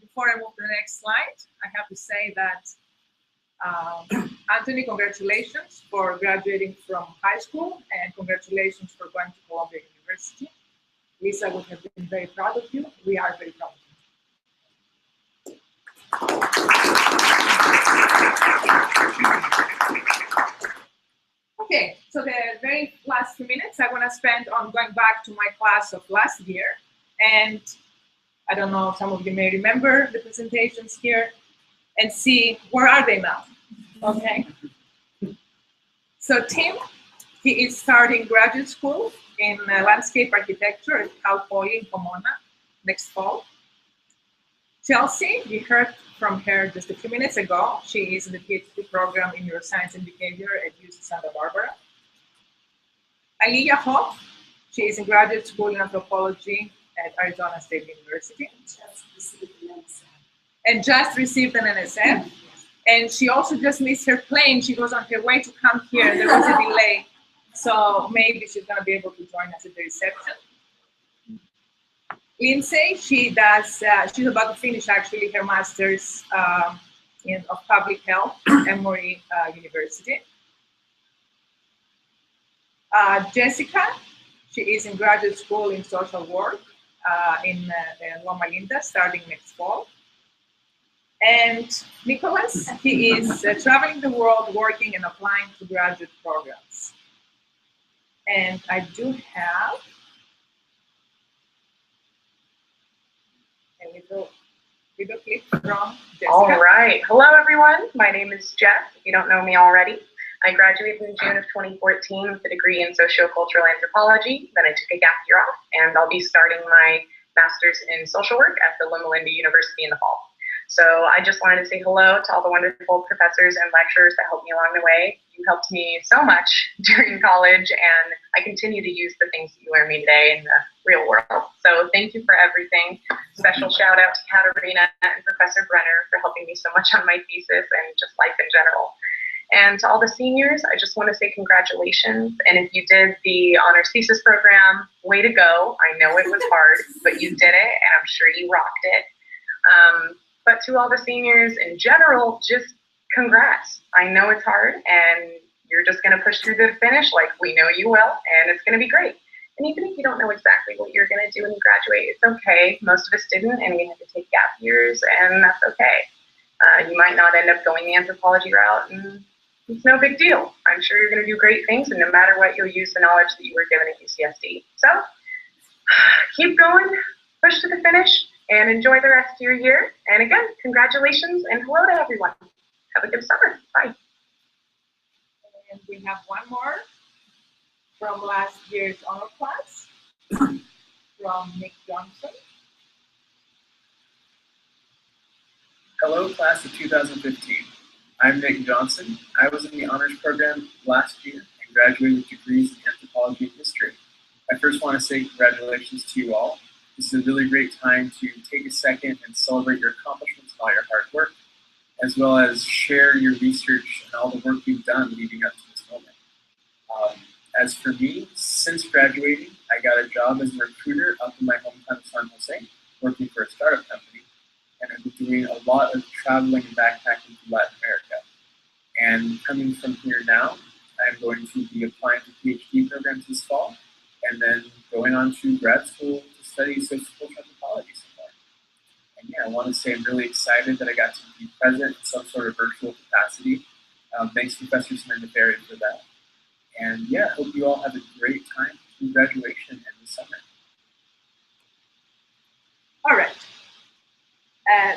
Before I move to the next slide, I have to say that Anthony, congratulations for graduating from high school, and congratulations for going to Columbia University. Lisa would have been very proud of you. We are very proud of you. Okay, so the very last few minutes I want to spend on going back to my class of last year. And I don't know, some of you may remember the presentations here and see where are they now. Okay. So Tim, he is starting graduate school in landscape architecture at Cal Poly in Pomona next fall. Chelsea, we heard from her just a few minutes ago. She is in the PhD program in neuroscience and behavior at UC Santa Barbara. Aliyah Hoff, she is in graduate school in anthropology at Arizona State University. And just received an NSF. And she also just missed her plane. She was on her way to come here. There was a delay. So maybe she's going to be able to join us at the reception. Lindsay, she's about to finish actually her master's of public health at Emory University. Jessica, she is in graduate school in social work in Loma Linda starting next fall. And Nicholas, he is traveling the world working and applying to graduate programs. And I do have a little clip from Jessica. All right. Hello, everyone. My name is Jess, if you don't know me already. I graduated in June of 2014 with a degree in sociocultural anthropology. Then I took a gap year off, and I'll be starting my master's in social work at the Loma Linda University in the fall. So I just wanted to say hello to all the wonderful professors and lecturers that helped me along the way. You helped me so much during college, and I continue to use the things that you learned me today in the real world. So thank you for everything. Special shout out to Katarina and Professor Brenner for helping me so much on my thesis and just life in general. And to all the seniors, I just want to say congratulations. And if you did the honors thesis program, way to go. I know it was hard, but you did it, and I'm sure you rocked it. But to all the seniors in general, just congrats. I know it's hard, and you're just going to push through the finish like we know you will, and it's going to be great. And even if you don't know exactly what you're going to do when you graduate, it's okay. Most of us didn't, and we had to take gap years, and that's okay. You might not end up going the anthropology route, and it's no big deal. I'm sure you're going to do great things, and no matter what, you'll use the knowledge that you were given at UCSD. So keep going, push to the finish, and enjoy the rest of your year. And again, congratulations, and hello to everyone. Have a good summer. Bye. And we have one more from last year's honor class, from Nick Johnson. Hello, class of 2015. I'm Nick Johnson. I was in the honors program last year and graduated with degrees in anthropology and history. I first want to say congratulations to you all. This is a really great time to take a second and celebrate your accomplishments and all your hard work, as well as share your research and all the work you've done leading up to this moment. As for me, since graduating, I got a job as a recruiter up in my hometown of San Jose, working for a startup company, and I've been doing a lot of traveling and backpacking to Latin America. And coming from here now, I'm going to be applying to PhD programs this fall, and then going on to grad school to study sociocultural anthropology some more. And yeah, I want to say I'm really excited that I got to be present in some sort of virtual capacity. Thanks, Professor Samantha Berry, for that. And yeah, hope you all have a great time in graduation and the summer. All right.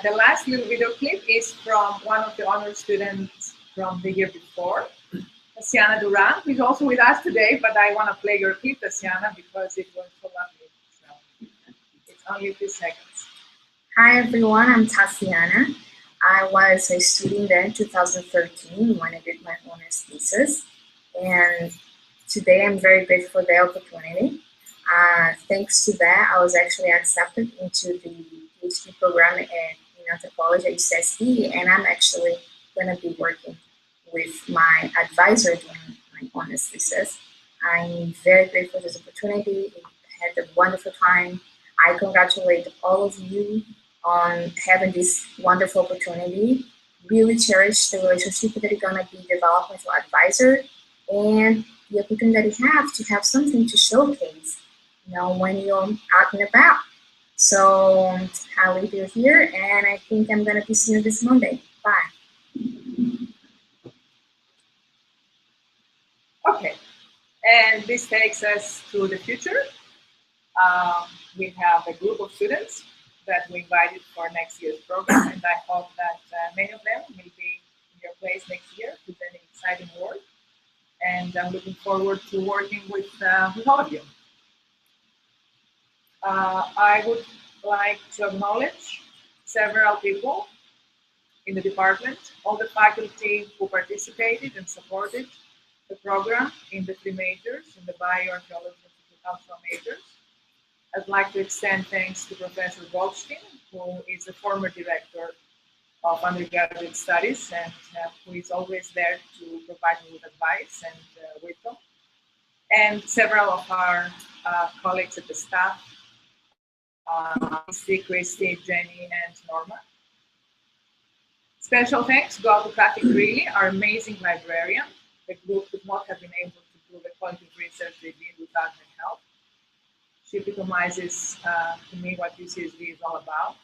The last little video clip is from one of the honor students from the year before, Tatiana Duran, who is also with us today, but I want to play your clip, Tatiana, because it was so lovely. So it's only a few seconds. Hi everyone, I'm Tatiana. I was a student there in 2013 when I did my honors thesis. And today I'm very grateful for the opportunity. Thanks to that, I was actually accepted into the PhD program in Anthropology at UCSD, and I'm actually going to be working with my advisor during my honors thesis. I'm very grateful for this opportunity. I had a wonderful time. I congratulate all of you on having this wonderful opportunity. Really cherish the relationship that you're going to be developing with your advisor and the opportunity that you have to have something to showcase, when you're out and about. So I'll leave you here, and I think I'm going to be seeing you this Monday. Bye. Okay, and this takes us to the future. We have a group of students that we invited for next year's program, and I hope that many of them will be in your place next year presenting exciting work. And I'm looking forward to working with all of you. I would like to acknowledge several people in the department, all the faculty who participated and supported the program in the 3 majors, in the bioarchaeology and cultural majors. I'd like to extend thanks to Professor Goldstein, who is the former director of undergraduate studies and who is always there to provide me with advice and wisdom, and several of our colleagues at the staff, Christy, Jenny, and Norma. Special thanks go out to Kathy Greeley, our amazing librarian. The group could not have been able to do the quality of research they did without her help. She epitomizes to me what UCSD is all about.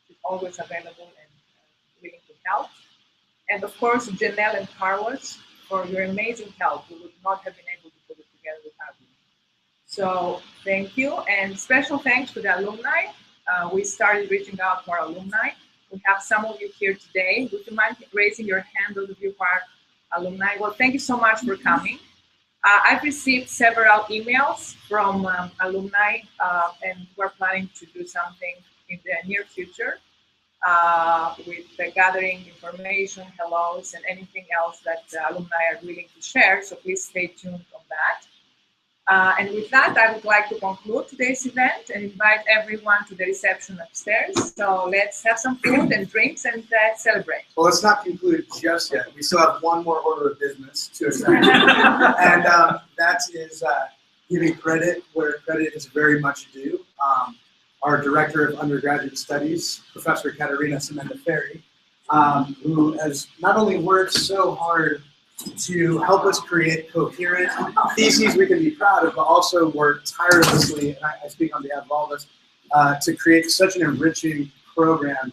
She's always available and willing to help. And of course, Janelle and Carlos, for your amazing help. We would not have been able to put it together without you. So thank you, and special thanks to the alumni. We started reaching out to our alumni. We have some of you here today. Would you mind raising your hand, those of you who are alumni? Well, thank you so much for coming. I've received several emails from alumni, and we're planning to do something in the near future with gathering information, hellos, and anything else that the alumni are willing to share. So please stay tuned on that. And with that, I would like to conclude today's event and invite everyone to the reception upstairs. So let's have some food and drinks and celebrate. Well, let's not conclude just yet. We still have one more order of business to accept. And that is giving credit where credit is very much due. Our Director of Undergraduate Studies, Professor Katerina Semenda-Ferry, who has not only worked so hard to help us create coherent theses we can be proud of, but also work tirelessly, and I speak on behalf of all of us, to create such an enriching program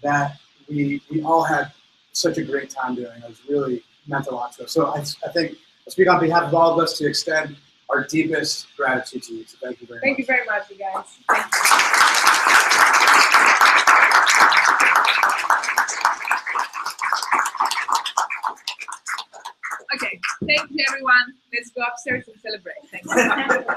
that we all had such a great time doing. It was really meant a lot to us. So I think I speak on behalf of all of us to extend our deepest gratitude to you. So thank you very much. Thank you very much, you guys. Thank you. Okay, thank you everyone. Let's go upstairs and celebrate. Thank you.